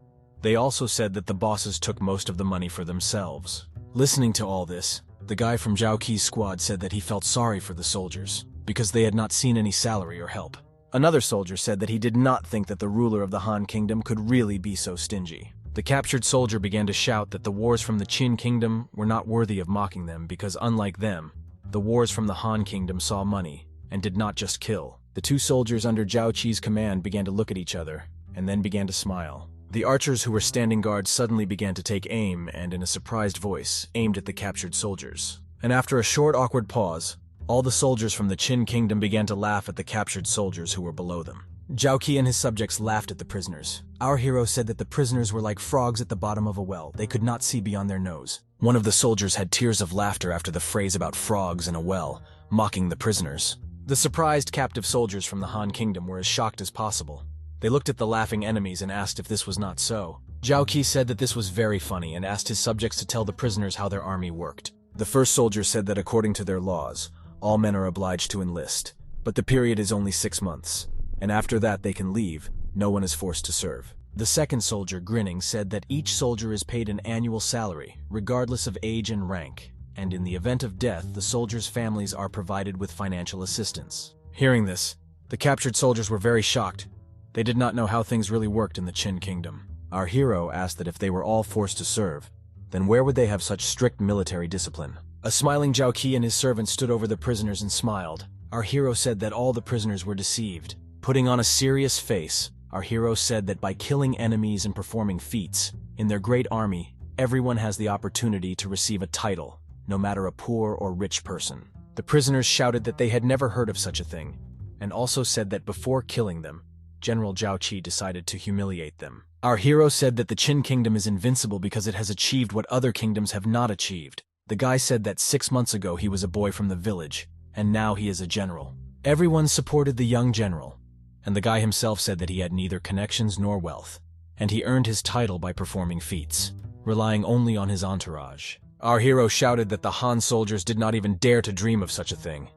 They also said that the bosses took most of the money for themselves. Listening to all this, the guy from Zhao Qi's squad said that he felt sorry for the soldiers, because they had not seen any salary or help. Another soldier said that he did not think that the ruler of the Han Kingdom could really be so stingy. The captured soldier began to shout that the wars from the Qin Kingdom were not worthy of mocking them because, unlike them, the wars from the Han Kingdom saw money and did not just kill. The two soldiers under Zhao Qi's command began to look at each other and then began to smile. The archers who were standing guard suddenly began to take aim and, in a surprised voice, aimed at the captured soldiers. And after a short, awkward pause, all the soldiers from the Qin Kingdom began to laugh at the captured soldiers who were below them. Zhao Qi and his subjects laughed at the prisoners. Our hero said that the prisoners were like frogs at the bottom of a well. They could not see beyond their nose. One of the soldiers had tears of laughter after the phrase about frogs in a well, mocking the prisoners. The surprised captive soldiers from the Han Kingdom were as shocked as possible. They looked at the laughing enemies and asked if this was not so. Zhao Qi said that this was very funny and asked his subjects to tell the prisoners how their army worked. The first soldier said that according to their laws, all men are obliged to enlist, but the period is only 6 months, and after that they can leave. No one is forced to serve. The second soldier, grinning, said that each soldier is paid an annual salary, regardless of age and rank, and in the event of death, the soldiers' families are provided with financial assistance. Hearing this, the captured soldiers were very shocked. They did not know how things really worked in the Qin Kingdom. Our hero asked that if they were all forced to serve, then where would they have such strict military discipline? A smiling Zhao Qi and his servant stood over the prisoners and smiled. Our hero said that all the prisoners were deceived. Putting on a serious face, our hero said that by killing enemies and performing feats, in their great army, everyone has the opportunity to receive a title, no matter a poor or rich person. The prisoners shouted that they had never heard of such a thing, and also said that before killing them, General Zhao Qi decided to humiliate them. Our hero said that the Qin kingdom is invincible because it has achieved what other kingdoms have not achieved. The guy said that 6 months ago he was a boy from the village, and now he is a general. Everyone supported the young general, and the guy himself said that he had neither connections nor wealth, and he earned his title by performing feats, relying only on his entourage. Our hero shouted that the Han soldiers did not even dare to dream of such a thing.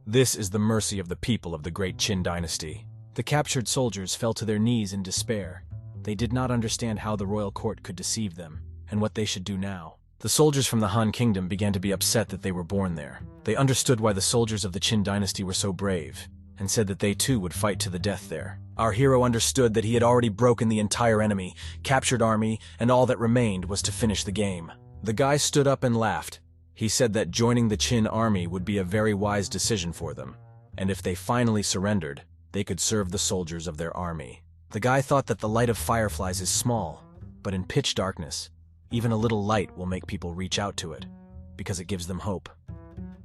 This is the mercy of the people of the great Qin dynasty. The captured soldiers fell to their knees in despair. They did not understand how the royal court could deceive them, and what they should do now. The soldiers from the Han kingdom began to be upset that they were born there. They understood why the soldiers of the Qin dynasty were so brave, and said that they too would fight to the death there. Our hero understood that he had already broken the entire enemy, captured army, and all that remained was to finish the game. The guy stood up and laughed. He said that joining the Qin army would be a very wise decision for them, and if they finally surrendered, they could serve the soldiers of their army. The guy thought that the light of fireflies is small, but in pitch darkness, even a little light will make people reach out to it, because it gives them hope.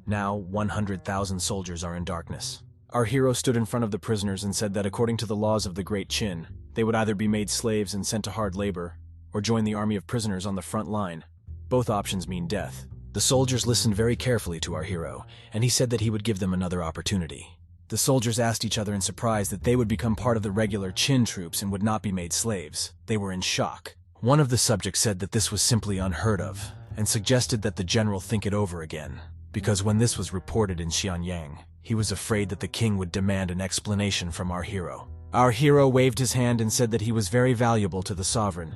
Now, 100,000 soldiers are in darkness. Our hero stood in front of the prisoners and said that according to the laws of the Great Qin, they would either be made slaves and sent to hard labor, or join the army of prisoners on the front line. Both options mean death. The soldiers listened very carefully to our hero, and he said that he would give them another opportunity. The soldiers asked each other in surprise that they would become part of the regular Qin troops and would not be made slaves. They were in shock. One of the subjects said that this was simply unheard of, and suggested that the general think it over again, because when this was reported in Xianyang, he was afraid that the king would demand an explanation from our hero. Our hero waved his hand and said that he was very valuable to the sovereign,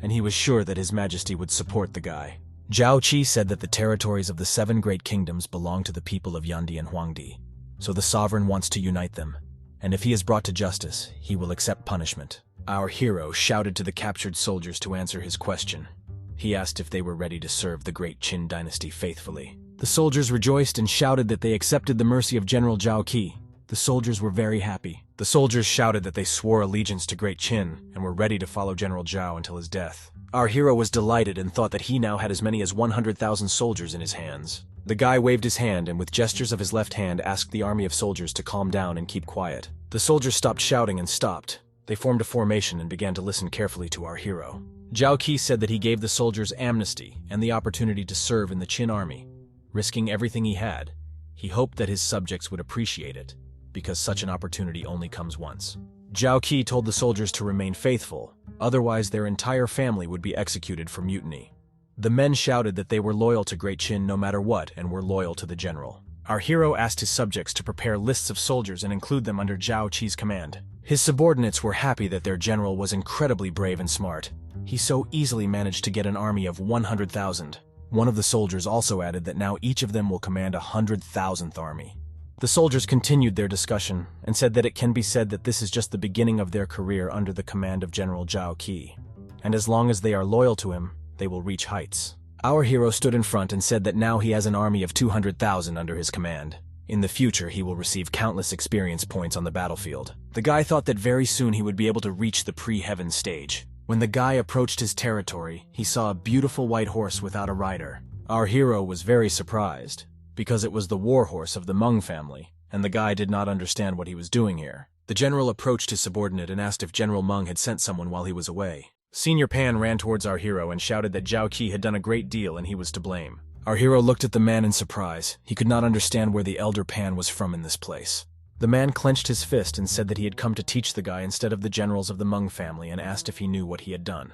and he was sure that His Majesty would support the guy. Zhao Qi said that the territories of the 7 great kingdoms belong to the people of Yandi and Huangdi, so the sovereign wants to unite them, and if he is brought to justice, he will accept punishment. Our hero shouted to the captured soldiers to answer his question. He asked if they were ready to serve the great Qin dynasty faithfully. The soldiers rejoiced and shouted that they accepted the mercy of General Zhao Qi. The soldiers were very happy. The soldiers shouted that they swore allegiance to Great Qin and were ready to follow General Zhao until his death. Our hero was delighted and thought that he now had as many as 100,000 soldiers in his hands. The guy waved his hand and with gestures of his left hand asked the army of soldiers to calm down and keep quiet. The soldiers stopped shouting and stopped. They formed a formation and began to listen carefully to our hero. Zhao Qi said that he gave the soldiers amnesty and the opportunity to serve in the Qin army. Risking everything he had, he hoped that his subjects would appreciate it, because such an opportunity only comes once. Zhao Qi told the soldiers to remain faithful, otherwise their entire family would be executed for mutiny. The men shouted that they were loyal to Great Qin no matter what and were loyal to the general. Our hero asked his subjects to prepare lists of soldiers and include them under Zhao Qi's command. His subordinates were happy that their general was incredibly brave and smart. He so easily managed to get an army of 100,000. One of the soldiers also added that now each of them will command 100,000th army. The soldiers continued their discussion and said that it can be said that this is just the beginning of their career under the command of General Zhao Qi, and as long as they are loyal to him, they will reach heights. Our hero stood in front and said that now he has an army of 200,000 under his command. In the future, he will receive countless experience points on the battlefield. The guy thought that very soon he would be able to reach the pre-heaven stage. When the guy approached his territory, he saw a beautiful white horse without a rider. Our hero was very surprised, because it was the war horse of the Meng family, and the guy did not understand what he was doing here. The general approached his subordinate and asked if General Meng had sent someone while he was away. Senior Pan ran towards our hero and shouted that Zhao Qi had done a great deal and he was to blame. Our hero looked at the man in surprise. He could not understand where the elder Pan was from in this place. The man clenched his fist and said that he had come to teach the guy instead of the generals of the Meng family and asked if he knew what he had done.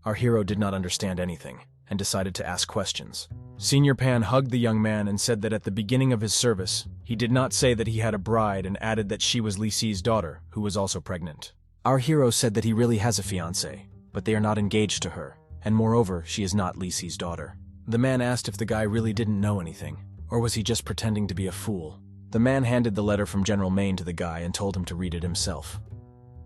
Our hero did not understand anything and decided to ask questions. Senior Pan hugged the young man and said that at the beginning of his service, he did not say that he had a bride and added that she was Li Si's daughter, who was also pregnant. Our hero said that he really has a fiancée, but they are not engaged to her, and moreover, she is not Li Si's daughter. The man asked if the guy really didn't know anything, or was he just pretending to be a fool? The man handed the letter from General Main to the guy and told him to read it himself.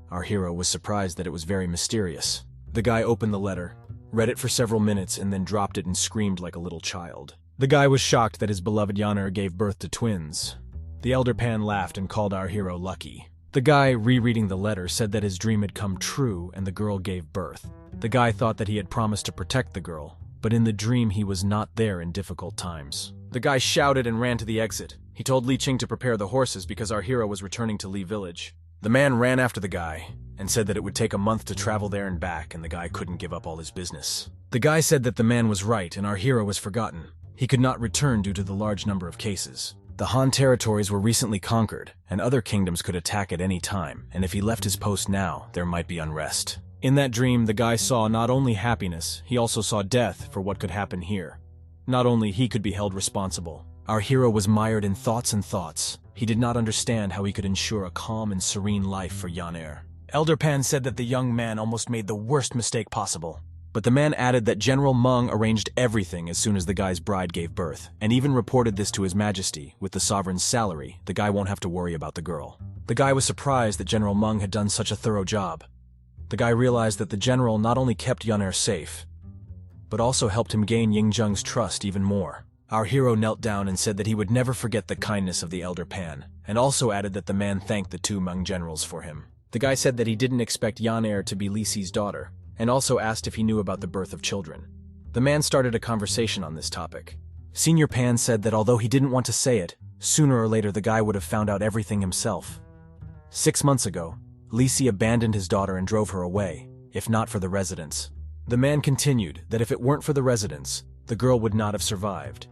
Our hero was surprised that it was very mysterious. The guy opened the letter, read it for several minutes, and then dropped it and screamed like a little child. The guy was shocked that his beloved Yaner gave birth to twins. The elder Pan laughed and called our hero lucky. The guy, rereading the letter, said that his dream had come true and the girl gave birth. The guy thought that he had promised to protect the girl, but in the dream he was not there in difficult times. The guy shouted and ran to the exit. He told Li Qing to prepare the horses because our hero was returning to Li Village. The man ran after the guy and said that it would take a month to travel there and back, and the guy couldn't give up all his business. The guy said that the man was right and our hero was forgotten. He could not return due to the large number of cases. The Han territories were recently conquered, and other kingdoms could attack at any time, and if he left his post now, there might be unrest. In that dream, the guy saw not only happiness, he also saw death for what could happen here. Not only he could be held responsible. Our hero was mired in thoughts and thoughts. He did not understand how he could ensure a calm and serene life for Yaner. Elder Pan said that the young man almost made the worst mistake possible. But the man added that General Meng arranged everything as soon as the guy's bride gave birth, and even reported this to His Majesty. With the sovereign's salary, the guy won't have to worry about the girl. The guy was surprised that General Meng had done such a thorough job. The guy realized that the general not only kept Yaner safe, but also helped him gain Yingzheng's trust even more. Our hero knelt down and said that he would never forget the kindness of the Elder Pan, and also added that the man thanked the two Meng generals for him. The guy said that he didn't expect Yaner to be Li Si's daughter, and also asked if he knew about the birth of children. The man started a conversation on this topic. Senior Pan said that although he didn't want to say it, sooner or later the guy would have found out everything himself. 6 months ago, Li Si abandoned his daughter and drove her away, if not for the residents. The man continued that if it weren't for the residents, the girl would not have survived.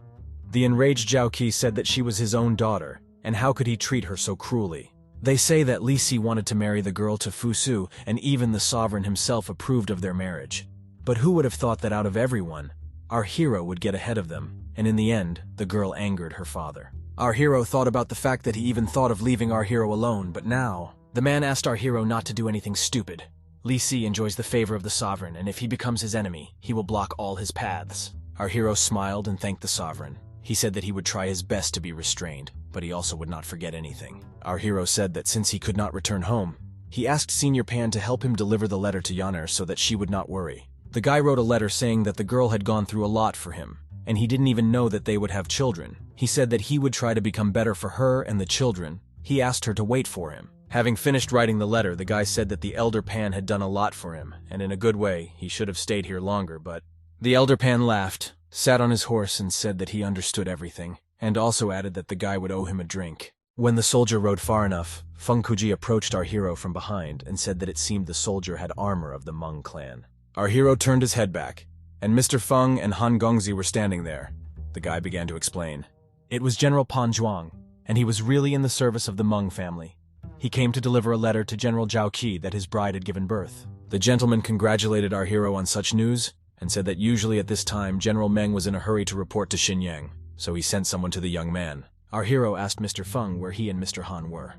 The enraged Zhao Qi said that she was his own daughter, and how could he treat her so cruelly? They say that Li Si wanted to marry the girl to Fu Su, and even the sovereign himself approved of their marriage. But who would have thought that out of everyone, our hero would get ahead of them, and in the end, the girl angered her father. Our hero thought about the fact that he even thought of leaving our hero alone, but now, the man asked our hero not to do anything stupid. Li Si enjoys the favor of the sovereign, and if he becomes his enemy, he will block all his paths. Our hero smiled and thanked the sovereign. He said that he would try his best to be restrained, but he also would not forget anything. Our hero said that since he could not return home, he asked Senior Pan to help him deliver the letter to Yaner so that she would not worry. The guy wrote a letter saying that the girl had gone through a lot for him, and he didn't even know that they would have children. He said that he would try to become better for her and the children. He asked her to wait for him. Having finished writing the letter, the guy said that the Elder Pan had done a lot for him, and in a good way, he should have stayed here longer, but the Elder Pan laughed, sat on his horse and said that he understood everything, and also added that the guy would owe him a drink. When the soldier rode far enough, Feng Kuji approached our hero from behind and said that it seemed the soldier had armor of the Meng clan. Our hero turned his head back, and Mr. Feng and Han Gongzi were standing there. The guy began to explain. It was General Pan Zhuang, and he was really in the service of the Meng family. He came to deliver a letter to General Zhao Qi that his bride had given birth. The gentleman congratulated our hero on such news, and said that usually at this time General Meng was in a hurry to report to Xinyang, so he sent someone to the young man. Our hero asked Mr. Feng where he and Mr. Han were.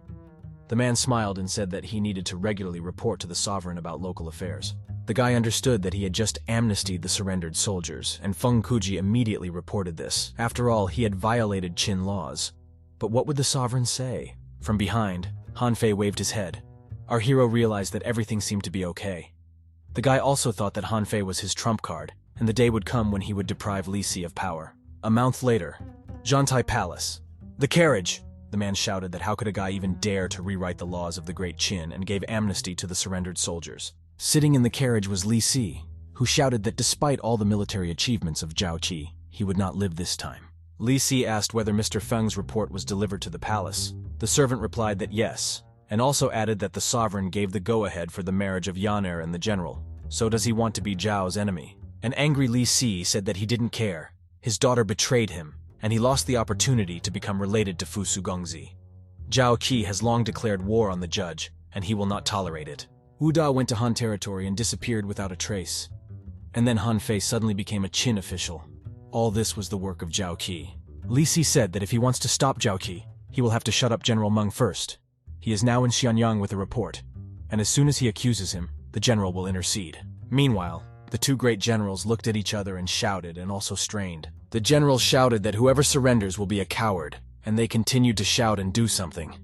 The man smiled and said that he needed to regularly report to the sovereign about local affairs. The guy understood that he had just amnestied the surrendered soldiers, and Feng Kuji immediately reported this. After all, he had violated Qin laws. But what would the sovereign say? From behind, Han Fei waved his head. Our hero realized that everything seemed to be okay. The guy also thought that Han Fei was his trump card, and the day would come when he would deprive Li Si of power. A month later, Zhantai Palace. The carriage! The man shouted that how could a guy even dare to rewrite the laws of the Great Qin, and gave amnesty to the surrendered soldiers. Sitting in the carriage was Li Si, who shouted that despite all the military achievements of Zhao Qi, he would not live this time. Li Si asked whether Mr. Feng's report was delivered to the palace. The servant replied that yes, and also added that the sovereign gave the go-ahead for the marriage of Yaner and the general. So does he want to be Zhao's enemy? An angry Li Si said that he didn't care. His daughter betrayed him, and he lost the opportunity to become related to Fu Su Gongzi. Zhao Qi has long declared war on the judge, and he will not tolerate it. Wu Da went to Han territory and disappeared without a trace. And then Han Fei suddenly became a Qin official. All this was the work of Zhao Qi. Li Si said that if he wants to stop Zhao Qi, he will have to shut up General Meng first. He is now in Xianyang with a report, and as soon as he accuses him, the general will intercede. Meanwhile, the two great generals looked at each other and shouted and also strained. The generals shouted that whoever surrenders will be a coward, and they continued to shout and do something.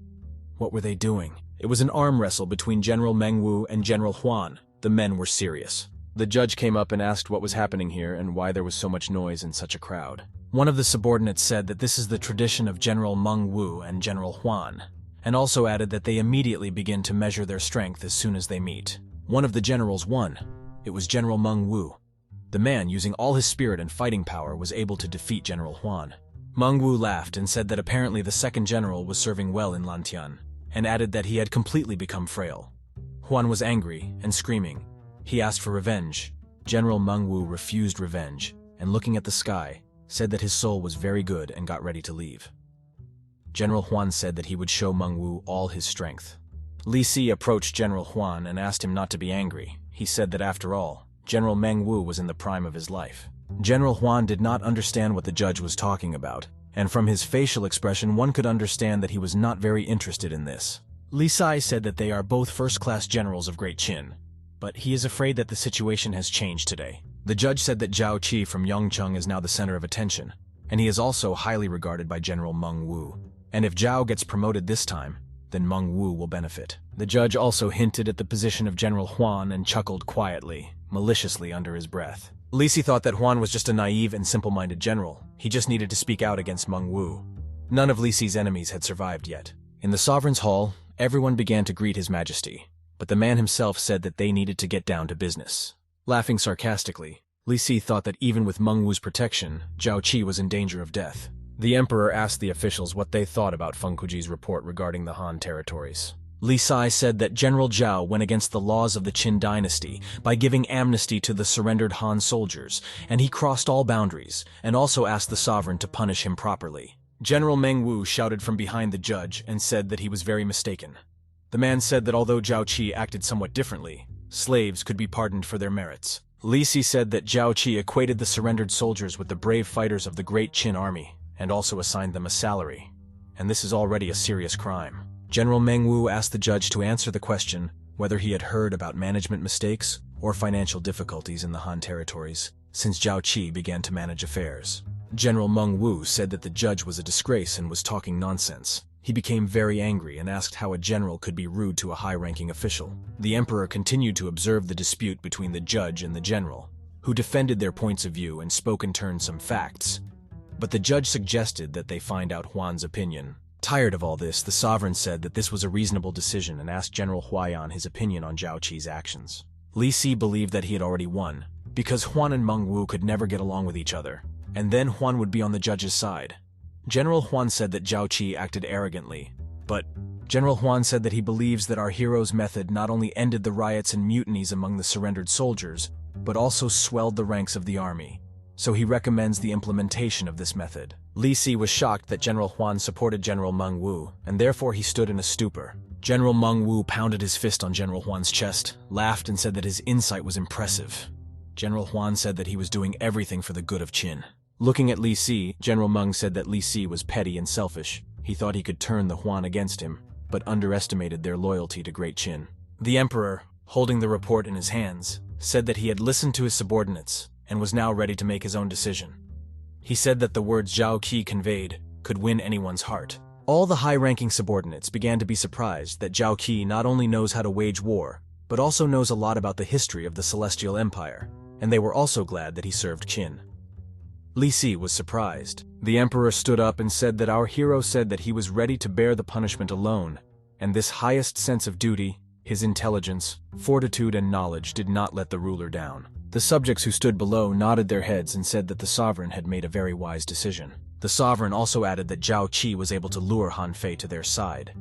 What were they doing? It was an arm wrestle between General Meng Wu and General Huan. The men were serious. The judge came up and asked what was happening here and why there was so much noise in such a crowd. One of the subordinates said that this is the tradition of General Meng Wu and General Huan, and also added that they immediately begin to measure their strength as soon as they meet. One of the generals won. It was General Meng Wu. The man, using all his spirit and fighting power, was able to defeat General Huan. Meng Wu laughed and said that apparently the second general was serving well in Lantian, and added that he had completely become frail. Huan was angry and screaming. He asked for revenge. General Meng Wu refused revenge, and looking at the sky, said that his soul was very good and got ready to leave. General Huan said that he would show Meng Wu all his strength. Li Si approached General Huan and asked him not to be angry. He said that after all, General Meng Wu was in the prime of his life. General Huan did not understand what the judge was talking about, and from his facial expression one could understand that he was not very interested in this. Li Si said that they are both first-class generals of Great Qin, but he is afraid that the situation has changed today. The judge said that Zhao Qi from Yongcheng is now the center of attention, and he is also highly regarded by General Meng Wu. And if Zhao gets promoted this time, then Meng Wu will benefit. The judge also hinted at the position of General Huan and chuckled quietly, maliciously under his breath. Li Si thought that Huan was just a naive and simple-minded general. He just needed to speak out against Meng Wu. None of Li Si's enemies had survived yet. In the sovereign's hall, everyone began to greet His Majesty, but the man himself said that they needed to get down to business. Laughing sarcastically, Li Si thought that even with Meng Wu's protection, Zhao Qi was in danger of death. The emperor asked the officials what they thought about Feng Kuji's report regarding the Han territories. Li Si said that General Zhao went against the laws of the Qin dynasty by giving amnesty to the surrendered Han soldiers, and he crossed all boundaries, and also asked the sovereign to punish him properly. General Meng Wu shouted from behind the judge and said that he was very mistaken. The man said that although Zhao Qi acted somewhat differently, slaves could be pardoned for their merits. Li Si said that Zhao Qi equated the surrendered soldiers with the brave fighters of the Great Qin army, and also assigned them a salary. And this is already a serious crime. General Meng Wu asked the judge to answer the question whether he had heard about management mistakes or financial difficulties in the Han territories since Zhao Qi began to manage affairs. General Meng Wu said that the judge was a disgrace and was talking nonsense. He became very angry and asked how a general could be rude to a high-ranking official. The emperor continued to observe the dispute between the judge and the general, who defended their points of view and spoke in turn some facts. But the judge suggested that they find out Huan's opinion. Tired of all this, the sovereign said that this was a reasonable decision and asked General Huaiyan his opinion on Zhao Qi's actions. Li Si believed that he had already won, because Huan and Meng Wu could never get along with each other, and then Huan would be on the judge's side. General Huan said that Zhao Qi acted arrogantly, but General Huan said that he believes that our hero's method not only ended the riots and mutinies among the surrendered soldiers, but also swelled the ranks of the army. So he recommends the implementation of this method. Li Si was shocked that General Huan supported General Meng Wu, and therefore he stood in a stupor. General Meng Wu pounded his fist on General Huan's chest, laughed and said that his insight was impressive. General Huan said that he was doing everything for the good of Qin. Looking at Li Si, General Meng said that Li Si was petty and selfish. He thought he could turn the Huan against him, but underestimated their loyalty to Great Qin. The emperor, holding the report in his hands, said that he had listened to his subordinates and was now ready to make his own decision. He said that the words Zhao Qi conveyed could win anyone's heart. All the high-ranking subordinates began to be surprised that Zhao Qi not only knows how to wage war, but also knows a lot about the history of the Celestial Empire, and they were also glad that he served Qin. Li Si was surprised. The emperor stood up and said that our hero said that he was ready to bear the punishment alone, and this highest sense of duty, his intelligence, fortitude and knowledge did not let the ruler down. The subjects who stood below nodded their heads and said that the sovereign had made a very wise decision. The sovereign also added that Zhao Qi was able to lure Han Fei to their side,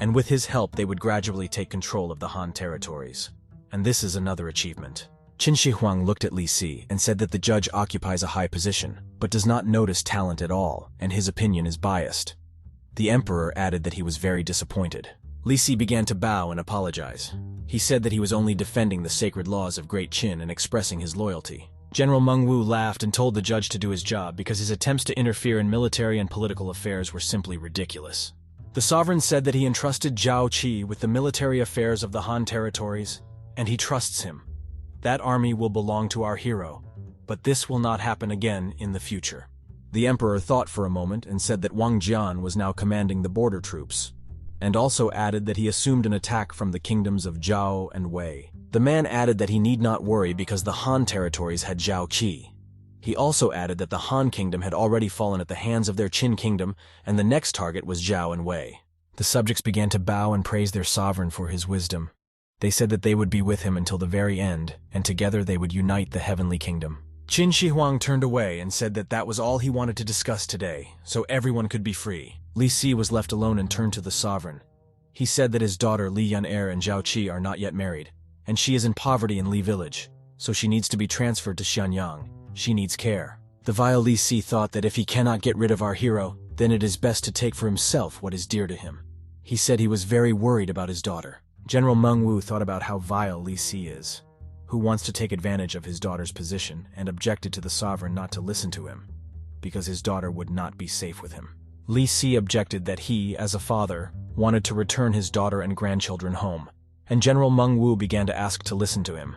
and with his help they would gradually take control of the Han territories. And this is another achievement. Qin Shi Huang looked at Li Si and said that the judge occupies a high position, but does not notice talent at all, and his opinion is biased. The emperor added that he was very disappointed. Li Si began to bow and apologize. He said that he was only defending the sacred laws of Great Qin and expressing his loyalty. General Meng Wu laughed and told the judge to do his job because his attempts to interfere in military and political affairs were simply ridiculous. The sovereign said that he entrusted Zhao Qi with the military affairs of the Han territories, and he trusts him. That army will belong to our hero, but this will not happen again in the future. The emperor thought for a moment and said that Wang Jian was now commanding the border troops, and also added that he assumed an attack from the kingdoms of Zhao and Wei. The man added that he need not worry because the Han territories had Zhao Qi. He also added that the Han kingdom had already fallen at the hands of their Qin kingdom, and the next target was Zhao and Wei. The subjects began to bow and praise their sovereign for his wisdom. They said that they would be with him until the very end, and together they would unite the heavenly kingdom. Qin Shi Huang turned away and said that that was all he wanted to discuss today, so everyone could be free. Li Si was left alone and turned to the sovereign. He said that his daughter Li Yun-er and Zhao Qi are not yet married, and she is in poverty in Li village, so she needs to be transferred to Xianyang. She needs care. The vile Li Si thought that if he cannot get rid of our hero, then it is best to take for himself what is dear to him. He said he was very worried about his daughter. General Meng Wu thought about how vile Li Si is, who wants to take advantage of his daughter's position, and objected to the sovereign not to listen to him, because his daughter would not be safe with him. Li Si objected that he, as a father, wanted to return his daughter and grandchildren home, and General Meng Wu began to ask to listen to him.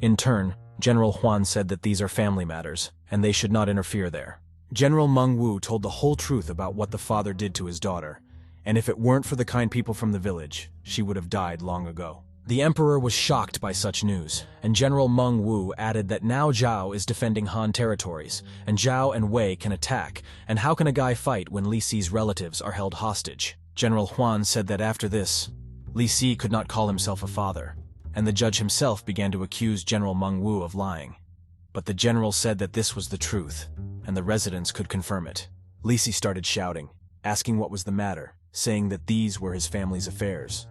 In turn, General Huan said that these are family matters, and they should not interfere there. General Meng Wu told the whole truth about what the father did to his daughter, and if it weren't for the kind people from the village, she would have died long ago. The emperor was shocked by such news, and General Meng Wu added that now Zhao is defending Han territories, and Zhao and Wei can attack, and how can a guy fight when Li Si's relatives are held hostage? General Huan said that after this, Li Si could not call himself a father, and the judge himself began to accuse General Meng Wu of lying. But the general said that this was the truth, and the residents could confirm it. Li Si started shouting, asking what was the matter, saying that these were his family's affairs.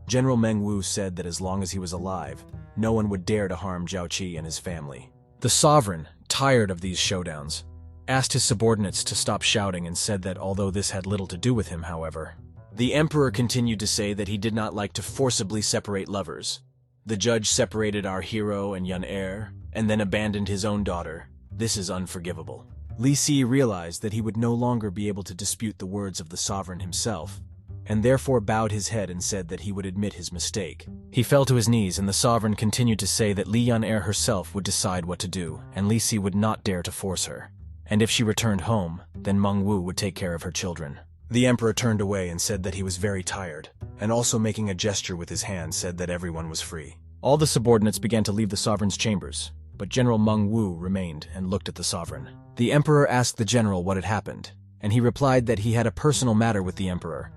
General Meng Wu said that as long as he was alive, no one would dare to harm Zhao Qi and his family. The sovereign, tired of these showdowns, asked his subordinates to stop shouting and said that although this had little to do with him, however, the emperor continued to say that he did not like to forcibly separate lovers. The judge separated our hero and Yun-er, and then abandoned his own daughter. This is unforgivable. Li Si realized that he would no longer be able to dispute the words of the sovereign himself, and therefore bowed his head and said that he would admit his mistake. He fell to his knees, and the sovereign continued to say that Li Yun-er herself would decide what to do, and Li Si would not dare to force her. And if she returned home, then Meng Wu would take care of her children. The emperor turned away and said that he was very tired, and also making a gesture with his hand said that everyone was free. All the subordinates began to leave the sovereign's chambers, but General Meng Wu remained and looked at the sovereign. The emperor asked the general what had happened, and he replied that he had a personal matter with the emperor.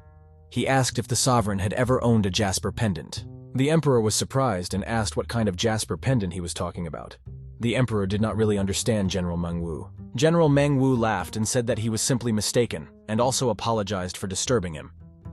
He asked if the sovereign had ever owned a jasper pendant. The emperor was surprised and asked what kind of jasper pendant he was talking about. The emperor did not really understand General Meng Wu. General Meng Wu laughed and said that he was simply mistaken, and also apologized for disturbing him.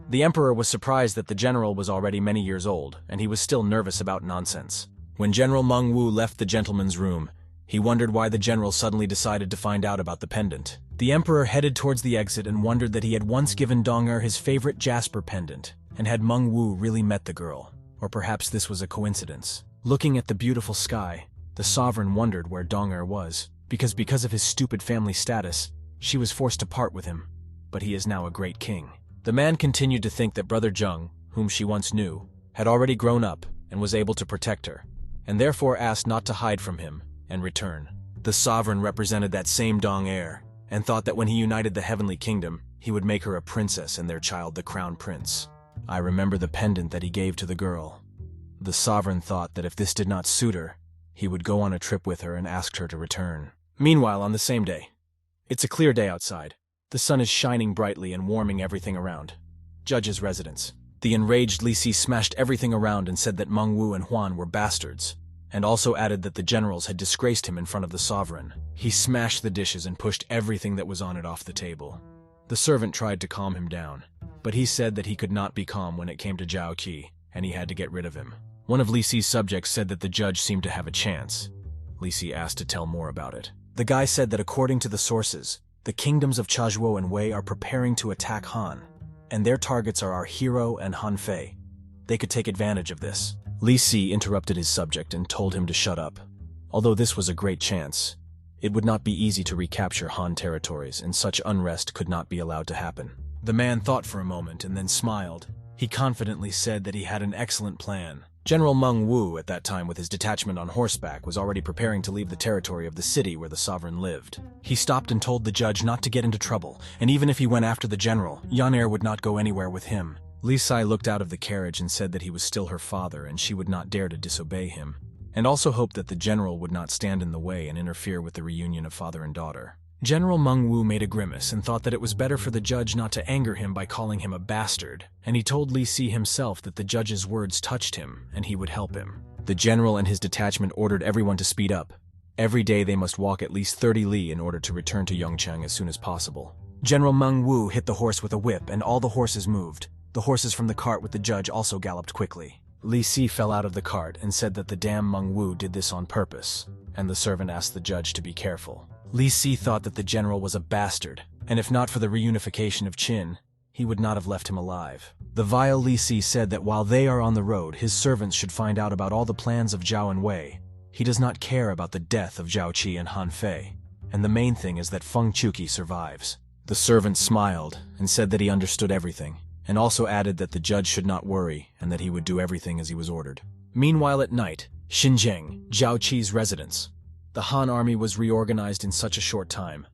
The emperor was surprised that the general was already many years old, and he was still nervous about nonsense. When General Meng Wu left the gentleman's room, he wondered why the general suddenly decided to find out about the pendant. The emperor headed towards the exit and wondered that he had once given Dong-er his favorite jasper pendant, and had Meng Wu really met the girl? Or perhaps this was a coincidence. Looking at the beautiful sky, the sovereign wondered where Dong-er was, because of his stupid family status, she was forced to part with him, but he is now a great king. The man continued to think that Brother Zheng, whom she once knew, had already grown up and was able to protect her, and therefore asked not to hide from him and return. The sovereign represented that same Dong-er, and thought that when he united the heavenly kingdom, he would make her a princess and their child the crown prince. I remember the pendant that he gave to the girl. The sovereign thought that if this did not suit her, he would go on a trip with her and asked her to return. Meanwhile, on the same day, it's a clear day outside. The sun is shining brightly and warming everything around. Judge's residence. The enraged Li Si smashed everything around and said that Meng Wu and Huan were bastards, and also added that the generals had disgraced him in front of the sovereign. He smashed the dishes and pushed everything that was on it off the table. The servant tried to calm him down, but he said that he could not be calm when it came to Zhao Qi, and he had to get rid of him. One of Li Si's subjects said that the judge seemed to have a chance. Li Si asked to tell more about it. The guy said that according to the sources, the kingdoms of Chazhuo and Wei are preparing to attack Han, and their targets are our hero and Han Fei. They could take advantage of this. Li Si interrupted his subject and told him to shut up. Although this was a great chance, it would not be easy to recapture Han territories, and such unrest could not be allowed to happen. The man thought for a moment and then smiled. He confidently said that he had an excellent plan. General Meng Wu, at that time with his detachment on horseback, was already preparing to leave the territory of the city where the sovereign lived. He stopped and told the judge not to get into trouble, and even if he went after the general, Yun-er would not go anywhere with him. Li Si looked out of the carriage and said that he was still her father and she would not dare to disobey him, and also hoped that the general would not stand in the way and interfere with the reunion of father and daughter. General Meng Wu made a grimace and thought that it was better for the judge not to anger him by calling him a bastard, and he told Li Si himself that the judge's words touched him and he would help him. The general and his detachment ordered everyone to speed up, Every day they must walk at least 30 li in order to return to Yongchang as soon as possible. General Meng Wu hit the horse with a whip and all the horses moved. The horses from the cart with the judge also galloped quickly. Li Si fell out of the cart and said that the damn Meng Wu did this on purpose, and the servant asked the judge to be careful. Li Si thought that the general was a bastard, and if not for the reunification of Qin, he would not have left him alive. The vile Li Si said that while they are on the road, his servants should find out about all the plans of Zhao and Wei. He does not care about the death of Zhao Qi and Han Fei, and the main thing is that Feng Chuqi survives. The servant smiled and said that he understood everything, and also added that the judge should not worry and that he would do everything as he was ordered. Meanwhile at night, Xinjiang, Zhao Qi's residence. The Han army was reorganized in such a short time.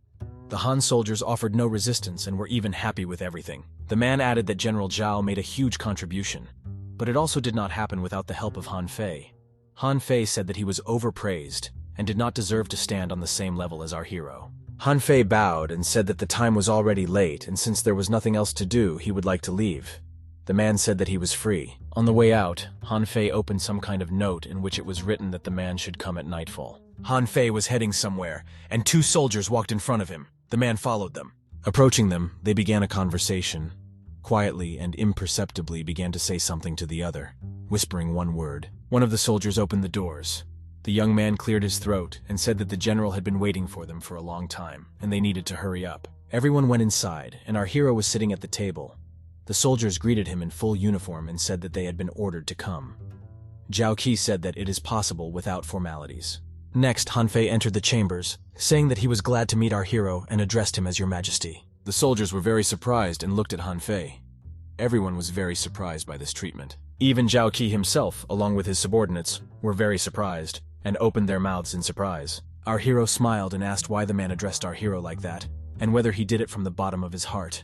The Han soldiers offered no resistance and were even happy with everything. The man added that General Zhao made a huge contribution, but it also did not happen without the help of Han Fei. Han Fei said that he was overpraised and did not deserve to stand on the same level as our hero. Han Fei bowed and said that the time was already late, and since there was nothing else to do, he would like to leave. The man said that he was free. On the way out, Han Fei opened some kind of note in which it was written that the man should come at nightfall. Han Fei was heading somewhere, and 2 soldiers walked in front of him. The man followed them. Approaching them, they began a conversation. Quietly and imperceptibly began to say something to the other, whispering one word. One of the soldiers opened the doors. The young man cleared his throat and said that the general had been waiting for them for a long time, and they needed to hurry up. Everyone went inside, and our hero was sitting at the table. The soldiers greeted him in full uniform and said that they had been ordered to come. Zhao Qi said that it is possible without formalities. Next, Han Fei entered the chambers, saying that he was glad to meet our hero and addressed him as Your Majesty. The soldiers were very surprised and looked at Han Fei. Everyone was very surprised by this treatment. Even Zhao Qi himself, along with his subordinates, were very surprised and opened their mouths in surprise. Our hero smiled and asked why the man addressed our hero like that, and whether he did it from the bottom of his heart.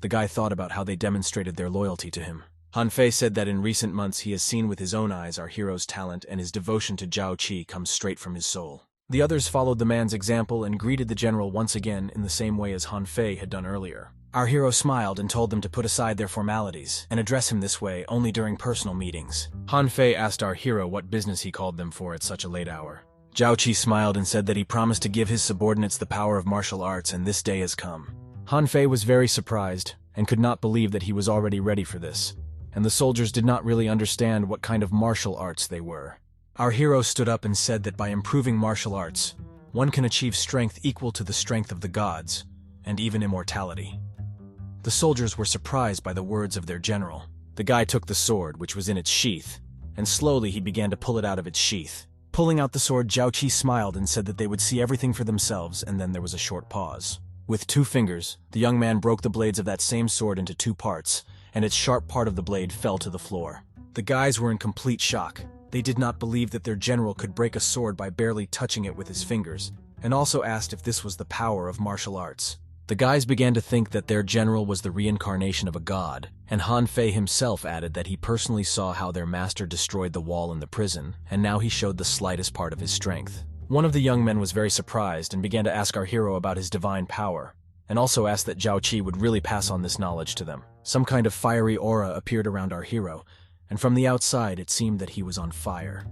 The guy thought about how they demonstrated their loyalty to him. Han Fei said that in recent months he has seen with his own eyes our hero's talent, and his devotion to Zhao Qi comes straight from his soul. The others followed the man's example and greeted the general once again in the same way as Han Fei had done earlier. Our hero smiled and told them to put aside their formalities and address him this way only during personal meetings. Han Fei asked our hero what business he called them for at such a late hour. Zhao Qi smiled and said that he promised to give his subordinates the power of martial arts, and this day has come. Han Fei was very surprised and could not believe that he was already ready for this, and the soldiers did not really understand what kind of martial arts they were. Our hero stood up and said that by improving martial arts, one can achieve strength equal to the strength of the gods, and even immortality. The soldiers were surprised by the words of their general. The guy took the sword, which was in its sheath, and slowly he began to pull it out of its sheath. Pulling out the sword, Zhao Qi smiled and said that they would see everything for themselves, and then there was a short pause. With 2 fingers, the young man broke the blades of that same sword into 2 parts, and its sharp part of the blade fell to the floor. The guys were in complete shock. They did not believe that their general could break a sword by barely touching it with his fingers, and also asked if this was the power of martial arts. The guys began to think that their general was the reincarnation of a god, and Han Fei himself added that he personally saw how their master destroyed the wall in the prison, and now he showed the slightest part of his strength. One of the young men was very surprised and began to ask our hero about his divine power, and also asked that Zhao Qi would really pass on this knowledge to them. Some kind of fiery aura appeared around our hero, and from the outside it seemed that he was on fire.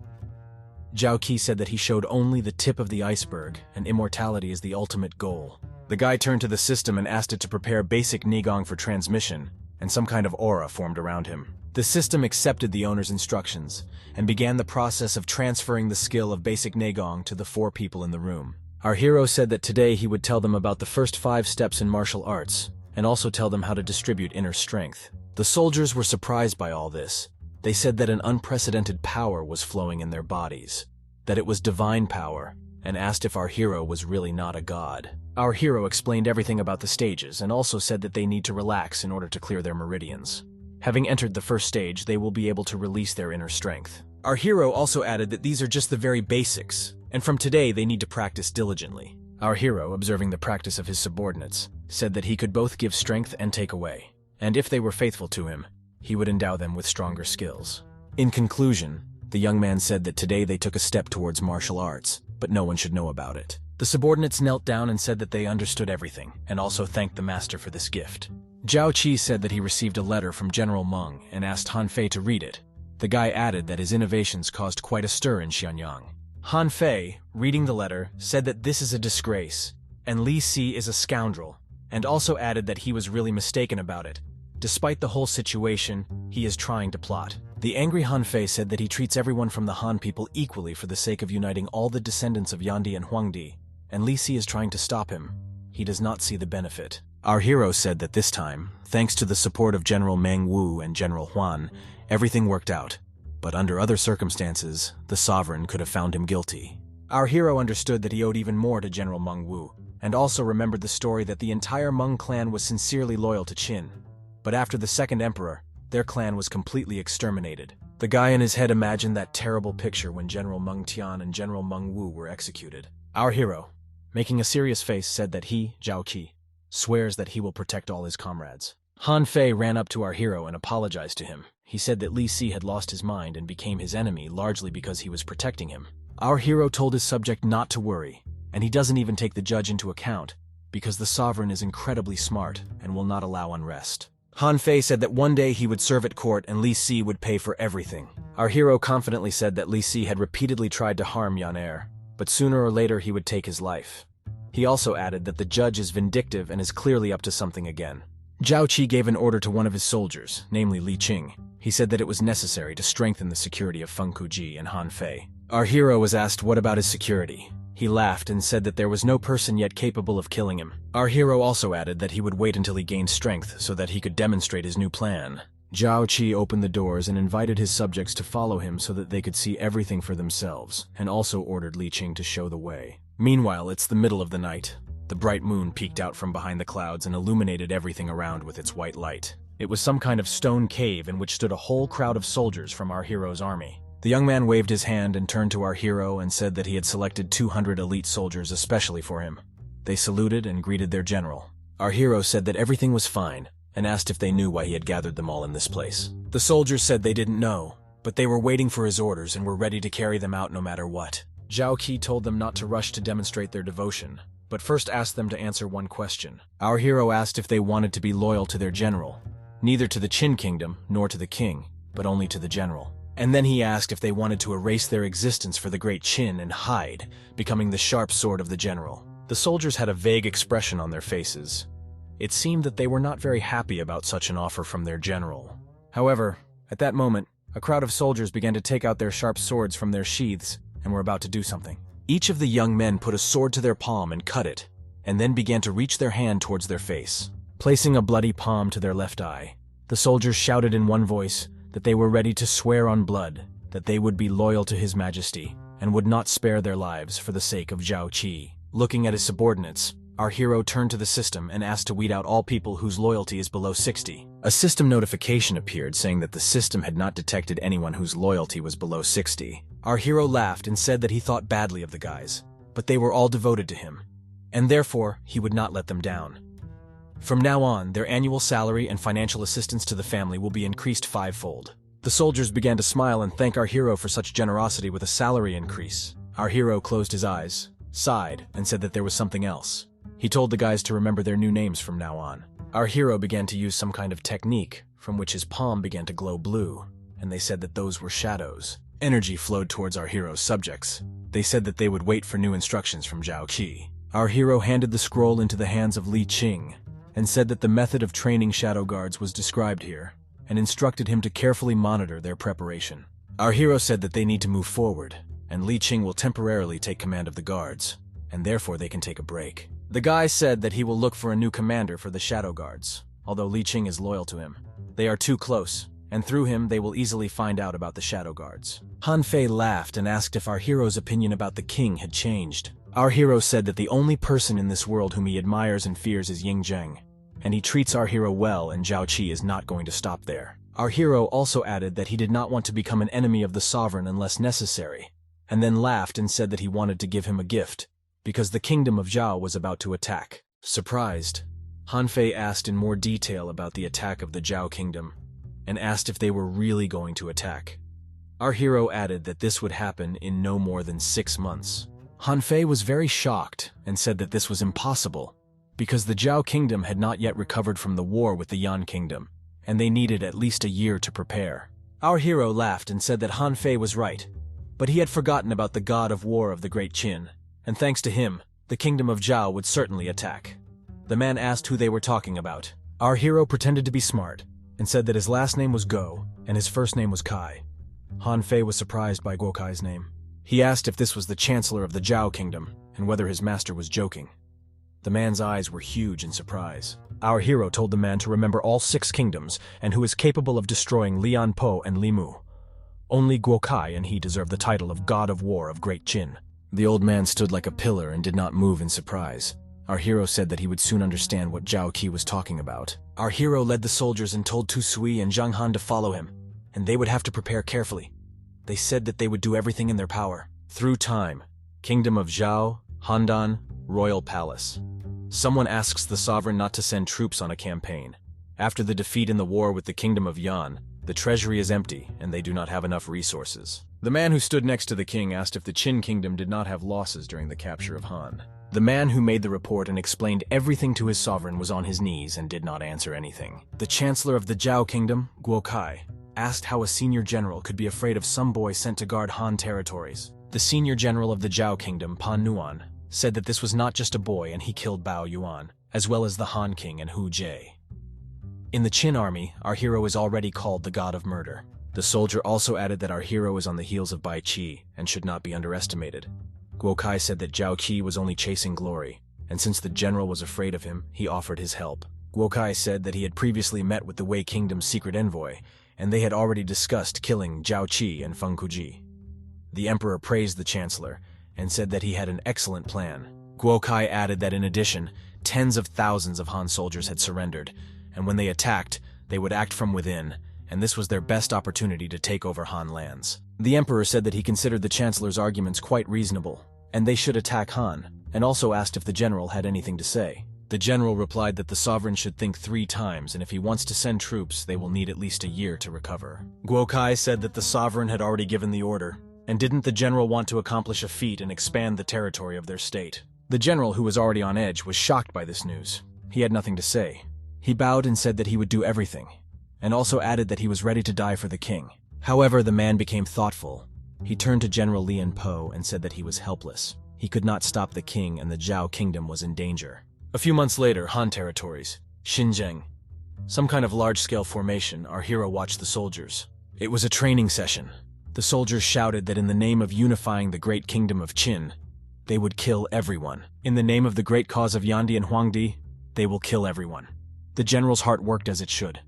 Zhao Qi said that he showed only the tip of the iceberg, and immortality is the ultimate goal. The guy turned to the system and asked it to prepare basic Nigong for transmission, and some kind of aura formed around him. The system accepted the owner's instructions, and began the process of transferring the skill of basic Nigong to the 4 people in the room. Our hero said that today he would tell them about the first 5 steps in martial arts, and also tell them how to distribute inner strength. The soldiers were surprised by all this. They said that an unprecedented power was flowing in their bodies, that it was divine power, and asked if our hero was really not a god. Our hero explained everything about the stages and also said that they need to relax in order to clear their meridians. Having entered the first stage, they will be able to release their inner strength. Our hero also added that these are just the very basics, and from today they need to practice diligently. Our hero, observing the practice of his subordinates, said that he could both give strength and take away, and if they were faithful to him, he would endow them with stronger skills. In conclusion, the young man said that today they took a step towards martial arts, but no one should know about it. The subordinates knelt down and said that they understood everything, and also thanked the master for this gift. Zhao Qi said that he received a letter from General Meng and asked Han Fei to read it. The guy added that his innovations caused quite a stir in Xianyang. Han Fei, reading the letter, said that this is a disgrace, and Li Si is a scoundrel, and also added that he was really mistaken about it. Despite the whole situation, he is trying to plot. The angry Han Fei said that he treats everyone from the Han people equally for the sake of uniting all the descendants of Yandi and Huangdi, and Li Si is trying to stop him. He does not see the benefit. Our hero said that this time, thanks to the support of General Meng Wu and General Huan, everything worked out. But under other circumstances, the sovereign could have found him guilty. Our hero understood that he owed even more to General Meng Wu, and also remembered the story that the entire Meng clan was sincerely loyal to Qin. But after the second emperor, their clan was completely exterminated. The guy in his head imagined that terrible picture when General Meng Tian and General Meng Wu were executed. Our hero, making a serious face, said that he, Zhao Qi, swears that he will protect all his comrades. Han Fei ran up to our hero and apologized to him. He said that Li Si had lost his mind and became his enemy largely because he was protecting him. Our hero told his subject not to worry, and he doesn't even take the judge into account, because the sovereign is incredibly smart and will not allow unrest. Han Fei said that one day he would serve at court and Li Si would pay for everything. Our hero confidently said that Li Si had repeatedly tried to harm Yan Er, but sooner or later he would take his life. He also added that the judge is vindictive and is clearly up to something again. Zhao Qi gave an order to one of his soldiers, namely Li Qing. He said that it was necessary to strengthen the security of Feng Kuji and Han Fei. Our hero was asked what about his security. He laughed and said that there was no person yet capable of killing him. Our hero also added that he would wait until he gained strength so that he could demonstrate his new plan. Zhao Qi opened the doors and invited his subjects to follow him so that they could see everything for themselves, and also ordered Li Qing to show the way. Meanwhile, it's the middle of the night. The bright moon peeked out from behind the clouds and illuminated everything around with its white light. It was some kind of stone cave in which stood a whole crowd of soldiers from our hero's army. The young man waved his hand and turned to our hero and said that he had selected 200 elite soldiers especially for him. They saluted and greeted their general. Our hero said that everything was fine and asked if they knew why he had gathered them all in this place. The soldiers said they didn't know, but they were waiting for his orders and were ready to carry them out no matter what. Zhao Qi told them not to rush to demonstrate their devotion, but first asked them to answer one question. Our hero asked if they wanted to be loyal to their general, neither to the Qin kingdom nor to the king, but only to the general. And then he asked if they wanted to erase their existence for the great Qin and hide, becoming the sharp sword of the general. The soldiers had a vague expression on their faces. It seemed that they were not very happy about such an offer from their general. However, at that moment, a crowd of soldiers began to take out their sharp swords from their sheaths and were about to do something. Each of the young men put a sword to their palm and cut it, and then began to reach their hand towards their face, placing a bloody palm to their left eye. The soldiers shouted in one voice that they were ready to swear on blood that they would be loyal to His Majesty and would not spare their lives for the sake of Zhao Qi. Looking at his subordinates, our hero turned to the system and asked to weed out all people whose loyalty is below 60. A system notification appeared saying that the system had not detected anyone whose loyalty was below 60. Our hero laughed and said that he thought badly of the guys, but they were all devoted to him, and therefore he would not let them down. From now on, their annual salary and financial assistance to the family will be increased 5-fold. The soldiers began to smile and thank our hero for such generosity with a salary increase. Our hero closed his eyes, sighed, and said that there was something else. He told the guys to remember their new names from now on. Our hero began to use some kind of technique from which his palm began to glow blue, and they said that those were shadows. Energy flowed towards our hero's subjects. They said that they would wait for new instructions from Zhao Qi. Our hero handed the scroll into the hands of Li Qing and said that the method of training shadow guards was described here, and instructed him to carefully monitor their preparation. Our hero said that they need to move forward, and Li Qing will temporarily take command of the guards, and therefore they can take a break. The guy said that he will look for a new commander for the shadow guards, although Li Qing is loyal to him. They are too close, and through him they will easily find out about the shadow guards. Han Fei laughed and asked if our hero's opinion about the king had changed. Our hero said that the only person in this world whom he admires and fears is Ying Zheng, and he treats our hero well, and Zhao Qi is not going to stop there. Our hero also added that he did not want to become an enemy of the sovereign unless necessary, and then laughed and said that he wanted to give him a gift, because the kingdom of Zhao was about to attack. Surprised, Han Fei asked in more detail about the attack of the Zhao kingdom, and asked if they were really going to attack. Our hero added that this would happen in no more than 6 months. Han Fei was very shocked and said that this was impossible, because the Zhao kingdom had not yet recovered from the war with the Yan kingdom, and they needed at least a year to prepare. Our hero laughed and said that Han Fei was right, But he had forgotten about the god of war of the Great Qin, and thanks to him, the kingdom of Zhao would certainly attack. The man asked who they were talking about. Our hero pretended to be smart, and said that his last name was Go, and his first name was Kai. Han Fei was surprised by Guo Kai's name. He asked if this was the chancellor of the Zhao kingdom, and whether his master was joking. The man's eyes were huge in surprise. Our hero told the man to remember all 6 kingdoms, and who is capable of destroying Lian Po and Limu. Only Guo Kai and he deserve the title of God of War of Great Qin. The old man stood like a pillar and did not move in surprise. Our hero said that he would soon understand what Zhao Qi was talking about. Our hero led the soldiers and told Tu Sui and Zhang Han to follow him, and they would have to prepare carefully. They said that they would do everything in their power. Through time, Kingdom of Zhao, Handan, Royal Palace. Someone asks the sovereign not to send troops on a campaign. After the defeat in the war with the Kingdom of Yan, the treasury is empty and they do not have enough resources. The man who stood next to the king asked if the Qin kingdom did not have losses during the capture of Han. The man who made the report and explained everything to his sovereign was on his knees and did not answer anything. The chancellor of the Zhao kingdom, Guo Kai, asked how a senior general could be afraid of some boy sent to guard Han territories. The senior general of the Zhao kingdom, Pan Nuan, said that this was not just a boy and he killed Bao Yuan, as well as the Han king and Hu Jie. In the Qin army, our hero is already called the god of murder. The soldier also added that our hero is on the heels of Bai Qi and should not be underestimated. Guo Kai said that Zhao Qi was only chasing glory, and since the general was afraid of him, he offered his help. Guo Kai said that he had previously met with the Wei Kingdom's secret envoy, and they had already discussed killing Zhao Qi and Feng Kuji. The emperor praised the chancellor, and said that he had an excellent plan. Guo Kai added that in addition, tens of thousands of Han soldiers had surrendered, and when they attacked, they would act from within, and this was their best opportunity to take over Han lands. The emperor said that he considered the chancellor's arguments quite reasonable, and they should attack Han, and also asked if the general had anything to say. The general replied that the sovereign should think 3 times, and if he wants to send troops, they will need at least a year to recover. Guo Kai said that the sovereign had already given the order, and didn't the general want to accomplish a feat and expand the territory of their state? The general, who was already on edge, was shocked by this news. He had nothing to say. He bowed and said that he would do everything, and also added that he was ready to die for the king. However, the man became thoughtful. He turned to General Lian Po and said that he was helpless. He could not stop the king and the Zhao kingdom was in danger. A few months later, Han territories, Xinjiang. Some kind of large-scale formation, our hero watched the soldiers. It was a training session. The soldiers shouted that in the name of unifying the great kingdom of Qin, they would kill everyone. In the name of the great cause of Yandi and Huangdi, they will kill everyone. The general's heart worked as it should.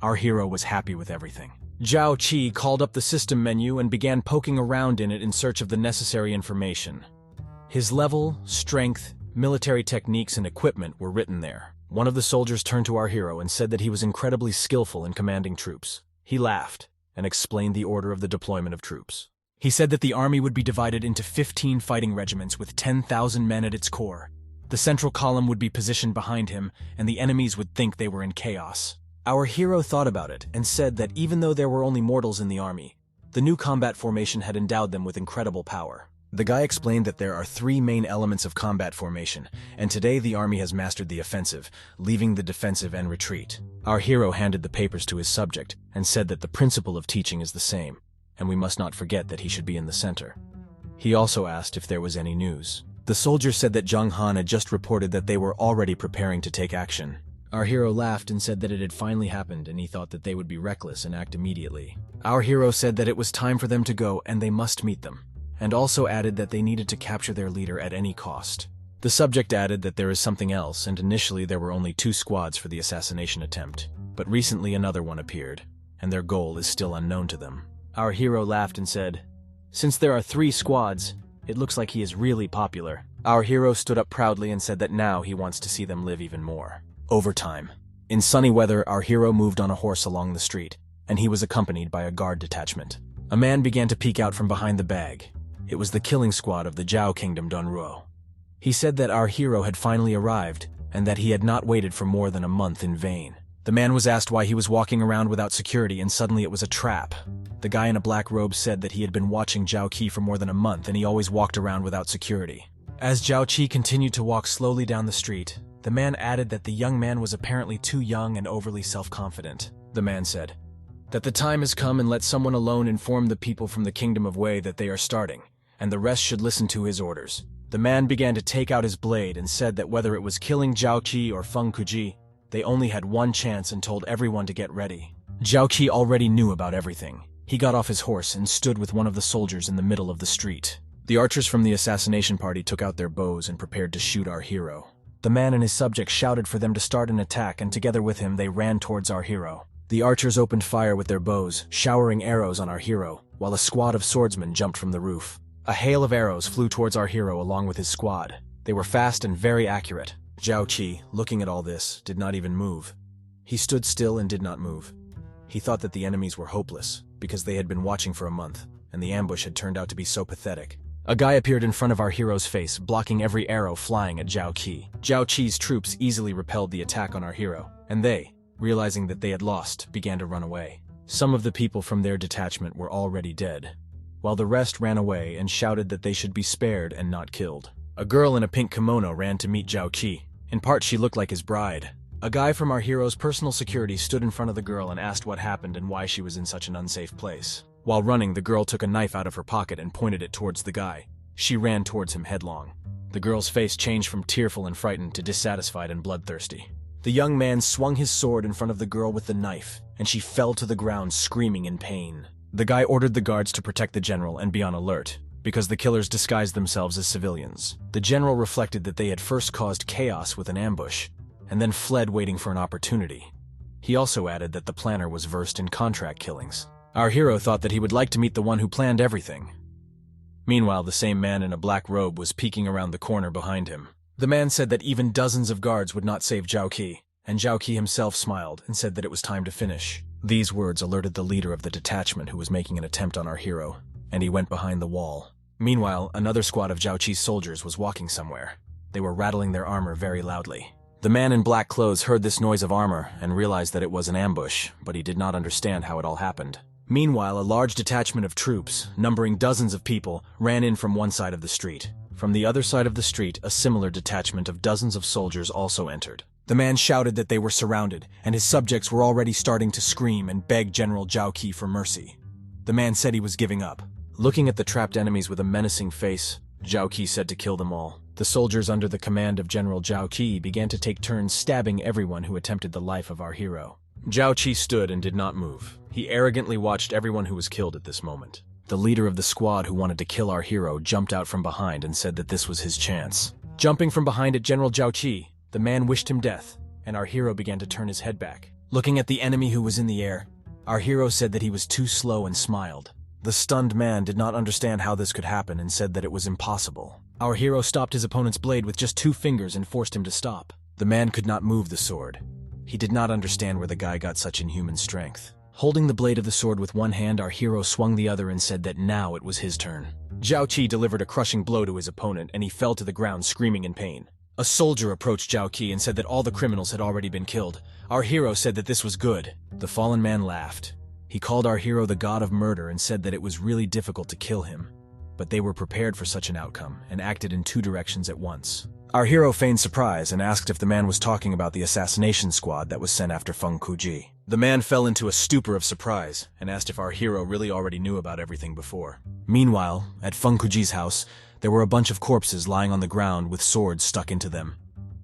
Our hero was happy with everything. Zhao Qi called up the system menu and began poking around in it in search of the necessary information. His level, strength, military techniques, and equipment were written there. One of the soldiers turned to our hero and said that he was incredibly skillful in commanding troops. He laughed and explained the order of the deployment of troops. He said that the army would be divided into 15 fighting regiments with 10,000 men at its core. The central column would be positioned behind him, and the enemies would think they were in chaos. Our hero thought about it and said that even though there were only mortals in the army, the new combat formation had endowed them with incredible power. The guy explained that there are 3 main elements of combat formation, and today the army has mastered the offensive, leaving the defensive and retreat. Our hero handed the papers to his subject and said that the principle of teaching is the same, and we must not forget that he should be in the center. He also asked if there was any news. The soldier said that Zhang Han had just reported that they were already preparing to take action. Our hero laughed and said that it had finally happened and he thought that they would be reckless and act immediately. Our hero said that it was time for them to go and they must meet them, and also added that they needed to capture their leader at any cost. The subject added that there is something else, and initially there were only 2 squads for the assassination attempt, but recently another one appeared, and their goal is still unknown to them. Our hero laughed and said, "Since there are 3 squads, it looks like he is really popular." Our hero stood up proudly and said that now he wants to see them live even more. Overtime. In sunny weather, our hero moved on a horse along the street, and he was accompanied by a guard detachment. A man began to peek out from behind the bag. It was the killing squad of the Zhao Kingdom Dunruo. He said that our hero had finally arrived, and that he had not waited for more than a month in vain. The man was asked why he was walking around without security, and suddenly it was a trap. The guy in a black robe said that he had been watching Zhao Qi for more than a month, and he always walked around without security. As Zhao Qi continued to walk slowly down the street, the man added that the young man was apparently too young and overly self-confident. The man said, that the time has come and let someone alone inform the people from the kingdom of Wei that they are starting, and the rest should listen to his orders. The man began to take out his blade and said that whether it was killing Zhao Qi or Feng Kuji, they only had one chance and told everyone to get ready. Zhao Qi already knew about everything. He got off his horse and stood with one of the soldiers in the middle of the street. The archers from the assassination party took out their bows and prepared to shoot our hero. The man and his subjects shouted for them to start an attack, and together with him they ran towards our hero. The archers opened fire with their bows, showering arrows on our hero, while a squad of swordsmen jumped from the roof. A hail of arrows flew towards our hero along with his squad. They were fast and very accurate. Zhao Qi, looking at all this, did not even move. He stood still and did not move. He thought that the enemies were hopeless, because they had been watching for a month, and the ambush had turned out to be so pathetic. A guy appeared in front of our hero's face, blocking every arrow flying at Zhao Qi. Zhao Qi's troops easily repelled the attack on our hero, and they, realizing that they had lost, began to run away. Some of the people from their detachment were already dead, while the rest ran away and shouted that they should be spared and not killed. A girl in a pink kimono ran to meet Zhao Qi. In part, she looked like his bride. A guy from our hero's personal security stood in front of the girl and asked what happened and why she was in such an unsafe place. While running, the girl took a knife out of her pocket and pointed it towards the guy. She ran towards him headlong. The girl's face changed from tearful and frightened to dissatisfied and bloodthirsty. The young man swung his sword in front of the girl with the knife, and she fell to the ground screaming in pain. The guy ordered the guards to protect the general and be on alert, because the killers disguised themselves as civilians. The general reflected that they had first caused chaos with an ambush, and then fled waiting for an opportunity. He also added that the planner was versed in contract killings. Our hero thought that he would like to meet the one who planned everything. Meanwhile, the same man in a black robe was peeking around the corner behind him. The man said that even dozens of guards would not save Zhao Qi, and Zhao Qi himself smiled and said that it was time to finish. These words alerted the leader of the detachment who was making an attempt on our hero, and he went behind the wall. Meanwhile, another squad of Zhao Qi's soldiers was walking somewhere. They were rattling their armor very loudly. The man in black clothes heard this noise of armor and realized that it was an ambush, but he did not understand how it all happened. Meanwhile, a large detachment of troops, numbering dozens of people, ran in from one side of the street. From the other side of the street, a similar detachment of dozens of soldiers also entered. The man shouted that they were surrounded, and his subjects were already starting to scream and beg General Zhao Qi for mercy. The man said he was giving up. Looking at the trapped enemies with a menacing face, Zhao Qi said to kill them all. The soldiers under the command of General Zhao Qi began to take turns stabbing everyone who attempted the life of our hero. Zhao Qi stood and did not move. He arrogantly watched everyone who was killed at this moment. The leader of the squad who wanted to kill our hero jumped out from behind and said that this was his chance. Jumping from behind at General Zhao Qi, the man wished him death, and our hero began to turn his head back. Looking at the enemy who was in the air, our hero said that he was too slow and smiled. The stunned man did not understand how this could happen and said that it was impossible. Our hero stopped his opponent's blade with just 2 fingers and forced him to stop. The man could not move the sword. He did not understand where the guy got such inhuman strength. Holding the blade of the sword with one hand, our hero swung the other and said that now it was his turn. Zhao Qi delivered a crushing blow to his opponent and he fell to the ground screaming in pain. A soldier approached Zhao Qi and said that all the criminals had already been killed. Our hero said that this was good. The fallen man laughed. He called our hero the god of murder and said that it was really difficult to kill him, but they were prepared for such an outcome and acted in 2 directions at once. Our hero feigned surprise and asked if the man was talking about the assassination squad that was sent after Feng Kuji. The man fell into a stupor of surprise and asked if our hero really already knew about everything before. Meanwhile, at Feng Kuji's house, there were a bunch of corpses lying on the ground with swords stuck into them.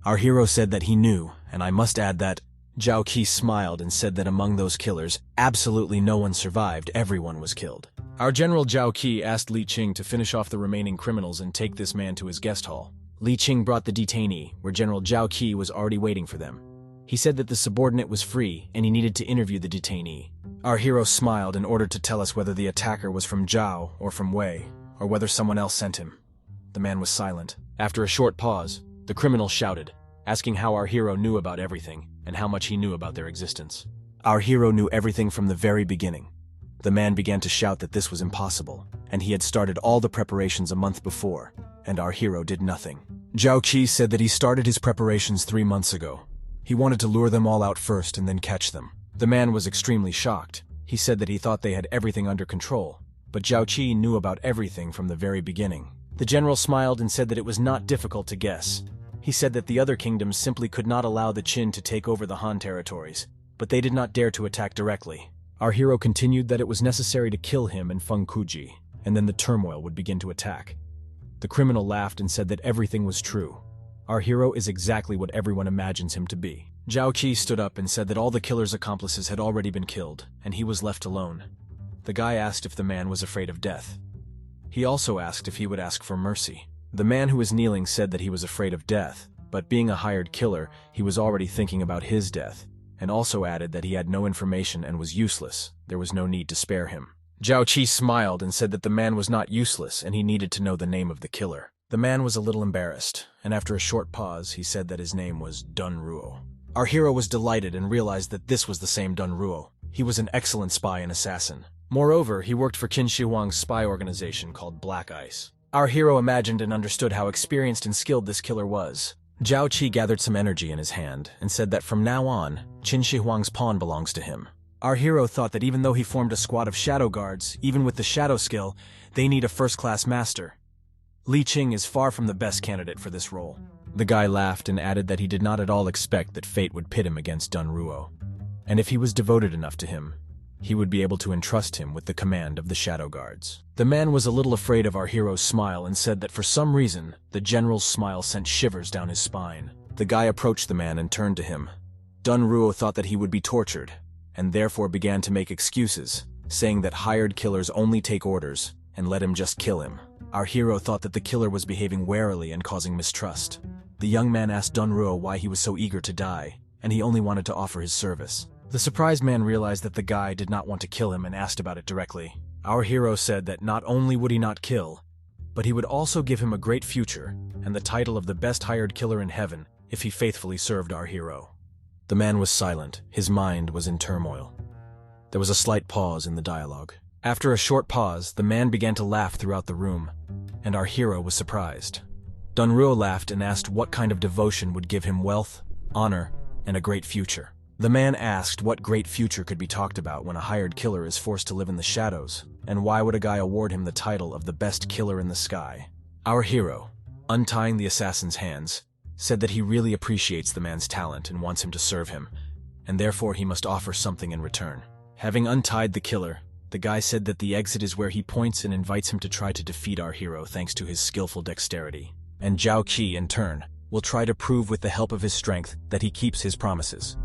Our hero said that he knew, and I must add that Zhao Qi smiled and said that among those killers, absolutely no one survived, everyone was killed. Our General Zhao Qi asked Li Qing to finish off the remaining criminals and take this man to his guest hall. Li Qing brought the detainee, where General Zhao Qi was already waiting for them. He said that the subordinate was free and he needed to interview the detainee. Our hero smiled and ordered to tell us whether the attacker was from Zhao or from Wei, or whether someone else sent him. The man was silent. After a short pause, the criminal shouted, asking how our hero knew about everything and how much he knew about their existence. Our hero knew everything from the very beginning. The man began to shout that this was impossible, and he had started all the preparations a month before, and our hero did nothing. Zhao Qi said that he started his preparations 3 months ago. He wanted to lure them all out first and then catch them. The man was extremely shocked. He said that he thought they had everything under control, but Zhao Qi knew about everything from the very beginning. The general smiled and said that it was not difficult to guess. He said that the other kingdoms simply could not allow the Qin to take over the Han territories, but they did not dare to attack directly. Our hero continued that it was necessary to kill him and Feng Kuji, and then the turmoil would begin to attack. The criminal laughed and said that everything was true. Our hero is exactly what everyone imagines him to be. Zhao Qi stood up and said that all the killer's accomplices had already been killed, and he was left alone. The guy asked if the man was afraid of death. He also asked if he would ask for mercy. The man who was kneeling said that he was afraid of death, but being a hired killer, he was already thinking about his death, and also added that he had no information and was useless. There was no need to spare him. Zhao Qi smiled and said that the man was not useless and he needed to know the name of the killer. The man was a little embarrassed, and after a short pause, he said that his name was Dun Ruo. Our hero was delighted and realized that this was the same Dun Ruo. He was an excellent spy and assassin. Moreover, he worked for Qin Shi Huang's spy organization called Black Ice. Our hero imagined and understood how experienced and skilled this killer was. Zhao Qi gathered some energy in his hand and said that from now on, Qin Shi Huang's pawn belongs to him. Our hero thought that even though he formed a squad of shadow guards, even with the shadow skill, they need a first-class master. Li Qing is far from the best candidate for this role. The guy laughed and added that he did not at all expect that fate would pit him against Dun Ruo. And if he was devoted enough to him, he would be able to entrust him with the command of the shadow guards. The man was a little afraid of our hero's smile and said that for some reason, the general's smile sent shivers down his spine. The guy approached the man and turned to him. Dun Ruo thought that he would be tortured, and therefore began to make excuses, saying that hired killers only take orders, and let him just kill him. Our hero thought that the killer was behaving warily and causing mistrust. The young man asked Dun Ruo why he was so eager to die, and he only wanted to offer his service. The surprised man realized that the guy did not want to kill him and asked about it directly. Our hero said that not only would he not kill, but he would also give him a great future and the title of the best hired killer in heaven if he faithfully served our hero. The man was silent. His mind was in turmoil. There was a slight pause in the dialogue. After a short pause, the man began to laugh throughout the room, and our hero was surprised. Dun Ruo laughed and asked what kind of devotion would give him wealth, honor, and a great future. The man asked what great future could be talked about when a hired killer is forced to live in the shadows, and why would a guy award him the title of the best killer in the sky? Our hero, untying the assassin's hands, said that he really appreciates the man's talent and wants him to serve him, and therefore he must offer something in return. Having untied the killer, the guy said that the exit is where he points and invites him to try to defeat our hero thanks to his skillful dexterity. And Zhao Qi, in turn, will try to prove with the help of his strength that he keeps his promises.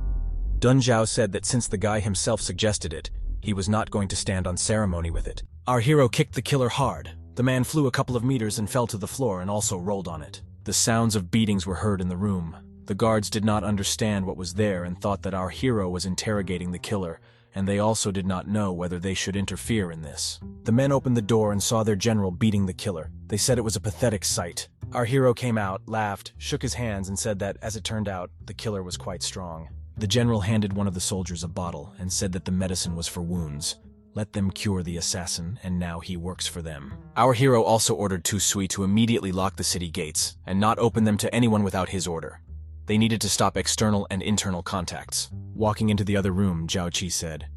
Dun Zhao said that since the guy himself suggested it, he was not going to stand on ceremony with it. Our hero kicked the killer hard. The man flew a couple of meters and fell to the floor and also rolled on it. The sounds of beatings were heard in the room. The guards did not understand what was there and thought that our hero was interrogating the killer, and they also did not know whether they should interfere in this. The men opened the door and saw their general beating the killer. They said it was a pathetic sight. Our hero came out, laughed, shook his hands, and said that, as it turned out, the killer was quite strong. The general handed one of the soldiers a bottle and said that the medicine was for wounds. Let them cure the assassin, and now he works for them. Our hero also ordered Tu Sui to immediately lock the city gates and not open them to anyone without his order. They needed to stop external and internal contacts. Walking into the other room, Zhao Qi said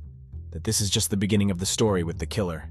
that this is just the beginning of the story with the killer,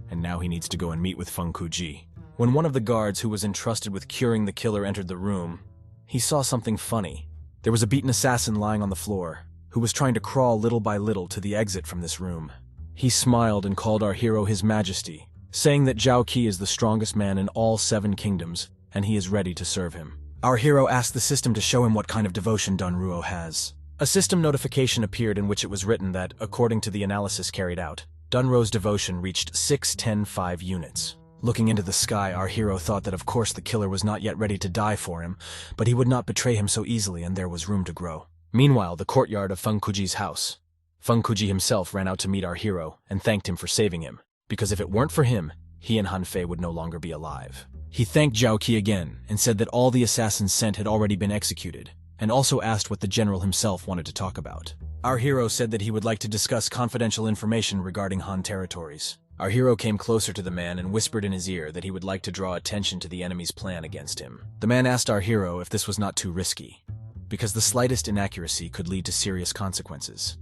and now he needs to go and meet with Feng Kuji. When one of the guards who was entrusted with curing the killer entered the room, he saw something funny. There was a beaten assassin lying on the floor, who was trying to crawl little by little to the exit from this room. He smiled and called our hero His Majesty, saying that Zhao Qi is the strongest man in all 7 kingdoms, and he is ready to serve him. Our hero asked the system to show him what kind of devotion Dun Ruo has. A system notification appeared in which it was written that, according to the analysis carried out, Dun Ruo's devotion reached 610.5 units. Looking into the sky, our hero thought that of course the killer was not yet ready to die for him, but he would not betray him so easily and there was room to grow. Meanwhile, the courtyard of Feng Kuji's house. Feng Kuji himself ran out to meet our hero and thanked him for saving him, because if it weren't for him, he and Han Fei would no longer be alive. He thanked Zhao Qi again and said that all the assassins sent had already been executed, and also asked what the general himself wanted to talk about. Our hero said that he would like to discuss confidential information regarding Han territories. Our hero came closer to the man and whispered in his ear that he would like to draw attention to the enemy's plan against him. The man asked our hero if this was not too risky, because the slightest inaccuracy could lead to serious consequences.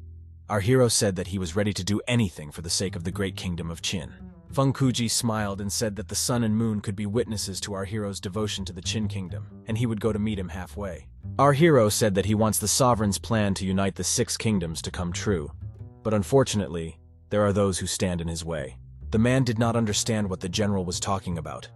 Our hero said that he was ready to do anything for the sake of the great kingdom of Qin. Feng Kuji smiled and said that the sun and moon could be witnesses to our hero's devotion to the Qin kingdom, and he would go to meet him halfway. Our hero said that he wants the sovereign's plan to unite the 6 kingdoms to come true, but unfortunately, there are those who stand in his way. The man did not understand what the general was talking about.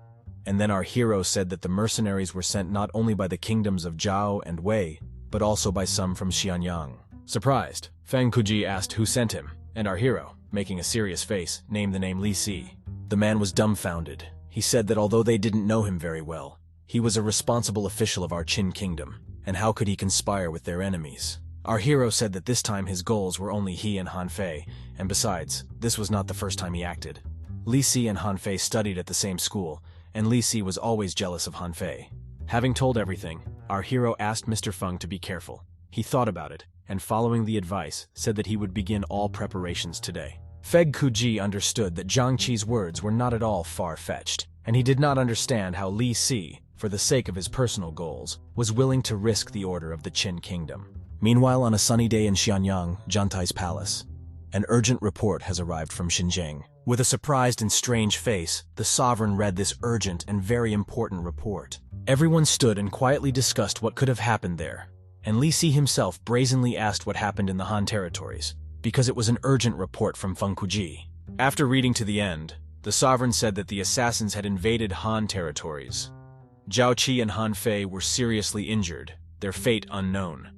And then our hero said that the mercenaries were sent not only by the kingdoms of Zhao and Wei, but also by some from Xianyang. Surprised, Feng Kuji asked who sent him, and our hero, making a serious face, named the name Li Si. The man was dumbfounded. He said that although they didn't know him very well, he was a responsible official of our Qin kingdom, and how could he conspire with their enemies? Our hero said that this time his goals were only he and Han Fei, and besides, this was not the first time he acted. Li Si and Han Fei studied at the same school, and Li Si was always jealous of Han Fei. Having told everything, our hero asked Mr. Feng to be careful. He thought about it, and following the advice, said that he would begin all preparations today. Feng Kuji understood that Zhao Qi's words were not at all far-fetched, and he did not understand how Li Si, for the sake of his personal goals, was willing to risk the order of the Qin kingdom. Meanwhile, on a sunny day in Xianyang, Zhantai's palace, an urgent report has arrived from Xinjiang. With a surprised and strange face, the sovereign read this urgent and very important report. Everyone stood and quietly discussed what could have happened there, and Li Si himself brazenly asked what happened in the Han territories, because it was an urgent report from Feng Kuji. After reading to the end, the sovereign said that the assassins had invaded Han territories. Zhao Qi and Han Fei were seriously injured, their fate unknown.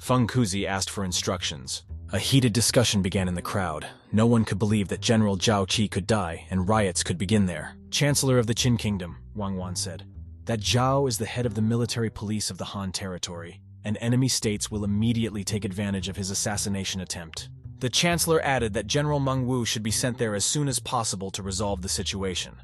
Feng Kuzi asked for instructions. A heated discussion began in the crowd. No one could believe that General Zhao Qi could die and riots could begin there. Chancellor of the Qin Kingdom, Wang Wan said, that Zhao is the head of the military police of the Han territory, and enemy states will immediately take advantage of his assassination attempt. The Chancellor added that General Meng Wu should be sent there as soon as possible to resolve the situation.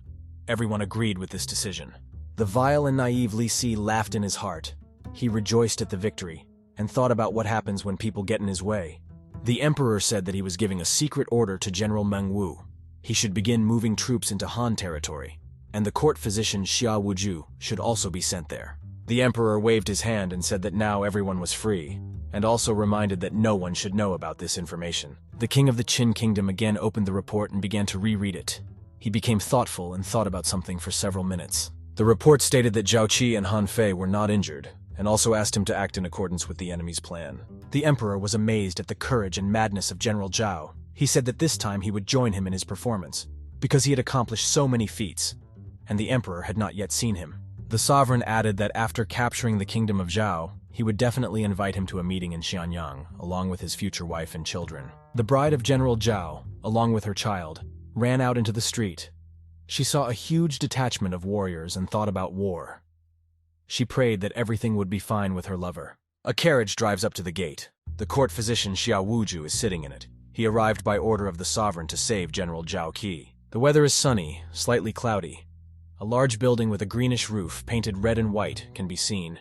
Everyone agreed with this decision. The vile and naive Li Si laughed in his heart. He rejoiced at the victory, and thought about what happens when people get in his way. The emperor said that he was giving a secret order to General Meng Wu. He should begin moving troops into Han territory, and the court physician Xia Wuju should also be sent there. The emperor waved his hand and said that now everyone was free, and also reminded that no one should know about this information. The king of the Qin kingdom again opened the report and began to reread it. He became thoughtful and thought about something for several minutes. The report stated that Zhao Qi and Han Fei were not injured, and also asked him to act in accordance with the enemy's plan. The emperor was amazed at the courage and madness of General Zhao. He said that this time he would join him in his performance, because he had accomplished so many feats, and the emperor had not yet seen him. The sovereign added that after capturing the kingdom of Zhao, he would definitely invite him to a meeting in Xianyang, along with his future wife and children. The bride of General Zhao, along with her child, ran out into the street. She saw a huge detachment of warriors and thought about war. She prayed that everything would be fine with her lover. A carriage drives up to the gate. The court physician Xia Wuju is sitting in it. He arrived by order of the sovereign to save General Zhao Qi. The weather is sunny, slightly cloudy. A large building with a greenish roof, painted red and white, can be seen.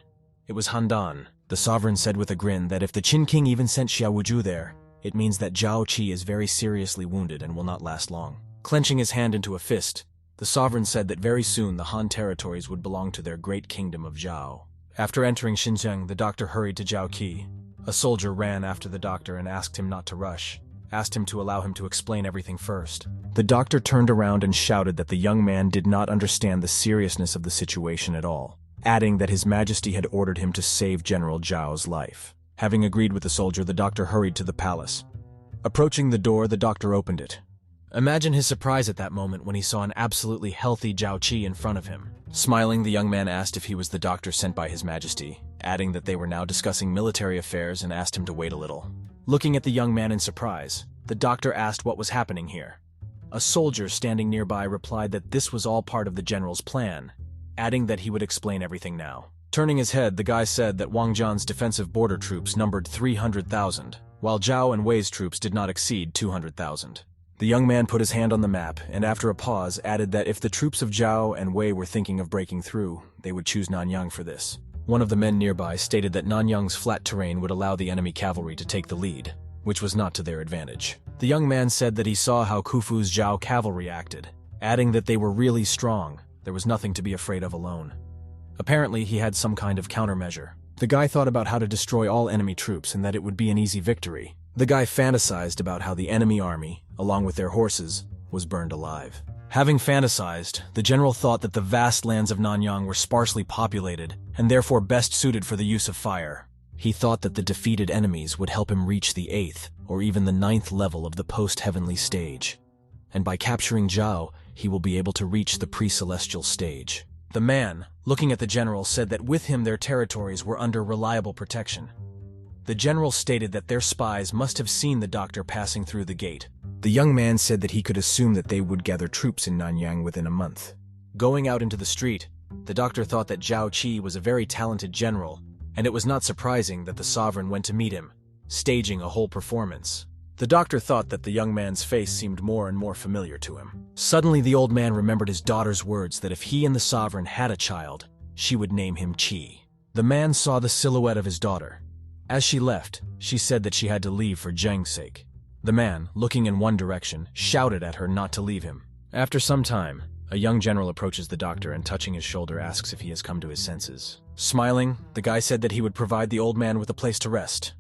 It was Handan. The sovereign said with a grin that if the Qin king even sent Xia Wuju there, it means that Zhao Qi is very seriously wounded and will not last long. Clenching his hand into a fist, the sovereign said that very soon the Han territories would belong to their great kingdom of Zhao. After entering Xinjiang, the doctor hurried to Zhao Qi. A soldier ran after the doctor and asked him not to rush, asked him to allow him to explain everything first. The doctor turned around and shouted that the young man did not understand the seriousness of the situation at all, adding that His Majesty had ordered him to save General Zhao's life. Having agreed with the soldier, the doctor hurried to the palace. Approaching the door, the doctor opened it. Imagine his surprise at that moment when he saw an absolutely healthy Zhao Qi in front of him. Smiling, the young man asked if he was the doctor sent by His Majesty, adding that they were now discussing military affairs and asked him to wait a little. Looking at the young man in surprise, the doctor asked what was happening here. A soldier standing nearby replied that this was all part of the general's plan, adding that he would explain everything now. Turning his head, the guy said that Wang Zhan's defensive border troops numbered 300,000, while Zhao and Wei's troops did not exceed 200,000. The young man put his hand on the map, and after a pause added that if the troops of Zhao and Wei were thinking of breaking through, they would choose Nanyang for this. One of the men nearby stated that Nanyang's flat terrain would allow the enemy cavalry to take the lead, which was not to their advantage. The young man said that he saw how Khufu's Zhao cavalry acted, adding that they were really strong. There was nothing to be afraid of alone. Apparently, he had some kind of countermeasure. The guy thought about how to destroy all enemy troops and that it would be an easy victory. The guy fantasized about how the enemy army, along with their horses, was burned alive. Having fantasized, the general thought that the vast lands of Nanyang were sparsely populated and therefore best suited for the use of fire. He thought that the defeated enemies would help him reach the 8th or even the 9th level of the post-heavenly stage. And by capturing Zhao, he will be able to reach the pre-celestial stage. The man, looking at the general, said that with him their territories were under reliable protection. The general stated that their spies must have seen the doctor passing through the gate. The young man said that he could assume that they would gather troops in Nanyang within a month. Going out into the street, the doctor thought that Zhao Qi was a very talented general, and it was not surprising that the sovereign went to meet him, staging a whole performance. The doctor thought that the young man's face seemed more and more familiar to him. Suddenly the old man remembered his daughter's words that if he and the sovereign had a child, she would name him Qi. The man saw the silhouette of his daughter. As she left, she said that she had to leave for Zheng's sake. The man, looking in one direction, shouted at her not to leave him. After some time, a young general approaches the doctor and touching his shoulder asks if he has come to his senses. Smiling, the guy said that he would provide the old man with a place to rest.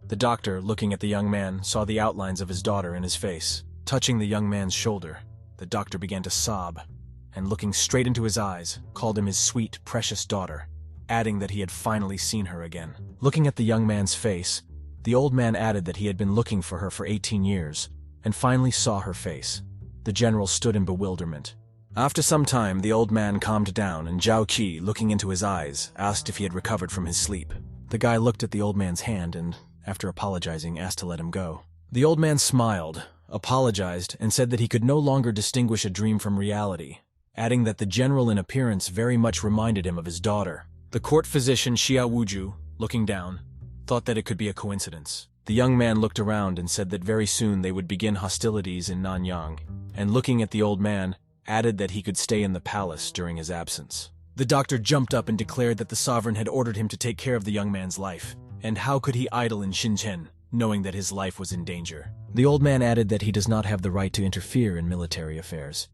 The doctor, looking at the young man, saw the outlines of his daughter in his face. Touching the young man's shoulder, the doctor began to sob, and looking straight into his eyes, called him his sweet, precious daughter, adding that he had finally seen her again. Looking at the young man's face, the old man added that he had been looking for her for 18 years, and finally saw her face. The general stood in bewilderment. After some time, the old man calmed down, and Zhao Qi, looking into his eyes, asked if he had recovered from his sleep. The guy looked at the old man's hand and, after apologizing, asked to let him go. The old man smiled, apologized, and said that he could no longer distinguish a dream from reality, adding that the general in appearance very much reminded him of his daughter. The court physician Xia Wuju, looking down, thought that it could be a coincidence. The young man looked around and said that very soon they would begin hostilities in Nanyang, and looking at the old man, added that he could stay in the palace during his absence. The doctor jumped up and declared that the sovereign had ordered him to take care of the young man's life, and how could he idle in Shenzhen, knowing that his life was in danger? The old man added that he does not have the right to interfere in military affairs,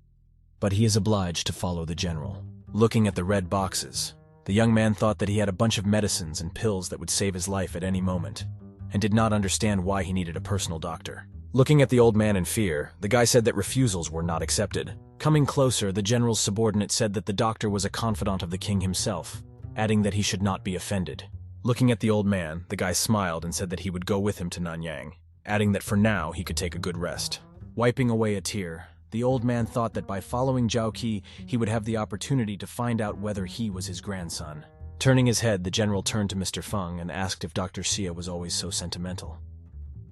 but he is obliged to follow the general. Looking at the red boxes, the young man thought that he had a bunch of medicines and pills that would save his life at any moment, and did not understand why he needed a personal doctor. Looking at the old man in fear, the guy said that refusals were not accepted. Coming closer, the general's subordinate said that the doctor was a confidant of the king himself, adding that he should not be offended. Looking at the old man, the guy smiled and said that he would go with him to Nanyang, adding that for now he could take a good rest. Wiping away a tear, the old man thought that by following Zhao Qi, he would have the opportunity to find out whether he was his grandson. Turning his head, the general turned to Mr. Feng and asked if Dr. Xia was always so sentimental.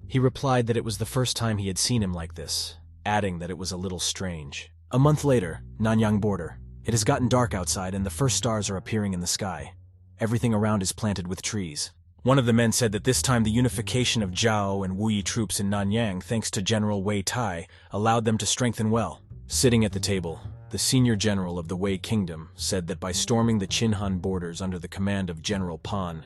He replied that it was the first time he had seen him like this, adding that it was a little strange. A month later, Nanyang border. It has gotten dark outside and the first stars are appearing in the sky. Everything around is planted with trees. One of the men said that this time the unification of Zhao and Wuyi troops in Nanyang, thanks to General Wei Tai, allowed them to strengthen well. Sitting at the table, the senior general of the Wei Kingdom said that by storming the Qinhan borders under the command of General Pan,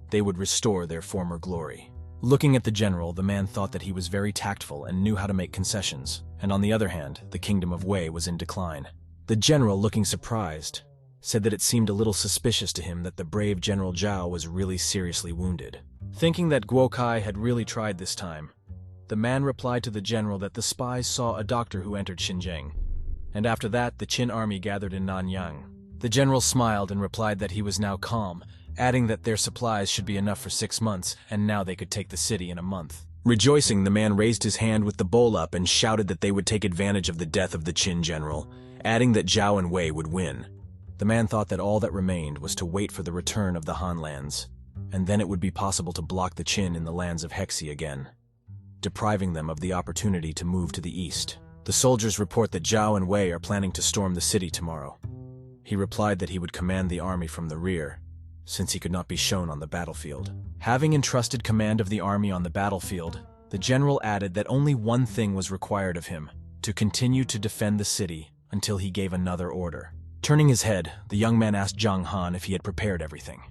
they would restore their former glory. Looking at the general, the man thought that he was very tactful and knew how to make concessions, and on the other hand, the kingdom of Wei was in decline. The general, looking surprised, said that it seemed a little suspicious to him that the brave General Zhao was really seriously wounded. Thinking that Guo Kai had really tried this time, the man replied to the general that the spies saw a doctor who entered Xinjiang, and after that the Qin army gathered in Nanyang. The general smiled and replied that he was now calm, adding that their supplies should be enough for 6 months, and now they could take the city in a month. Rejoicing, the man raised his hand with the bowl up and shouted that they would take advantage of the death of the Qin general, adding that Zhao and Wei would win. The man thought that all that remained was to wait for the return of the Han lands, and then it would be possible to block the Qin in the lands of Hexi again, depriving them of the opportunity to move to the east. The soldiers report that Zhao and Wei are planning to storm the city tomorrow. He replied that he would command the army from the rear, since he could not be shown on the battlefield. Having entrusted command of the army on the battlefield, the general added that only one thing was required of him: to continue to defend the city until he gave another order. Turning his head, the young man asked Zhang Han if he had prepared everything.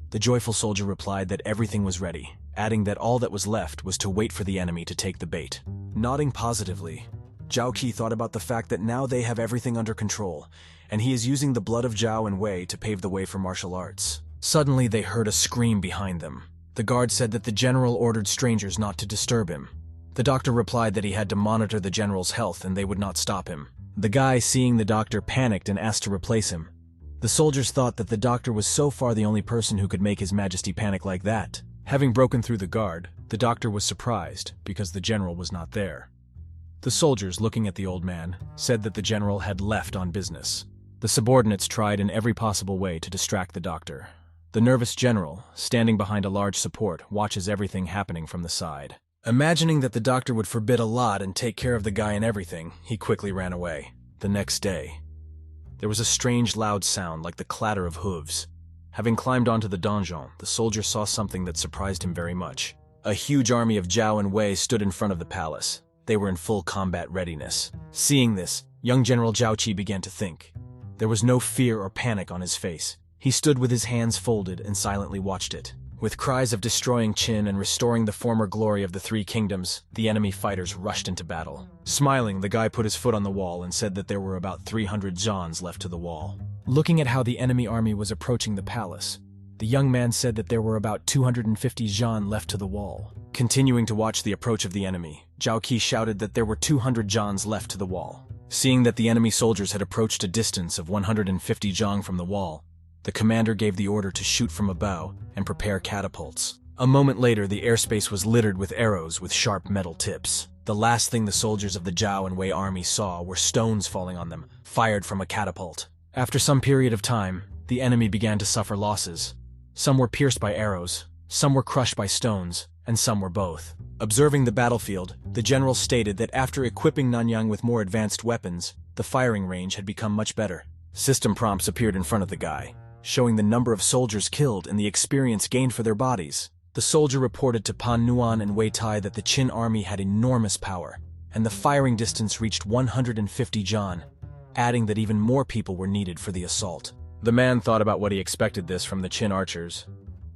The joyful soldier replied that everything was ready, adding that all that was left was to wait for the enemy to take the bait. Nodding positively, Zhao Qi thought about the fact that now they have everything under control, and he is using the blood of Zhao and Wei to pave the way for martial arts. Suddenly they heard a scream behind them. The guard said that the general ordered strangers not to disturb him. The doctor replied that he had to monitor the general's health and they would not stop him. The guy, seeing the doctor, panicked and asked to replace him. The soldiers thought that the doctor was so far the only person who could make His Majesty panic like that. Having broken through the guard, the doctor was surprised because the general was not there. The soldiers, looking at the old man, said that the general had left on business. The subordinates tried in every possible way to distract the doctor. The nervous general, standing behind a large support, watches everything happening from the side. Imagining that the doctor would forbid a lot and take care of the guy and everything, he quickly ran away. The next day, there was a strange loud sound like the clatter of hooves. Having climbed onto the donjon, the soldier saw something that surprised him very much. A huge army of Zhao and Wei stood in front of the palace. They were in full combat readiness. Seeing this, young General Zhao Qi began to think. There was no fear or panic on his face. He stood with his hands folded and silently watched it. With cries of destroying Qin and restoring the former glory of the three kingdoms, the enemy fighters rushed into battle. Smiling, the guy put his foot on the wall and said that there were about 300 Zhans left to the wall. Looking at how the enemy army was approaching the palace, the young man said that there were about 250 Zhan left to the wall. Continuing to watch the approach of the enemy, Zhao Qi shouted that there were 200 Zhans left to the wall. Seeing that the enemy soldiers had approached a distance of 150 Zhang from the wall, the commander gave the order to shoot from a bow and prepare catapults. A moment later, the airspace was littered with arrows with sharp metal tips. The last thing the soldiers of the Zhao and Wei army saw were stones falling on them, fired from a catapult. After some period of time, the enemy began to suffer losses. Some were pierced by arrows, some were crushed by stones, and some were both. Observing the battlefield, the general stated that after equipping Nanyang with more advanced weapons, the firing range had become much better. System prompts appeared in front of the guy, showing the number of soldiers killed and the experience gained for their bodies. The soldier reported to Pan Nuan and Wei Tai that the Qin army had enormous power, and the firing distance reached 150 Zhan, adding that even more people were needed for the assault. The man thought about what he expected this from the Qin archers,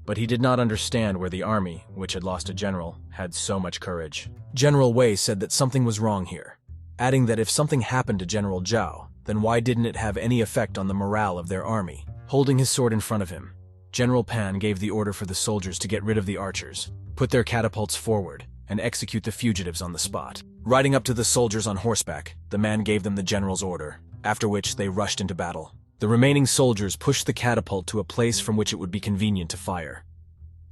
but he did not understand where the army, which had lost a general, had so much courage. General Wei said that something was wrong here, adding that if something happened to General Zhao, then why didn't it have any effect on the morale of their army? Holding his sword in front of him, General Pan gave the order for the soldiers to get rid of the archers, put their catapults forward, and execute the fugitives on the spot. Riding up to the soldiers on horseback, the man gave them the general's order, after which they rushed into battle. The remaining soldiers pushed the catapult to a place from which it would be convenient to fire.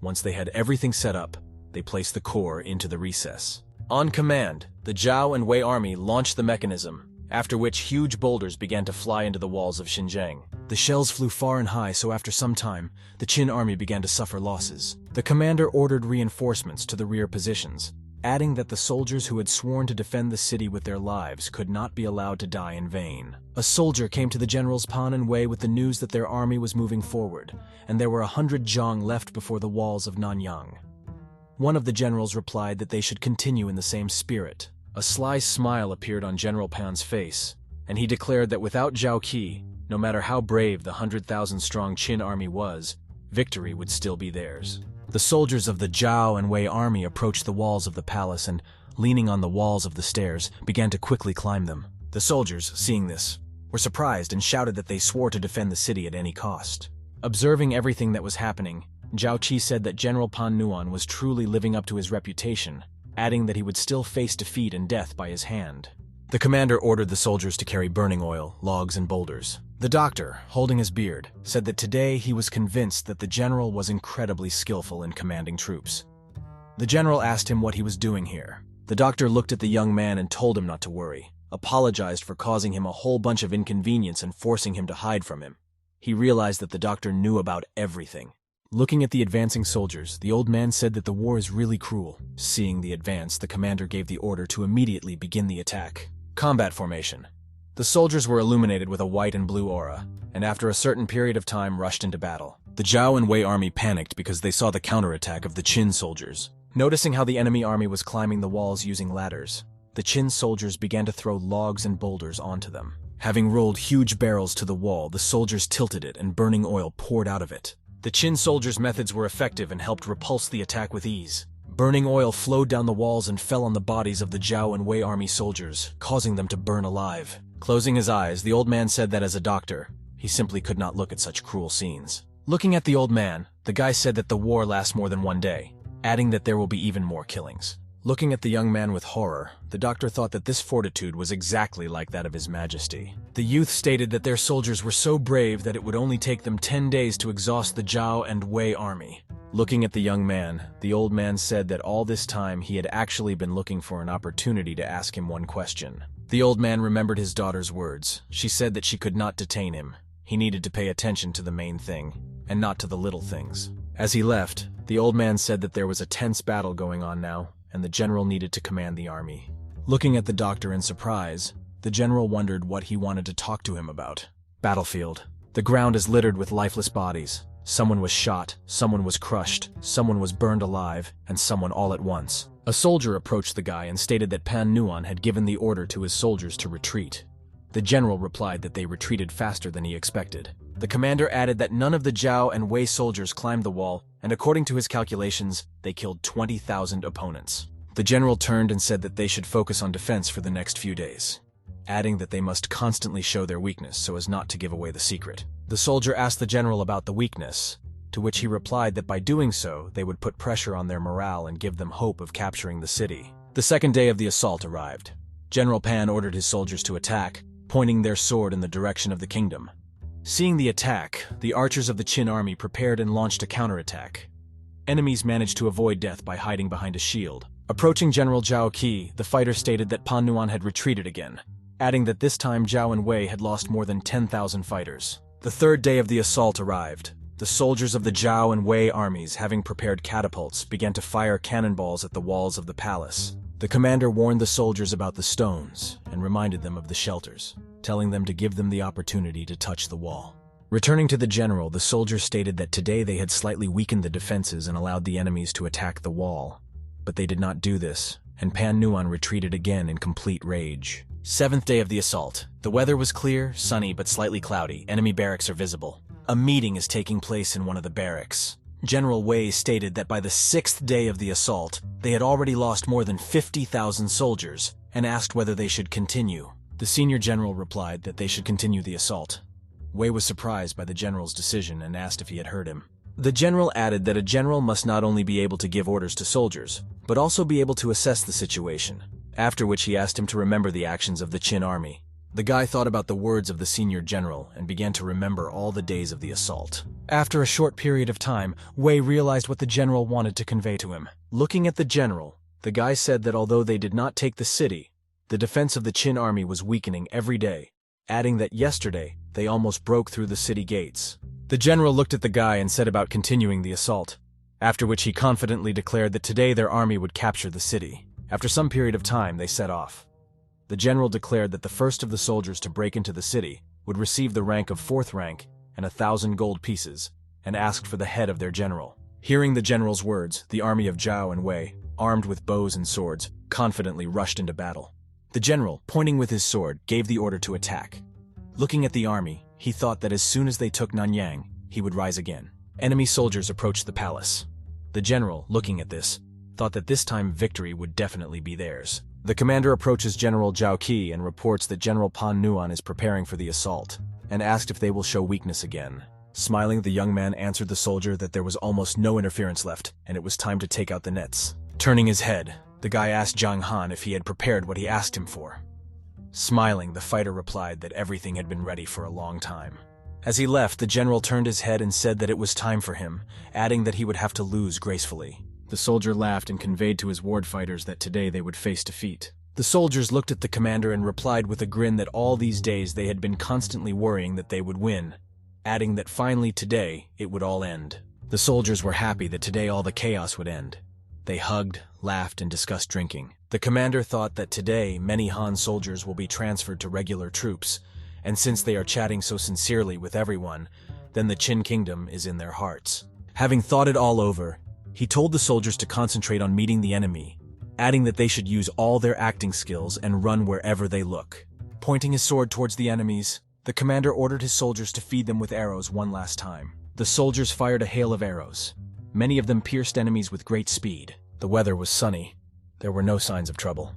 Once they had everything set up, they placed the core into the recess. On command, the Zhao and Wei army launched the mechanism, after which huge boulders began to fly into the walls of Xinjiang. The shells flew far and high, so after some time, the Qin army began to suffer losses. The commander ordered reinforcements to the rear positions, adding that the soldiers who had sworn to defend the city with their lives could not be allowed to die in vain. A soldier came to the generals Pan and Wei with the news that their army was moving forward, and there were 100 Zhang left before the walls of Nanyang. One of the generals replied that they should continue in the same spirit. A sly smile appeared on General Pan's face, and he declared that without Zhao Qi, no matter how brave the 100,000-strong Qin army was, victory would still be theirs. The soldiers of the Zhao and Wei army approached the walls of the palace and, leaning on the walls of the stairs, began to quickly climb them. The soldiers, seeing this, were surprised and shouted that they swore to defend the city at any cost. Observing everything that was happening, Zhao Qi said that General Pan Nuan was truly living up to his reputation, adding that he would still face defeat and death by his hand. The commander ordered the soldiers to carry burning oil, logs, and boulders. The doctor, holding his beard, said that today he was convinced that the general was incredibly skillful in commanding troops. The general asked him what he was doing here. The doctor looked at the young man and told him not to worry, apologized for causing him a whole bunch of inconvenience and forcing him to hide from him. He realized that the doctor knew about everything. Looking at the advancing soldiers, the old man said that the war is really cruel. Seeing the advance, the commander gave the order to immediately begin the attack. Combat formation. The soldiers were illuminated with a white and blue aura, and after a certain period of time rushed into battle. The Zhao and Wei army panicked because they saw the counterattack of the Qin soldiers. Noticing how the enemy army was climbing the walls using ladders, the Qin soldiers began to throw logs and boulders onto them. Having rolled huge barrels to the wall, the soldiers tilted it and burning oil poured out of it. The Qin soldiers' methods were effective and helped repulse the attack with ease. Burning oil flowed down the walls and fell on the bodies of the Zhao and Wei army soldiers, causing them to burn alive. Closing his eyes, the old man said that as a doctor, he simply could not look at such cruel scenes. Looking at the old man, the guy said that the war lasts more than one day, adding that there will be even more killings. Looking at the young man with horror, the doctor thought that this fortitude was exactly like that of His Majesty. The youth stated that their soldiers were so brave that it would only take them 10 days to exhaust the Zhao and Wei army. Looking at the young man, the old man said that all this time he had actually been looking for an opportunity to ask him one question. The old man remembered his daughter's words. She said that she could not detain him. He needed to pay attention to the main thing, and not to the little things. As he left, the old man said that there was a tense battle going on now, and the general needed to command the army. Looking at the doctor in surprise, the general wondered what he wanted to talk to him about. Battlefield. The ground is littered with lifeless bodies. Someone was shot, someone was crushed, someone was burned alive, and someone all at once. A soldier approached the guy and stated that Pan Nuan had given the order to his soldiers to retreat. The general replied that they retreated faster than he expected. The commander added that none of the Zhao and Wei soldiers climbed the wall, and according to his calculations, they killed 20,000 opponents. The general turned and said that they should focus on defense for the next few days, adding that they must constantly show their weakness so as not to give away the secret. The soldier asked the general about the weakness, to which he replied that by doing so, they would put pressure on their morale and give them hope of capturing the city. The second day of the assault arrived. General Pan ordered his soldiers to attack, pointing their sword in the direction of the kingdom. Seeing the attack, the archers of the Qin army prepared and launched a counterattack. Enemies managed to avoid death by hiding behind a shield. Approaching General Zhao Qi, the fighter stated that Pan Nuan had retreated again, adding that this time Zhao and Wei had lost more than 10,000 fighters. The third day of the assault arrived. The soldiers of the Zhao and Wei armies, having prepared catapults, began to fire cannonballs at the walls of the palace. The commander warned the soldiers about the stones and reminded them of the shelters, telling them to give them the opportunity to touch the wall. Returning to the general, the soldiers stated that today they had slightly weakened the defenses and allowed the enemies to attack the wall. But they did not do this, and Pan Nuan retreated again in complete rage. Seventh day of the assault. The weather was clear, sunny, but slightly cloudy. Enemy barracks are visible. A meeting is taking place in one of the barracks. General Wei stated that by the 6th day of the assault, they had already lost more than 50,000 soldiers, and asked whether they should continue. The senior general replied that they should continue the assault. Wei was surprised by the general's decision and asked if he had heard him. The general added that a general must not only be able to give orders to soldiers, but also be able to assess the situation, after which he asked him to remember the actions of the Qin army. The guy thought about the words of the senior general and began to remember all the days of the assault. After a short period of time, Wei realized what the general wanted to convey to him. Looking at the general, the guy said that although they did not take the city, the defense of the Qin army was weakening every day, adding that yesterday they almost broke through the city gates. The general looked at the guy and said about continuing the assault, after which he confidently declared that today their army would capture the city. After some period of time, they set off. The general declared that the first of the soldiers to break into the city would receive the rank of 4th rank and 1,000 gold pieces, and asked for the head of their general. Hearing the general's words, the army of Zhao and Wei, armed with bows and swords, confidently rushed into battle. The general, pointing with his sword, gave the order to attack. Looking at the army, he thought that as soon as they took Nanyang, he would rise again. Enemy soldiers approached the palace. The general, looking at this, thought that this time victory would definitely be theirs. The commander approaches General Zhao Qi and reports that General Pan Nuan is preparing for the assault, and asked if they will show weakness again. Smiling, the young man answered the soldier that there was almost no interference left, and it was time to take out the nets. Turning his head, the guy asked Zhang Han if he had prepared what he asked him for. Smiling, the fighter replied that everything had been ready for a long time. As he left, the general turned his head and said that it was time for him, adding that he would have to lose gracefully. The soldier laughed and conveyed to his ward fighters that today they would face defeat. The soldiers looked at the commander and replied with a grin that all these days they had been constantly worrying that they would win, adding that finally today it would all end. The soldiers were happy that today all the chaos would end. They hugged, laughed, and discussed drinking. The commander thought that today many Han soldiers will be transferred to regular troops, and since they are chatting so sincerely with everyone, then the Qin kingdom is in their hearts. Having thought it all over, he told the soldiers to concentrate on meeting the enemy, adding that they should use all their acting skills and run wherever they look. Pointing his sword towards the enemies, the commander ordered his soldiers to feed them with arrows one last time. The soldiers fired a hail of arrows. Many of them pierced enemies with great speed. The weather was sunny. There were no signs of trouble.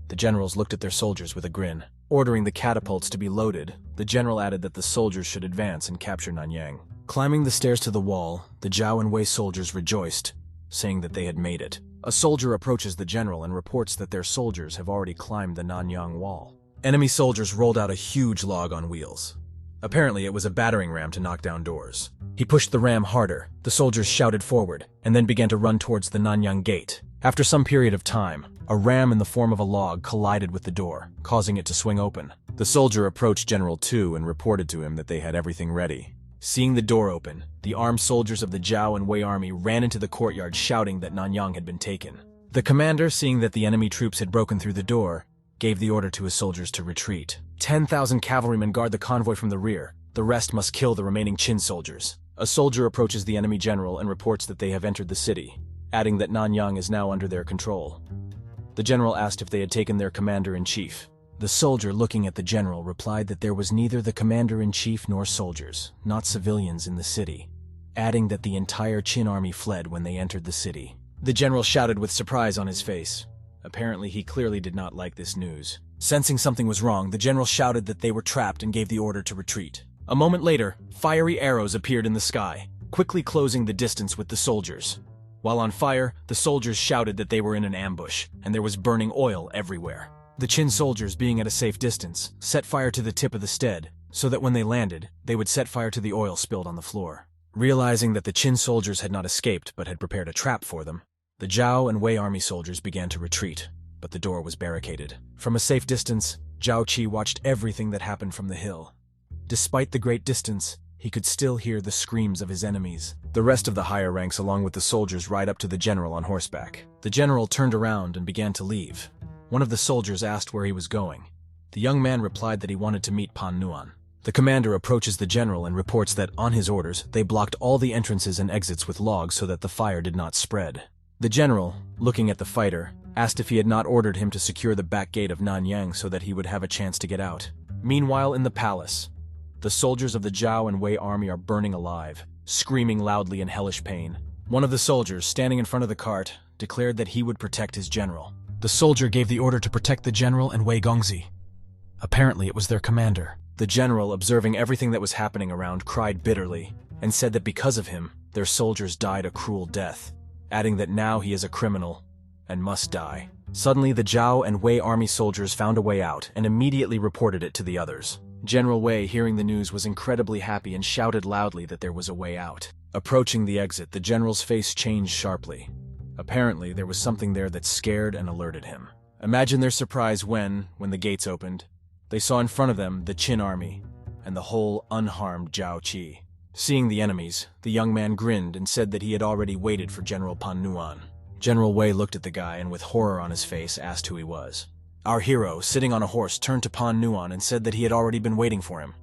The generals looked at their soldiers with a grin. Ordering the catapults to be loaded, the general added that the soldiers should advance and capture Nanyang. Climbing the stairs to the wall, the Zhao and Wei soldiers rejoiced, saying that they had made it. A soldier approaches the general and reports that their soldiers have already climbed the Nanyang wall. Enemy soldiers rolled out a huge log on wheels. Apparently, it was a battering ram to knock down doors. He pushed the ram harder, the soldiers shouted forward, and then began to run towards the Nanyang gate. After some period of time, a ram in the form of a log collided with the door, causing it to swing open. The soldier approached General Tu and reported to him that they had everything ready. Seeing the door open, the armed soldiers of the Zhao and Wei army ran into the courtyard shouting that Nanyang had been taken. The commander, seeing that the enemy troops had broken through the door, gave the order to his soldiers to retreat. 10,000 cavalrymen guard the convoy from the rear. The rest must kill the remaining Qin soldiers. A soldier approaches the enemy general and reports that they have entered the city, adding that Nanyang is now under their control. The general asked if they had taken their commander-in-chief. The soldier, looking at the general, replied that there was neither the commander-in-chief nor soldiers, not civilians in the city, adding that the entire Qin army fled when they entered the city. The general shouted with surprise on his face. Apparently, he clearly did not like this news. Sensing something was wrong, the general shouted that they were trapped and gave the order to retreat. A moment later, fiery arrows appeared in the sky, quickly closing the distance with the soldiers. While on fire, the soldiers shouted that they were in an ambush, and there was burning oil everywhere. The Qin soldiers, being at a safe distance, set fire to the tip of the stead, so that when they landed, they would set fire to the oil spilled on the floor. Realizing that the Qin soldiers had not escaped but had prepared a trap for them, the Zhao and Wei army soldiers began to retreat, but the door was barricaded. From a safe distance, Zhao Qi watched everything that happened from the hill. Despite the great distance, he could still hear the screams of his enemies. The rest of the higher ranks along with the soldiers ride up to the general on horseback. The general turned around and began to leave. One of the soldiers asked where he was going. The young man replied that he wanted to meet Pan Nuan. The commander approaches the general and reports that, on his orders, they blocked all the entrances and exits with logs so that the fire did not spread. The general, looking at the fighter, asked if he had not ordered him to secure the back gate of Nanyang so that he would have a chance to get out. Meanwhile, in the palace, the soldiers of the Zhao and Wei army are burning alive, screaming loudly in hellish pain. One of the soldiers, standing in front of the cart, declared that he would protect his general. The soldier gave the order to protect the general and Wei Gongzi. Apparently, it was their commander. The general, observing everything that was happening around, cried bitterly and said that because of him, their soldiers died a cruel death, adding that now he is a criminal and must die. Suddenly, the Zhao and Wei army soldiers found a way out and immediately reported it to the others. General Wei, hearing the news, was incredibly happy and shouted loudly that there was a way out. Approaching the exit, the general's face changed sharply. Apparently, there was something there that scared and alerted him. Imagine their surprise when the gates opened, they saw in front of them the Qin army and the whole unharmed Zhao Qi. Seeing the enemies, the young man grinned and said that he had already waited for General Pan Nuan. General Wei looked at the guy and with horror on his face asked who he was. Our hero, sitting on a horse, turned to Pan Nuan and said that he had already been waiting for him.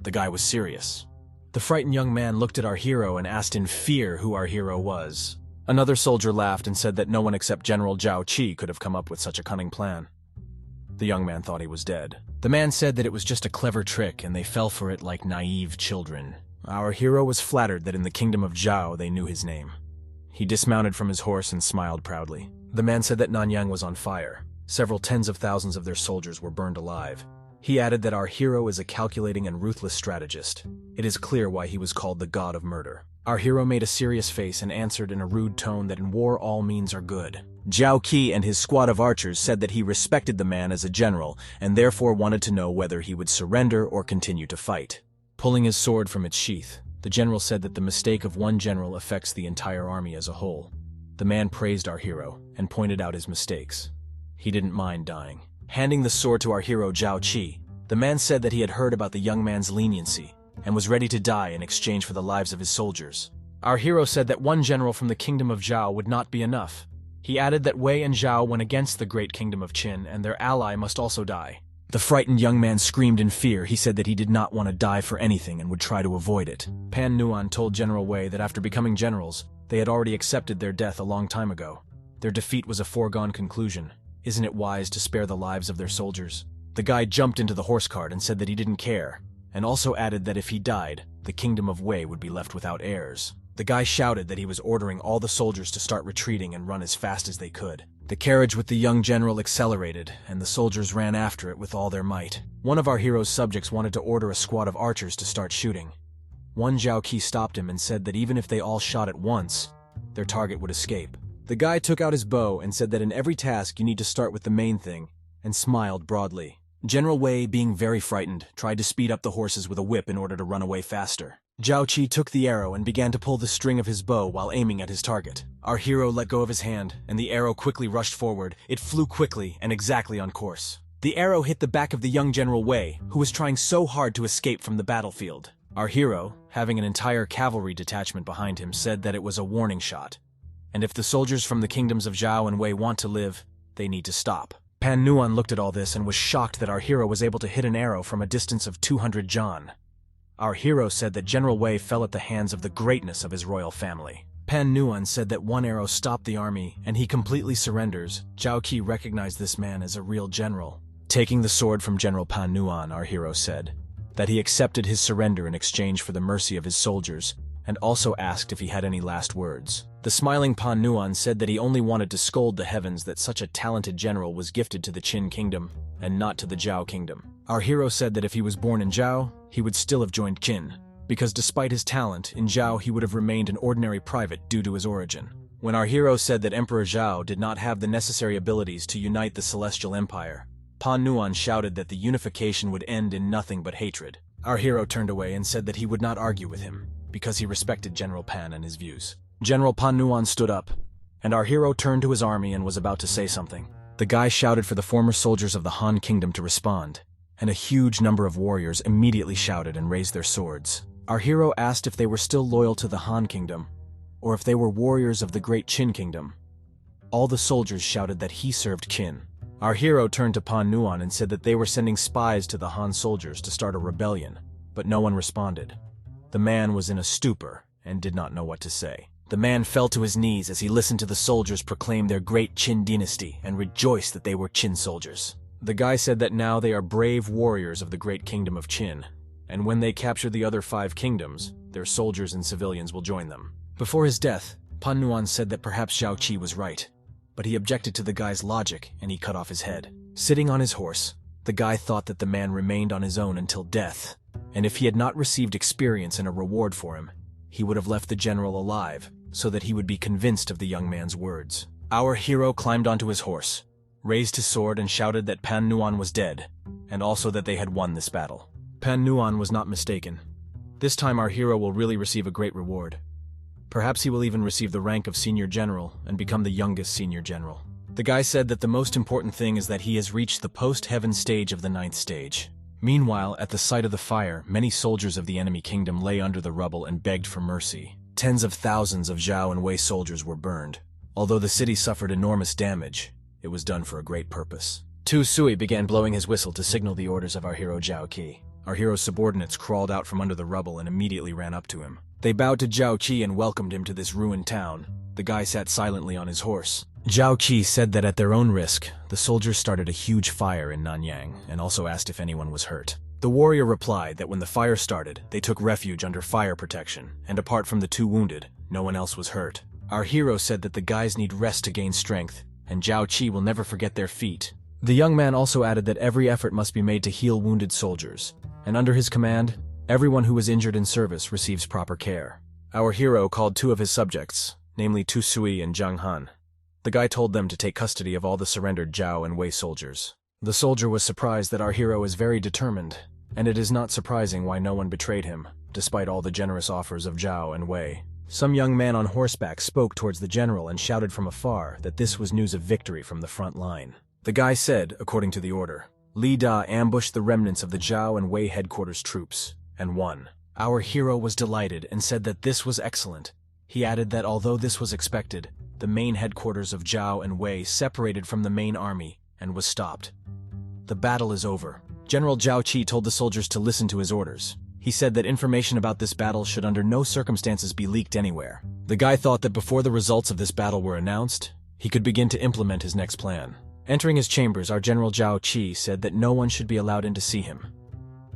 The guy was serious. The frightened young man looked at our hero and asked in fear who our hero was. Another soldier laughed and said that no one except General Zhao Qi could have come up with such a cunning plan. The young man thought he was dead. The man said that it was just a clever trick and they fell for it like naive children. Our hero was flattered that in the kingdom of Zhao they knew his name. He dismounted from his horse and smiled proudly. The man said that Nanyang was on fire. Several tens of thousands of their soldiers were burned alive. He added that our hero is a calculating and ruthless strategist. It is clear why he was called the god of murder. Our hero made a serious face and answered in a rude tone that in war all means are good. Zhao Qi and his squad of archers said that he respected the man as a general and therefore wanted to know whether he would surrender or continue to fight. Pulling his sword from its sheath, the general said that the mistake of one general affects the entire army as a whole. The man praised our hero and pointed out his mistakes. He didn't mind dying. Handing the sword to our hero Zhao Qi, the man said that he had heard about the young man's leniency and was ready to die in exchange for the lives of his soldiers. Our hero said that one general from the kingdom of Zhao would not be enough. He added that Wei and Zhao went against the great kingdom of Qin and their ally must also die. The frightened young man screamed in fear. He said that he did not want to die for anything and would try to avoid it. Pan Nuan told General Wei that after becoming generals, they had already accepted their death a long time ago. Their defeat was a foregone conclusion. Isn't it wise to spare the lives of their soldiers? The guy jumped into the horse cart and said that he didn't care, and also added that if he died, the kingdom of Wei would be left without heirs. The guy shouted that he was ordering all the soldiers to start retreating and run as fast as they could. The carriage with the young general accelerated, and the soldiers ran after it with all their might. One of our hero's subjects wanted to order a squad of archers to start shooting. One Zhao Qi stopped him and said that even if they all shot at once, their target would escape. The guy took out his bow and said that in every task you need to start with the main thing, and smiled broadly. General Wei, being very frightened, tried to speed up the horses with a whip in order to run away faster. Zhao Qi took the arrow and began to pull the string of his bow while aiming at his target. Our hero let go of his hand, and the arrow quickly rushed forward. It flew quickly and exactly on course. The arrow hit the back of the young General Wei, who was trying so hard to escape from the battlefield. Our hero, having an entire cavalry detachment behind him, said that it was a warning shot, and if the soldiers from the kingdoms of Zhao and Wei want to live, they need to stop. Pan Nuan looked at all this and was shocked that our hero was able to hit an arrow from a distance of 200 zhan. Our hero said that General Wei fell at the hands of the greatness of his royal family. Pan Nuan said that one arrow stopped the army and he completely surrenders. Zhao Qi recognized this man as a real general. Taking the sword from General Pan Nuan, our hero said that he accepted his surrender in exchange for the mercy of his soldiers, and also asked if he had any last words. The smiling Pan Nuan said that he only wanted to scold the heavens that such a talented general was gifted to the Qin kingdom, and not to the Zhao kingdom. Our hero said that if he was born in Zhao, he would still have joined Qin, because despite his talent, in Zhao he would have remained an ordinary private due to his origin. When our hero said that Emperor Zhao did not have the necessary abilities to unite the Celestial Empire, Pan Nuan shouted that the unification would end in nothing but hatred. Our hero turned away and said that he would not argue with him, because he respected General Pan and his views. General Pan Nuan stood up, and our hero turned to his army and was about to say something. The guy shouted for the former soldiers of the Han Kingdom to respond, and a huge number of warriors immediately shouted and raised their swords. Our hero asked if they were still loyal to the Han Kingdom, or if they were warriors of the great Qin Kingdom. All the soldiers shouted that he served Qin. Our hero turned to Pan Nuan and said that they were sending spies to the Han soldiers to start a rebellion, but no one responded. The man was in a stupor and did not know what to say. The man fell to his knees as he listened to the soldiers proclaim their great Qin dynasty and rejoiced that they were Qin soldiers. The guy said that now they are brave warriors of the great kingdom of Qin, and when they capture the other 5 kingdoms, their soldiers and civilians will join them. Before his death, Pan Nuan said that perhaps Zhao Qi was right, but he objected to the guy's logic and he cut off his head. Sitting on his horse, the guy thought that the man remained on his own until death, and if he had not received experience and a reward for him, he would have left the general alive, so that he would be convinced of the young man's words. Our hero climbed onto his horse, raised his sword and shouted that Pan Nuan was dead, and also that they had won this battle. Pan Nuan was not mistaken. This time our hero will really receive a great reward. Perhaps he will even receive the rank of senior general and become the youngest senior general. The guy said that the most important thing is that he has reached the post-heaven stage of the 9th stage. Meanwhile, at the sight of the fire, many soldiers of the enemy kingdom lay under the rubble and begged for mercy. Tens of thousands of Zhao and Wei soldiers were burned. Although the city suffered enormous damage, it was done for a great purpose. Tu Sui began blowing his whistle to signal the orders of our hero Zhao Qi. Our hero's subordinates crawled out from under the rubble and immediately ran up to him. They bowed to Zhao Qi and welcomed him to this ruined town. The guy sat silently on his horse. Zhao Qi said that at their own risk, the soldiers started a huge fire in Nanyang and also asked if anyone was hurt. The warrior replied that when the fire started, they took refuge under fire protection, and apart from the 2 wounded, no one else was hurt. Our hero said that the guys need rest to gain strength, and Zhao Qi will never forget their feat. The young man also added that every effort must be made to heal wounded soldiers, and under his command, everyone who was injured in service receives proper care. Our hero called 2 of his subjects, namely Tu Sui and Zhang Han. The guy told them to take custody of all the surrendered Zhao and Wei soldiers. The soldier was surprised that our hero is very determined, and it is not surprising why no one betrayed him, despite all the generous offers of Zhao and Wei. Some young man on horseback spoke towards the general and shouted from afar that this was news of victory from the front line. The guy said, according to the order, Li Da ambushed the remnants of the Zhao and Wei headquarters troops, and won. Our hero was delighted and said that this was excellent. He added that although this was expected, the main headquarters of Zhao and Wei separated from the main army and was stopped. The battle is over. General Zhao Qi told the soldiers to listen to his orders. He said that information about this battle should under no circumstances be leaked anywhere. The guy thought that before the results of this battle were announced, he could begin to implement his next plan. Entering his chambers, our General Zhao Qi said that no one should be allowed in to see him.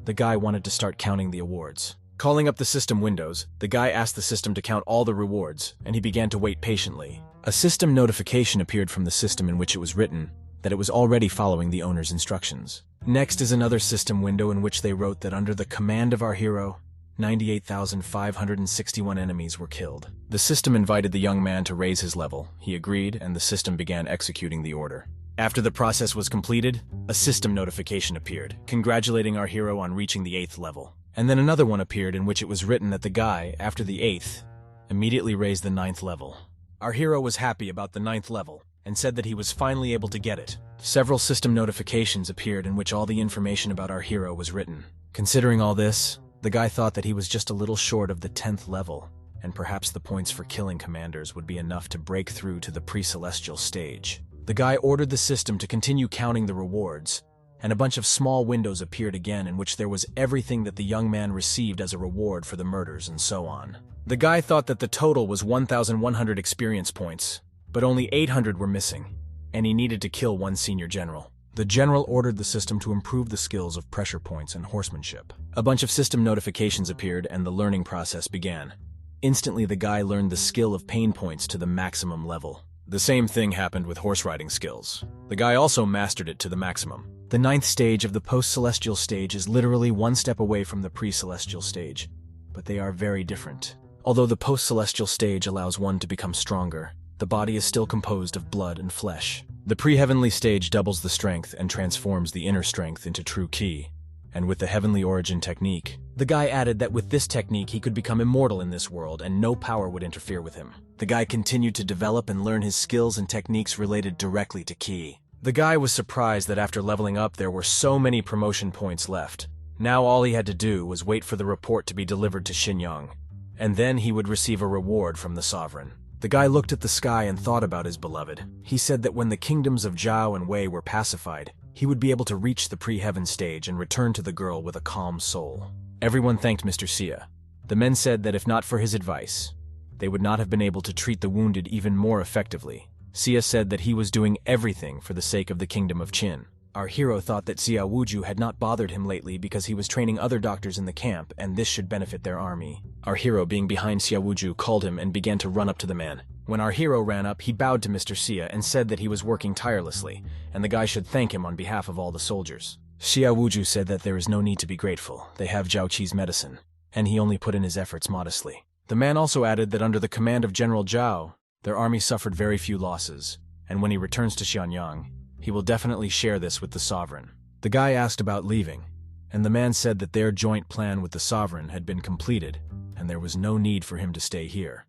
The guy wanted to start counting the awards. Calling up the system windows, the guy asked the system to count all the rewards, and he began to wait patiently. A system notification appeared from the system in which it was written that it was already following the owner's instructions. Next is another system window in which they wrote that under the command of our hero, 98,561 enemies were killed. The system invited the young man to raise his level. He agreed, and the system began executing the order. After the process was completed, a system notification appeared, congratulating our hero on reaching the 8th level. And then another one appeared in which it was written that the guy, after the 8th, immediately raised the 9th level. Our hero was happy about the 9th level, and said that he was finally able to get it. Several system notifications appeared in which all the information about our hero was written. Considering all this, the guy thought that he was just a little short of the 10th level, and perhaps the points for killing commanders would be enough to break through to the pre-celestial stage. The guy ordered the system to continue counting the rewards, and a bunch of small windows appeared again in which there was everything that the young man received as a reward for the murders and so on. The guy thought that the total was 1,100 experience points, but only 800 were missing, and he needed to kill one senior general. The general ordered the system to improve the skills of pressure points and horsemanship. A bunch of system notifications appeared and the learning process began. Instantly, the guy learned the skill of pain points to the maximum level. The same thing happened with horse riding skills. The guy also mastered it to the maximum. The 9th stage of the post-celestial stage is literally one step away from the pre-celestial stage, but they are very different. Although the post-celestial stage allows one to become stronger, the body is still composed of blood and flesh. The pre-heavenly stage doubles the strength and transforms the inner strength into true Qi. And with the heavenly origin technique, the guy added that with this technique he could become immortal in this world and no power would interfere with him. The guy continued to develop and learn his skills and techniques related directly to Qi. The guy was surprised that after leveling up there were so many promotion points left. Now all he had to do was wait for the report to be delivered to Xinyang, and then he would receive a reward from the sovereign. The guy looked at the sky and thought about his beloved. He said that when the kingdoms of Zhao and Wei were pacified, he would be able to reach the pre-heaven stage and return to the girl with a calm soul. Everyone thanked Mr. Xia. The men said that if not for his advice, they would not have been able to treat the wounded even more effectively. Xia said that he was doing everything for the sake of the kingdom of Qin. Our hero thought that Xia Wuju had not bothered him lately because he was training other doctors in the camp and this should benefit their army. Our hero, being behind Xia Wuju, called him and began to run up to the man. When our hero ran up, he bowed to Mr. Xia and said that he was working tirelessly, and the guy should thank him on behalf of all the soldiers. Xia Wuju said that there is no need to be grateful. They have Zhao Qi's medicine, and he only put in his efforts modestly. The man also added that under the command of General Zhao, their army suffered very few losses, and when he returns to Xianyang, he will definitely share this with the sovereign. The guy asked about leaving, and the man said that their joint plan with the sovereign had been completed, and there was no need for him to stay here.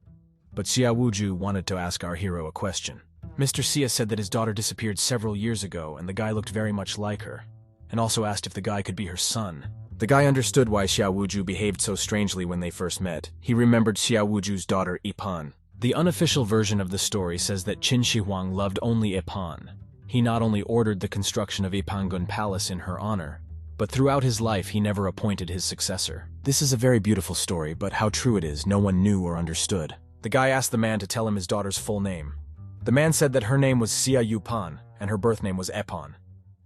But Xia Wuju wanted to ask our hero a question. Mr. Xia said that his daughter disappeared several years ago, and the guy looked very much like her, and also asked if the guy could be her son. The guy understood why Xia Wuju behaved so strangely when they first met. He remembered Xia Wuju's daughter, Ipan. The unofficial version of the story says that Qin Shi Huang loved only Ipan. He not only ordered the construction of Ipangun Palace in her honor, but throughout his life he never appointed his successor. This is a very beautiful story, but how true it is, no one knew or understood. The guy asked the man to tell him his daughter's full name. The man said that her name was Xia Yupan, and her birth name was Epan.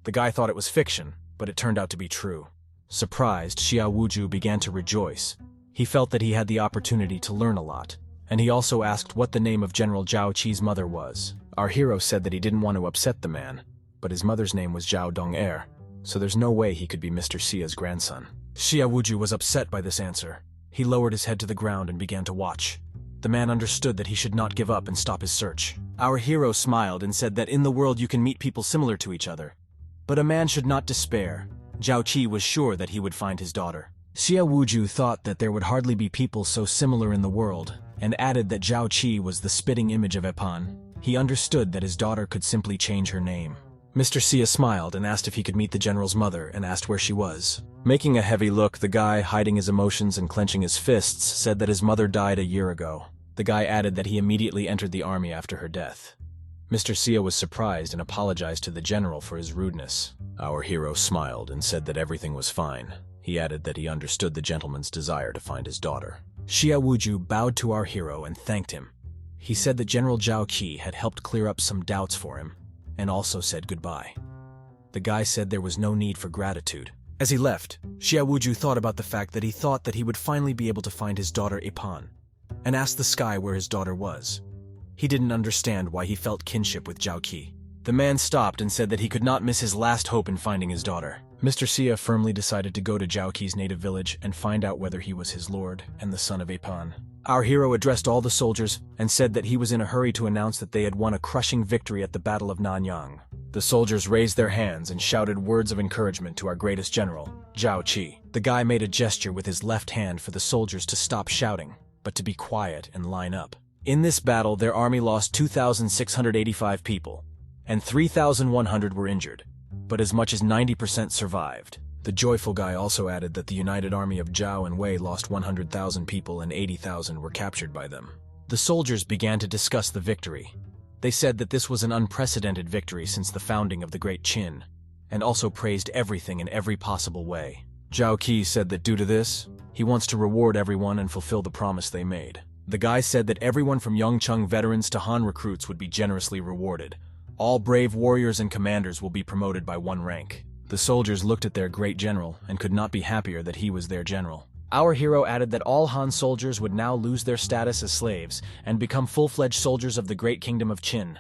The guy thought it was fiction, but it turned out to be true. Surprised, Xia Wuju began to rejoice. He felt that he had the opportunity to learn a lot, and he also asked what the name of General Zhao Qi's mother was. Our hero said that he didn't want to upset the man, but his mother's name was Zhao Dong-er, so there's no way he could be Mr. Xia's grandson. Xia Wuju was upset by this answer. He lowered his head to the ground and began to watch. The man understood that he should not give up and stop his search. Our hero smiled and said that in the world you can meet people similar to each other, but a man should not despair. Zhao Qi was sure that he would find his daughter. Xia Wuju thought that there would hardly be people so similar in the world, and added that Zhao Qi was the spitting image of Epan. He understood that his daughter could simply change her name. Mr. Xia smiled and asked if he could meet the general's mother and asked where she was. Making a heavy look, the guy, hiding his emotions and clenching his fists, said that his mother died a year ago. The guy added that he immediately entered the army after her death. Mr. Xia was surprised and apologized to the general for his rudeness. Our hero smiled and said that everything was fine. He added that he understood the gentleman's desire to find his daughter. Xia Wuju bowed to our hero and thanked him. He said that General Zhao Qi had helped clear up some doubts for him, and also said goodbye. The guy said there was no need for gratitude. As he left, Xia Wuju thought about the fact that he thought that he would finally be able to find his daughter Ipan, and asked the sky where his daughter was. He didn't understand why he felt kinship with Zhao Qi. The man stopped and said that he could not miss his last hope in finding his daughter. Mr. Xia firmly decided to go to Zhao Qi's native village and find out whether he was his lord and the son of Epan. Our hero addressed all the soldiers and said that he was in a hurry to announce that they had won a crushing victory at the Battle of Nanyang. The soldiers raised their hands and shouted words of encouragement to our greatest general, Zhao Qi. The guy made a gesture with his left hand for the soldiers to stop shouting, but to be quiet and line up. In this battle, their army lost 2,685 people, and 3,100 were injured, but as much as 90% survived. The joyful guy also added that the united army of Zhao and Wei lost 100,000 people and 80,000 were captured by them. The soldiers began to discuss the victory. They said that this was an unprecedented victory since the founding of the Great Qin, and also praised everything in every possible way. Zhao Qi said that due to this, he wants to reward everyone and fulfill the promise they made. The guy said that everyone from Yongcheng veterans to Han recruits would be generously rewarded. All brave warriors and commanders will be promoted by 1 rank. The soldiers looked at their great general and could not be happier that he was their general. Our hero added that all Han soldiers would now lose their status as slaves and become full-fledged soldiers of the great kingdom of Qin.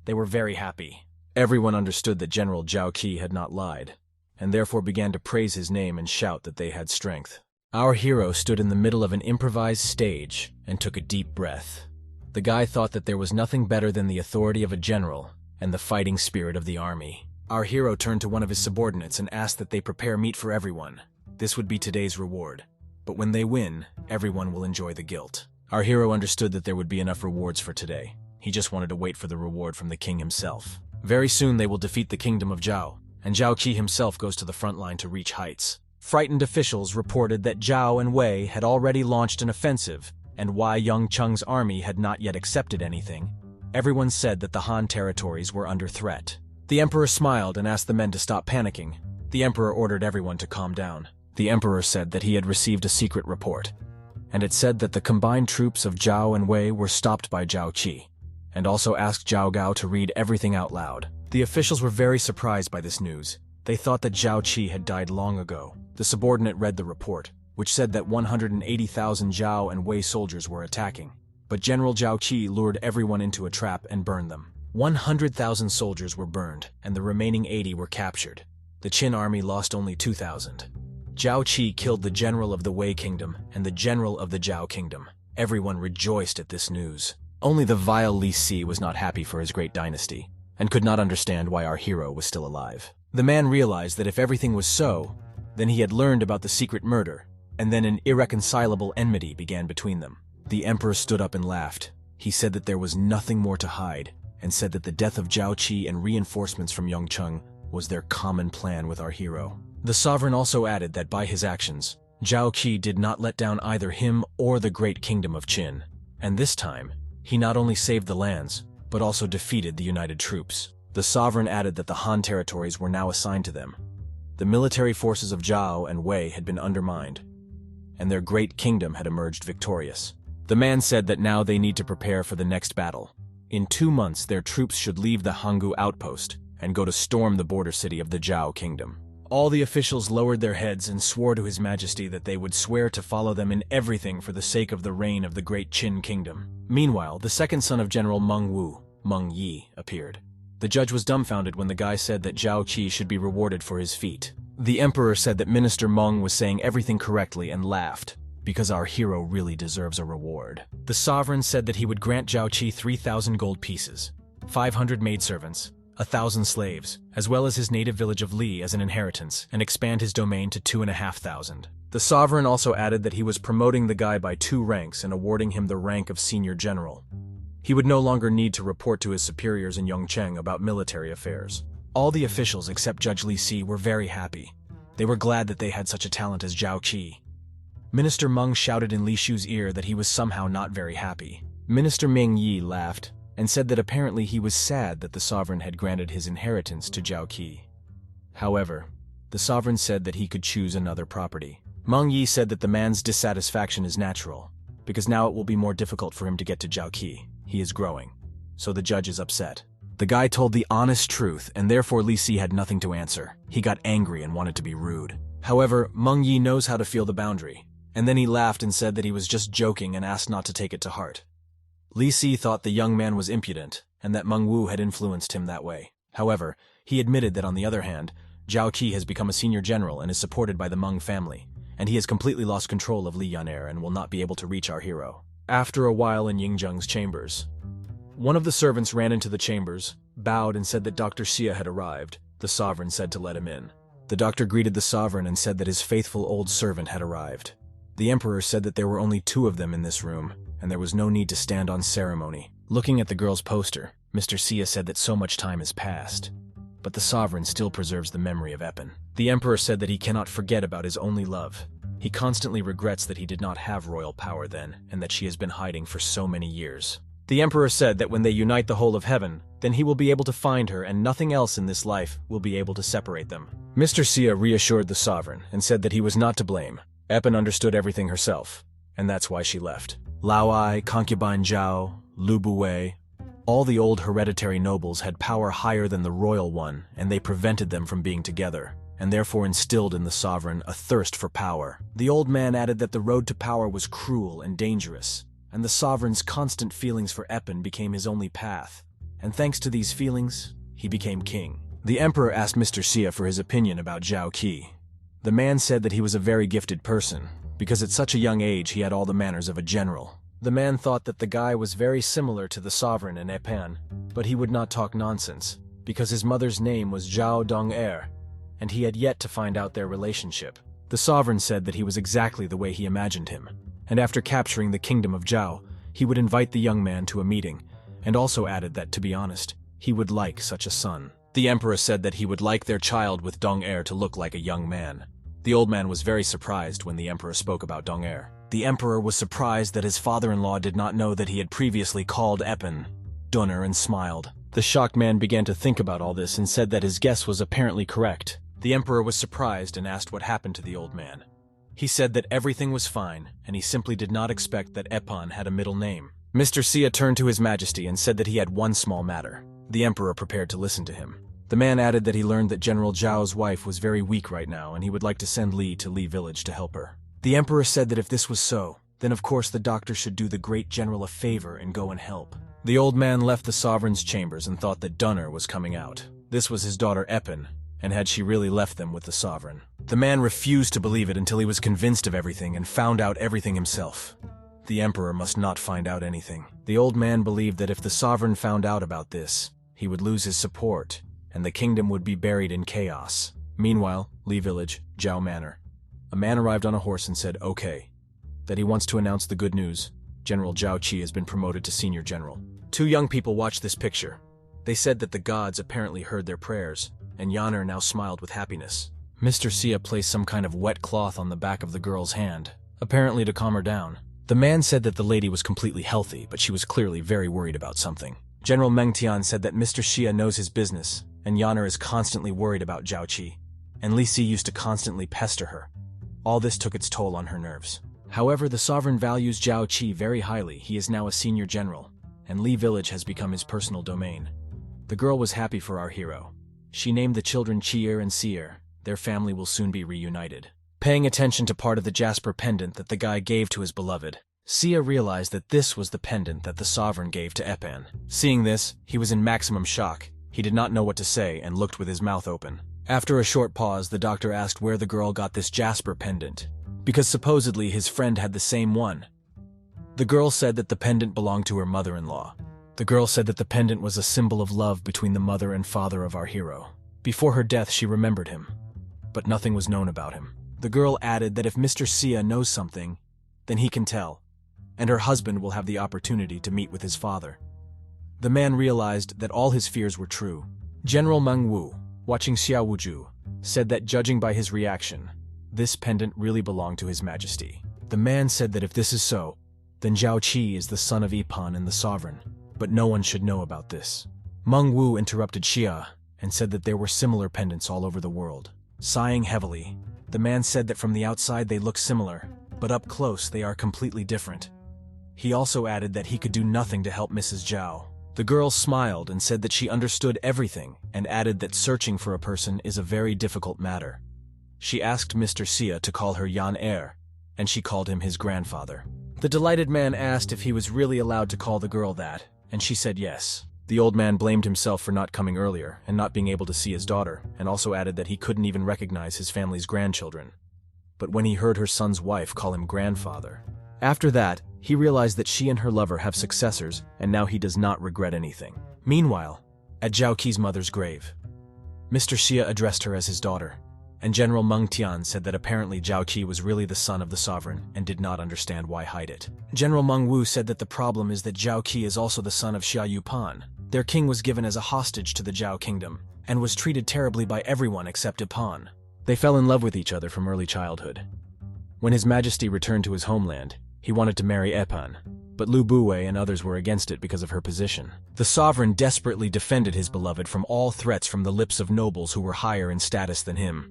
They were very happy. Everyone understood that General Zhao Qi had not lied, and therefore began to praise his name and shout that they had strength. Our hero stood in the middle of an improvised stage and took a deep breath. The guy thought that there was nothing better than the authority of a general and the fighting spirit of the army. Our hero turned to one of his subordinates and asked that they prepare meat for everyone. This would be today's reward. But when they win, everyone will enjoy the guilt. Our hero understood that there would be enough rewards for today. He just wanted to wait for the reward from the king himself. Very soon they will defeat the kingdom of Zhao, and Zhao Qi himself goes to the front line to reach heights. Frightened officials reported that Zhao and Wei had already launched an offensive, and Wei Yongcheng's army had not yet accepted anything. Everyone said that the Han territories were under threat. The emperor smiled and asked the men to stop panicking. The emperor ordered everyone to calm down. The emperor said that he had received a secret report, and it said that the combined troops of Zhao and Wei were stopped by Zhao Qi, and also asked Zhao Gao to read everything out loud. The officials were very surprised by this news. They thought that Zhao Qi had died long ago. The subordinate read the report, which said that 180,000 Zhao and Wei soldiers were attacking. But General Zhao Qi lured everyone into a trap and burned them. 100,000 soldiers were burned, and the remaining 80 were captured. The Qin army lost only 2,000. Zhao Qi killed the general of the Wei kingdom and the general of the Zhao kingdom. Everyone rejoiced at this news. Only the vile Li Si was not happy for his great dynasty, and could not understand why our hero was still alive. The man realized that if everything was so, then he had learned about the secret murder, and then an irreconcilable enmity began between them. The emperor stood up and laughed. He said that there was nothing more to hide, and said that the death of Zhao Qi and reinforcements from Yongcheng was their common plan with our hero. The sovereign also added that by his actions, Zhao Qi did not let down either him or the great kingdom of Qin, and this time, he not only saved the lands, but also defeated the united troops. The sovereign added that the Han territories were now assigned to them. The military forces of Zhao and Wei had been undermined, and their great kingdom had emerged victorious. The man said that now they need to prepare for the next battle. In 2 months, their troops should leave the Hanggu outpost and go to storm the border city of the Zhao kingdom. All the officials lowered their heads and swore to His Majesty that they would swear to follow them in everything for the sake of the reign of the great Qin kingdom. Meanwhile, the second son of General Meng Wu, Meng Yi, appeared. The judge was dumbfounded when the guy said that Zhao Qi should be rewarded for his feat. The emperor said that Minister Meng was saying everything correctly and laughed, because our hero really deserves a reward. The sovereign said that he would grant Zhao Qi 3,000 gold pieces, 500 maidservants, 1,000 slaves, as well as his native village of Li as an inheritance, and expand his domain to 2,500. The sovereign also added that he was promoting the guy by 2 ranks and awarding him the rank of senior general. He would no longer need to report to his superiors in Yongcheng about military affairs. All the officials except Judge Li Si were very happy. They were glad that they had such a talent as Zhao Qi. Minister Meng shouted in Li Shu's ear that he was somehow not very happy. Minister Meng Yi laughed and said that apparently he was sad that the sovereign had granted his inheritance to Zhao Qi. However, the sovereign said that he could choose another property. Meng Yi said that the man's dissatisfaction is natural, because now it will be more difficult for him to get to Zhao Qi. He is growing, so the judge is upset. The guy told the honest truth, and therefore Li Si had nothing to answer. He got angry and wanted to be rude. However, Meng Yi knows how to feel the boundary, and then he laughed and said that he was just joking and asked not to take it to heart. Li Si thought the young man was impudent, and that Meng Wu had influenced him that way. However, he admitted that on the other hand, Zhao Qi has become a senior general and is supported by the Meng family, and he has completely lost control of Li Yan'er and will not be able to reach our hero. After a while in Yingzheng's chambers, one of the servants ran into the chambers, bowed and said that Dr. Xia had arrived. The sovereign said to let him in. The doctor greeted the sovereign and said that his faithful old servant had arrived. The emperor said that there were only 2 of them in this room, and there was no need to stand on ceremony. Looking at the girl's poster, Mr. Xia said that so much time has passed, but the sovereign still preserves the memory of Epen. The emperor said that he cannot forget about his only love. He constantly regrets that he did not have royal power then, and that she has been hiding for so many years. The emperor said that when they unite the whole of heaven, then he will be able to find her and nothing else in this life will be able to separate them. Mr. Xia reassured the sovereign and said that he was not to blame. Epen understood everything herself, and that's why she left. Lao Ai, concubine Zhao, Lu Buwei, all the old hereditary nobles had power higher than the royal one, and they prevented them from being together, and therefore instilled in the sovereign a thirst for power. The old man added that the road to power was cruel and dangerous, and the sovereign's constant feelings for Epen became his only path, and thanks to these feelings, he became king. The emperor asked Mr. Xia for his opinion about Zhao Qi. The man said that he was a very gifted person, because at such a young age he had all the manners of a general. The man thought that the guy was very similar to the sovereign and Epen, but he would not talk nonsense, because his mother's name was Zhao Dong-er, and he had yet to find out their relationship. The sovereign said that he was exactly the way he imagined him, and after capturing the kingdom of Zhao, he would invite the young man to a meeting, and also added that, to be honest, he would like such a son. The emperor said that he would like their child with Dong-er to look like a young man. The old man was very surprised when the emperor spoke about Dong-er. The emperor was surprised that his father-in-law did not know that he had previously called Epen Dunner and smiled. The shocked man began to think about all this and said that his guess was apparently correct. The emperor was surprised and asked what happened to the old man. He said that everything was fine, and he simply did not expect that Epen had a middle name. Mr. Xia turned to his majesty and said that he had one small matter. The emperor prepared to listen to him. The man added that he learned that General Zhao's wife was very weak right now, and he would like to send Li to Li village to help her. The emperor said that if this was so, then of course the doctor should do the great general a favor and go and help. The old man left the sovereign's chambers and thought that Dunner was coming out. This was his daughter Epen, and had she really left them with the sovereign? The man refused to believe it until he was convinced of everything and found out everything himself. The emperor must not find out anything. The old man believed that if the sovereign found out about this, he would lose his support, and the kingdom would be buried in chaos. Meanwhile, Li village, Zhao Manor. A man arrived on a horse and said, okay, that he wants to announce the good news. General Zhao Qi has been promoted to senior general. 2 young people watched this picture. They said that the gods apparently heard their prayers, and Yan'er now smiled with happiness. Mr. Xia placed some kind of wet cloth on the back of the girl's hand, apparently to calm her down. The man said that the lady was completely healthy, but she was clearly very worried about something. General Meng Tian said that Mr. Xia knows his business, and Yan'er is constantly worried about Zhao Qi, and Li Si used to constantly pester her. All this took its toll on her nerves. However, the sovereign values Zhao Qi very highly. He is now a senior general, and Li village has become his personal domain. The girl was happy for our hero. She named the children Qi'er and Seer. Their family will soon be reunited. Paying attention to part of the jasper pendant that the guy gave to his beloved, Xia realized that this was the pendant that the sovereign gave to Epen. Seeing this, he was in maximum shock. He did not know what to say and looked with his mouth open. After a short pause, the doctor asked where the girl got this jasper pendant, because supposedly his friend had the same one. The girl said that the pendant belonged to her mother-in-law. The girl said that the pendant was a symbol of love between the mother and father of our hero. Before her death, she remembered him, but nothing was known about him. The girl added that if Mr. Xia knows something, then he can tell, and her husband will have the opportunity to meet with his father. The man realized that all his fears were true. General Meng Wu, watching Xiao Wuju, said that judging by his reaction, this pendant really belonged to his majesty. The man said that if this is so, then Zhao Qi is the son of Ipan and the sovereign, but no one should know about this. Meng Wu interrupted Xia and said that there were similar pendants all over the world. Sighing heavily, the man said that from the outside they look similar, but up close they are completely different. He also added that he could do nothing to help Mrs. Zhao. The girl smiled and said that she understood everything and added that searching for a person is a very difficult matter. She asked Mr. Xia to call her Yan'er, and she called him his grandfather. The delighted man asked if he was really allowed to call the girl that, and she said yes. The old man blamed himself for not coming earlier and not being able to see his daughter, and also added that he couldn't even recognize his family's grandchildren. But when he heard her son's wife call him grandfather, after that, he realized that she and her lover have successors, and now he does not regret anything. Meanwhile, at Zhao Qi's mother's grave, Mr. Xia addressed her as his daughter, and General Meng Tian said that apparently Zhao Qi was really the son of the sovereign and did not understand why hide it. General Meng Wu said that the problem is that Zhao Qi is also the son of Xia Yupan. Their king was given as a hostage to the Zhao kingdom, and was treated terribly by everyone except Yupan. They fell in love with each other from early childhood. When His Majesty returned to his homeland, he wanted to marry Yupan, but Lu Buwei and others were against it because of her position. The sovereign desperately defended his beloved from all threats from the lips of nobles who were higher in status than him.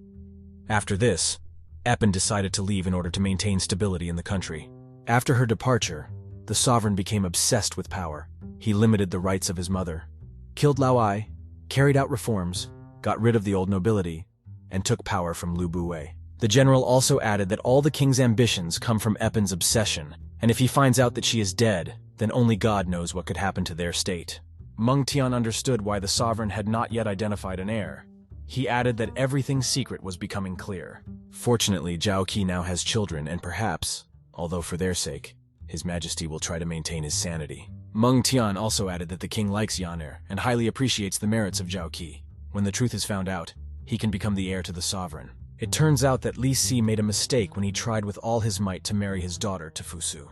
After this, Yupan decided to leave in order to maintain stability in the country. After her departure, the sovereign became obsessed with power. He limited the rights of his mother, killed Lao Ai, carried out reforms, got rid of the old nobility, and took power from Lu Buwei. The general also added that all the king's ambitions come from Yupan's obsession, and if he finds out that she is dead, then only God knows what could happen to their state. Meng Tian understood why the sovereign had not yet identified an heir. He added that everything's secret was becoming clear. Fortunately, Zhao Qi now has children, and perhaps, although for their sake, His Majesty will try to maintain his sanity. Meng Tian also added that the king likes Yaner and highly appreciates the merits of Zhao Qi. When the truth is found out, he can become the heir to the sovereign. It turns out that Li Si made a mistake when he tried with all his might to marry his daughter to Fusu.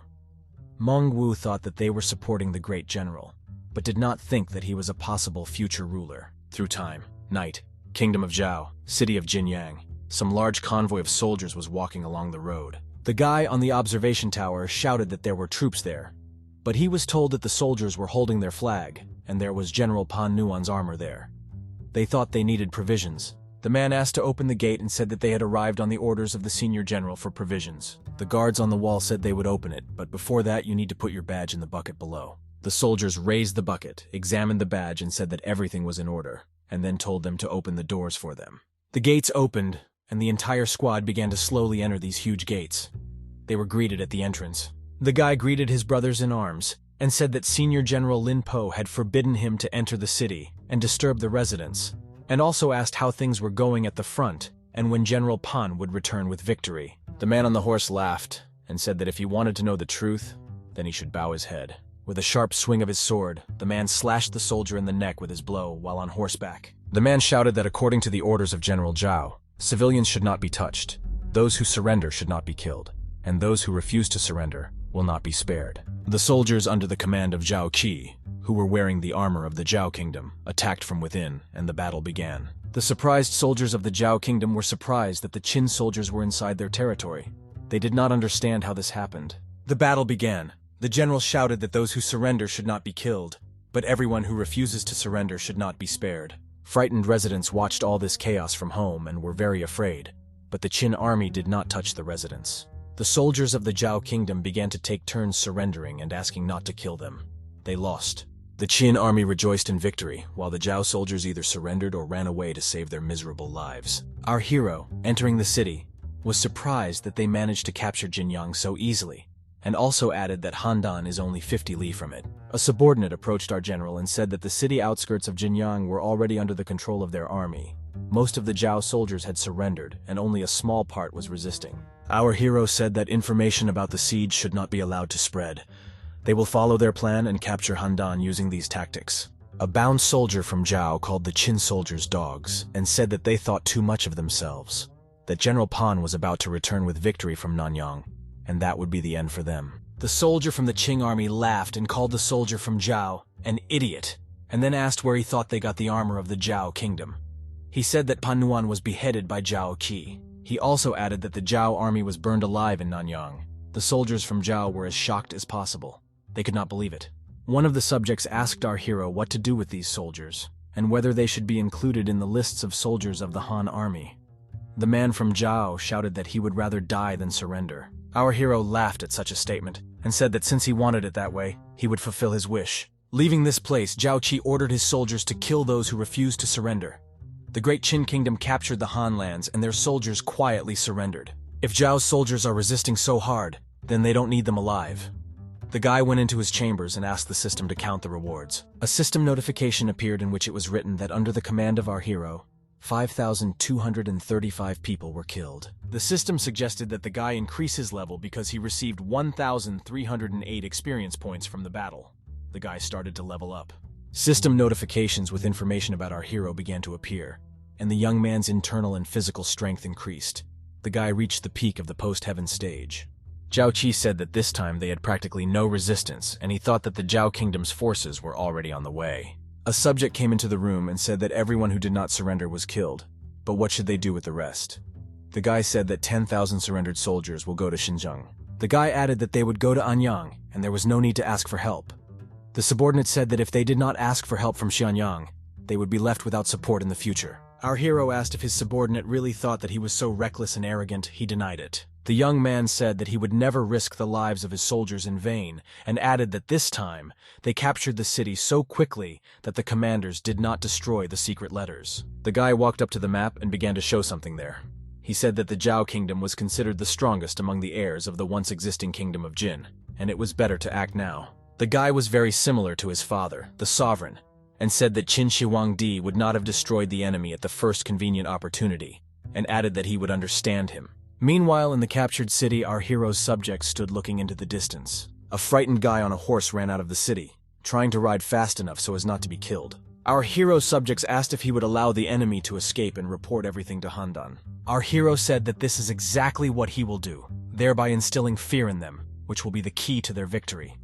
Meng Wu thought that they were supporting the great general, but did not think that he was a possible future ruler. Through time, night, Kingdom of Zhao, city of Jinyang, some large convoy of soldiers was walking along the road. The guy on the observation tower shouted that there were troops there, but he was told that the soldiers were holding their flag, and there was General Pan Nuan's armor there. They thought they needed provisions. The man asked to open the gate and said that they had arrived on the orders of the senior general for provisions. The guards on the wall said they would open it, but before that you need to put your badge in the bucket below. The soldiers raised the bucket, examined the badge, and said that everything was in order, and then told them to open the doors for them. The gates opened, and the entire squad began to slowly enter these huge gates. They were greeted at the entrance. The guy greeted his brothers in arms, and said that Senior General Lin Po had forbidden him to enter the city and disturb the residents, and also asked how things were going at the front and when General Pan would return with victory. The man on the horse laughed and said that if he wanted to know the truth, then he should bow his head. With a sharp swing of his sword, the man slashed the soldier in the neck with his blow while on horseback. The man shouted that according to the orders of General Zhao, civilians should not be touched, those who surrender should not be killed, and those who refuse to surrender will not be spared. The soldiers under the command of Zhao Qi, who were wearing the armor of the Zhao kingdom, attacked from within, and the battle began. The surprised soldiers of the Zhao kingdom were surprised that the Qin soldiers were inside their territory. They did not understand how this happened. The battle began. The general shouted that those who surrender should not be killed, but everyone who refuses to surrender should not be spared. Frightened residents watched all this chaos from home and were very afraid, but the Qin army did not touch the residents. The soldiers of the Zhao kingdom began to take turns surrendering and asking not to kill them. They lost. The Qin army rejoiced in victory, while the Zhao soldiers either surrendered or ran away to save their miserable lives. Our hero, entering the city, was surprised that they managed to capture Jinyang so easily, and also added that Handan is only 50 li from it. A subordinate approached our general and said that the city outskirts of Jinyang were already under the control of their army. Most of the Zhao soldiers had surrendered, and only a small part was resisting. Our hero said that information about the siege should not be allowed to spread. They will follow their plan and capture Handan using these tactics. A bound soldier from Zhao called the Qin soldiers dogs and said that they thought too much of themselves, that General Pan was about to return with victory from Nanyang, and that would be the end for them. The soldier from the Qing army laughed and called the soldier from Zhao an idiot, and then asked where he thought they got the armor of the Zhao kingdom. He said that Pan Nuan was beheaded by Zhao Qi. He also added that the Zhao army was burned alive in Nanyang. The soldiers from Zhao were as shocked as possible. They could not believe it. One of the subjects asked our hero what to do with these soldiers, and whether they should be included in the lists of soldiers of the Han army. The man from Zhao shouted that he would rather die than surrender. Our hero laughed at such a statement, and said that since he wanted it that way, he would fulfill his wish. Leaving this place, Zhao Qi ordered his soldiers to kill those who refused to surrender. The great Qin kingdom captured the Han lands, and their soldiers quietly surrendered. If Zhao's soldiers are resisting so hard, then they don't need them alive. The guy went into his chambers and asked the system to count the rewards. A system notification appeared in which it was written that under the command of our hero, 5,235 people were killed. The system suggested that the guy increase his level because he received 1,308 experience points from the battle. The guy started to level up. System notifications with information about our hero began to appear, and the young man's internal and physical strength increased. The guy reached the peak of the post-heaven stage. Zhao Qi said that this time they had practically no resistance, and he thought that the Zhao Kingdom's forces were already on the way. A subject came into the room and said that everyone who did not surrender was killed, but what should they do with the rest? The guy said that 10,000 surrendered soldiers will go to Xinjiang. The guy added that they would go to Anyang, and there was no need to ask for help. The subordinate said that if they did not ask for help from Xianyang, they would be left without support in the future. Our hero asked if his subordinate really thought that he was so reckless and arrogant. He denied it. The young man said that he would never risk the lives of his soldiers in vain, and added that this time, they captured the city so quickly that the commanders did not destroy the secret letters. The guy walked up to the map and began to show something there. He said that the Zhao Kingdom was considered the strongest among the heirs of the once existing kingdom of Jin, and it was better to act now. The guy was very similar to his father, the sovereign, and said that Qin Shi Huangdi would not have destroyed the enemy at the first convenient opportunity, and added that he would understand him. Meanwhile, in the captured city, our hero's subjects stood looking into the distance. A frightened guy on a horse ran out of the city, trying to ride fast enough so as not to be killed. Our hero's subjects asked if he would allow the enemy to escape and report everything to Handan. Our hero said that this is exactly what he will do, thereby instilling fear in them, which will be the key to their victory.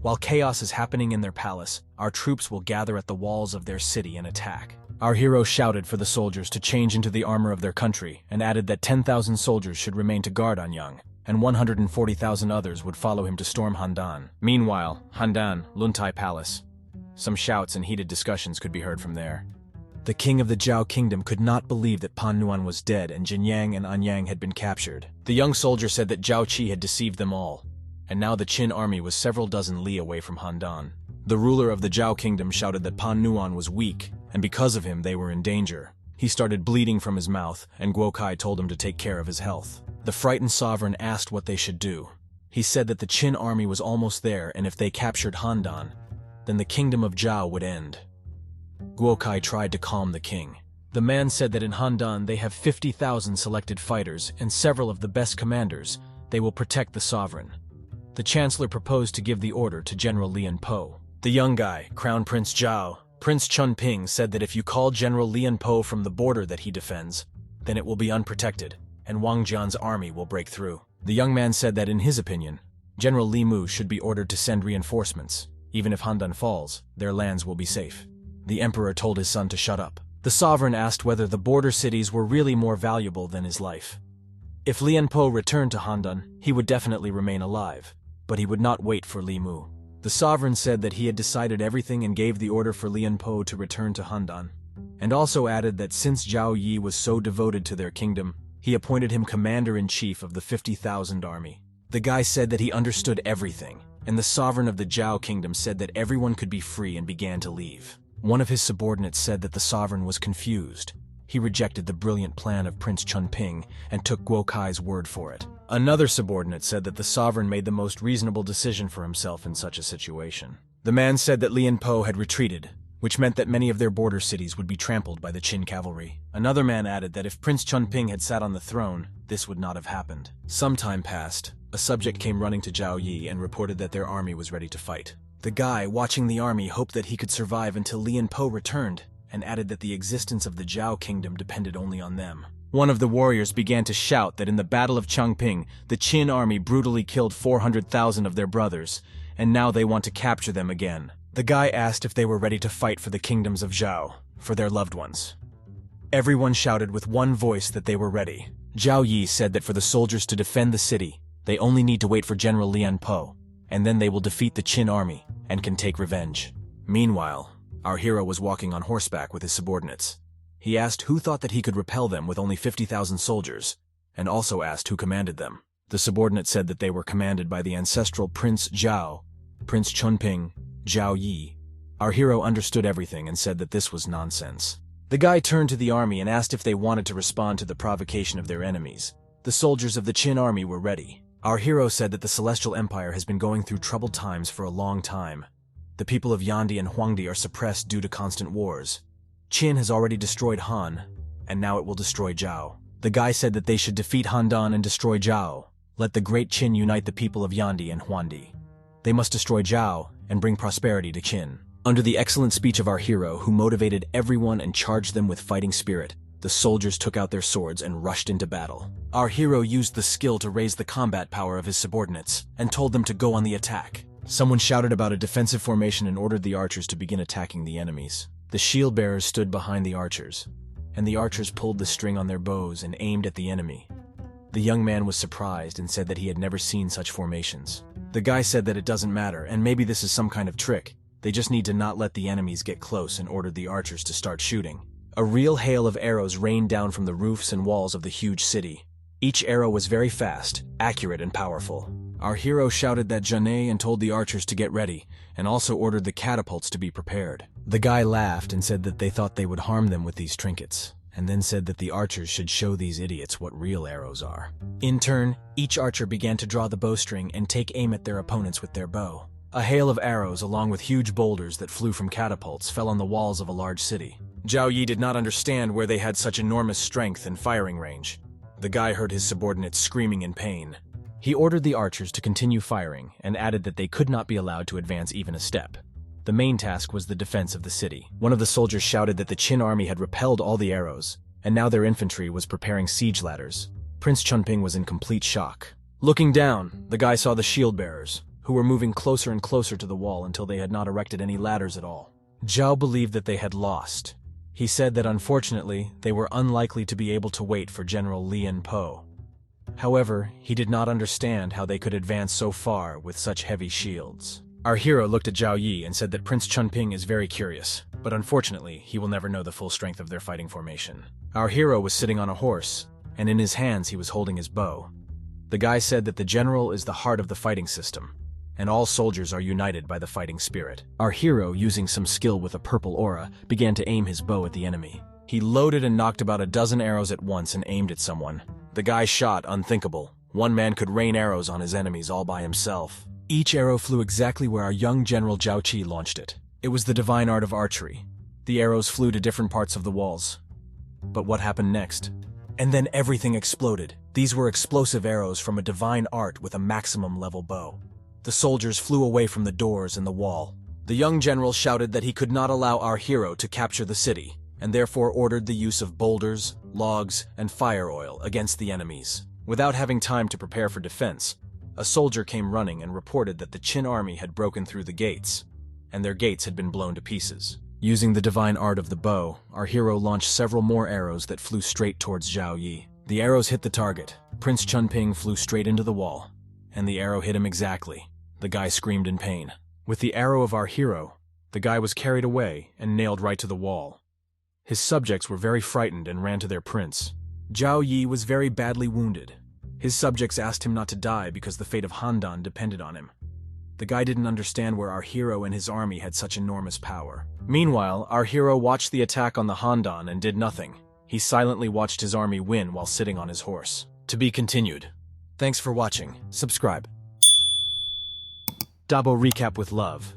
While chaos is happening in their palace, our troops will gather at the walls of their city and attack. Our hero shouted for the soldiers to change into the armor of their country and added that 10,000 soldiers should remain to guard Anyang, and 140,000 others would follow him to storm Handan. Meanwhile, Handan, Luntai Palace. Some shouts and heated discussions could be heard from there. The king of the Zhao Kingdom could not believe that Pan Nuan was dead and Jinyang and Anyang had been captured. The young soldier said that Zhao Qi had deceived them all, and now the Qin army was several dozen li away from Handan. The ruler of the Zhao Kingdom shouted that Pan Nuan was weak, and because of him they were in danger. He started bleeding from his mouth, and Guo Kai told him to take care of his health. The frightened sovereign asked what they should do. He said that the Qin army was almost there, and if they captured Handan, then the kingdom of Zhao would end. Guo Kai tried to calm the king. The man said that in Handan they have 50,000 selected fighters and several of the best commanders. They will protect the sovereign. The chancellor proposed to give the order to General Lian Po. The young guy, Crown Prince Zhao, Prince Chunping, said that if you call General Lian Po from the border that he defends, then it will be unprotected, and Wang Jian's army will break through. The young man said that in his opinion, General Li Mu should be ordered to send reinforcements. Even if Handan falls, their lands will be safe. The emperor told his son to shut up. The sovereign asked whether the border cities were really more valuable than his life. If Lian Po returned to Handan, he would definitely remain alive, but he would not wait for Li Mu. The sovereign said that he had decided everything and gave the order for Lian Po to return to Handan, and also added that since Zhao Yi was so devoted to their kingdom, he appointed him commander-in-chief of the 50,000 army. The guy said that he understood everything, and the sovereign of the Zhao Kingdom said that everyone could be free and began to leave. One of his subordinates said that the sovereign was confused. He rejected the brilliant plan of Prince Chunping and took Guo Kai's word for it. Another subordinate said that the sovereign made the most reasonable decision for himself in such a situation. The man said that Lian Po had retreated, which meant that many of their border cities would be trampled by the Qin cavalry. Another man added that if Prince Chunping had sat on the throne, this would not have happened. Some time passed. A subject came running to Zhao Yi and reported that their army was ready to fight. The guy, watching the army, hoped that he could survive until Lian Po returned, and added that the existence of the Zhao Kingdom depended only on them. One of the warriors began to shout that in the Battle of Changping, the Qin army brutally killed 400,000 of their brothers, and now they want to capture them again. The guy asked if they were ready to fight for the kingdoms of Zhao, for their loved ones. Everyone shouted with one voice that they were ready. Zhao Yi said that for the soldiers to defend the city, they only need to wait for General Lian Po, and then they will defeat the Qin army and can take revenge. Meanwhile, our hero was walking on horseback with his subordinates. He asked who thought that he could repel them with only 50,000 soldiers, and also asked who commanded them. The subordinate said that they were commanded by the ancestral Prince Zhao, Prince Chunping, Zhao Yi. Our hero understood everything and said that this was nonsense. The guy turned to the army and asked if they wanted to respond to the provocation of their enemies. The soldiers of the Qin army were ready. Our hero said that the Celestial Empire has been going through troubled times for a long time. The people of Yandi and Huangdi are suppressed due to constant wars. Qin has already destroyed Han, and now it will destroy Zhao. The guy said that they should defeat Handan and destroy Zhao. Let the great Qin unite the people of Yandi and Huangdi. They must destroy Zhao and bring prosperity to Qin. Under the excellent speech of our hero, who motivated everyone and charged them with fighting spirit, the soldiers took out their swords and rushed into battle. Our hero used the skill to raise the combat power of his subordinates and told them to go on the attack. Someone shouted about a defensive formation and ordered the archers to begin attacking the enemies. The shield bearers stood behind the archers, and the archers pulled the string on their bows and aimed at the enemy. The young man was surprised and said that he had never seen such formations. The guy said that it doesn't matter, and maybe this is some kind of trick. They just need to not let the enemies get close, and ordered the archers to start shooting. A real hail of arrows rained down from the roofs and walls of the huge city. Each arrow was very fast, accurate, and powerful. Our hero shouted that Janae and told the archers to get ready, and also ordered the catapults to be prepared. The guy laughed and said that they thought they would harm them with these trinkets, and then said that the archers should show these idiots what real arrows are. In turn, each archer began to draw the bowstring and take aim at their opponents with their bow. A hail of arrows, along with huge boulders that flew from catapults, fell on the walls of a large city. Zhao Qi did not understand where they had such enormous strength and firing range. The guy heard his subordinates screaming in pain. He ordered the archers to continue firing and added that they could not be allowed to advance even a step. The main task was the defense of the city. One of the soldiers shouted that the Qin army had repelled all the arrows, and now their infantry was preparing siege ladders. Prince Chunping was in complete shock. Looking down, the guy saw the shield bearers, who were moving closer and closer to the wall until they had not erected any ladders at all. Zhao believed that they had lost. He said that unfortunately, they were unlikely to be able to wait for General Lian Po. However, he did not understand how they could advance so far with such heavy shields. Our hero looked at Zhao Qi and said that Prince Chunping is very curious, but unfortunately, he will never know the full strength of their fighting formation. Our hero was sitting on a horse, and in his hands he was holding his bow. The guy said that the general is the heart of the fighting system, and all soldiers are united by the fighting spirit. Our hero, using some skill with a purple aura, began to aim his bow at the enemy. He loaded and knocked about a dozen arrows at once and aimed at someone. The guy shot unthinkable. One man could rain arrows on his enemies all by himself. Each arrow flew exactly where our young general Zhao Qi launched it. It was the divine art of archery. The arrows flew to different parts of the walls. But what happened next? And then everything exploded. These were explosive arrows from a divine art with a maximum level bow. The soldiers flew away from the doors and the wall. The young general shouted that he could not allow our hero to capture the city, and therefore ordered the use of boulders, logs, and fire oil against the enemies. Without having time to prepare for defense, a soldier came running and reported that the Qin army had broken through the gates, and their gates had been blown to pieces. Using the divine art of the bow, our hero launched several more arrows that flew straight towards Zhao Qi. The arrows hit the target. Prince Chunping flew straight into the wall, and the arrow hit him exactly. The guy screamed in pain. With the arrow of our hero, the guy was carried away and nailed right to the wall. His subjects were very frightened and ran to their prince. Zhao Qi was very badly wounded. His subjects asked him not to die because the fate of Handan depended on him. The guy didn't understand where our hero and his army had such enormous power. Meanwhile, our hero watched the attack on the Handan and did nothing. He silently watched his army win while sitting on his horse. To be continued. Thanks for watching. Subscribe. Dabo recap with love.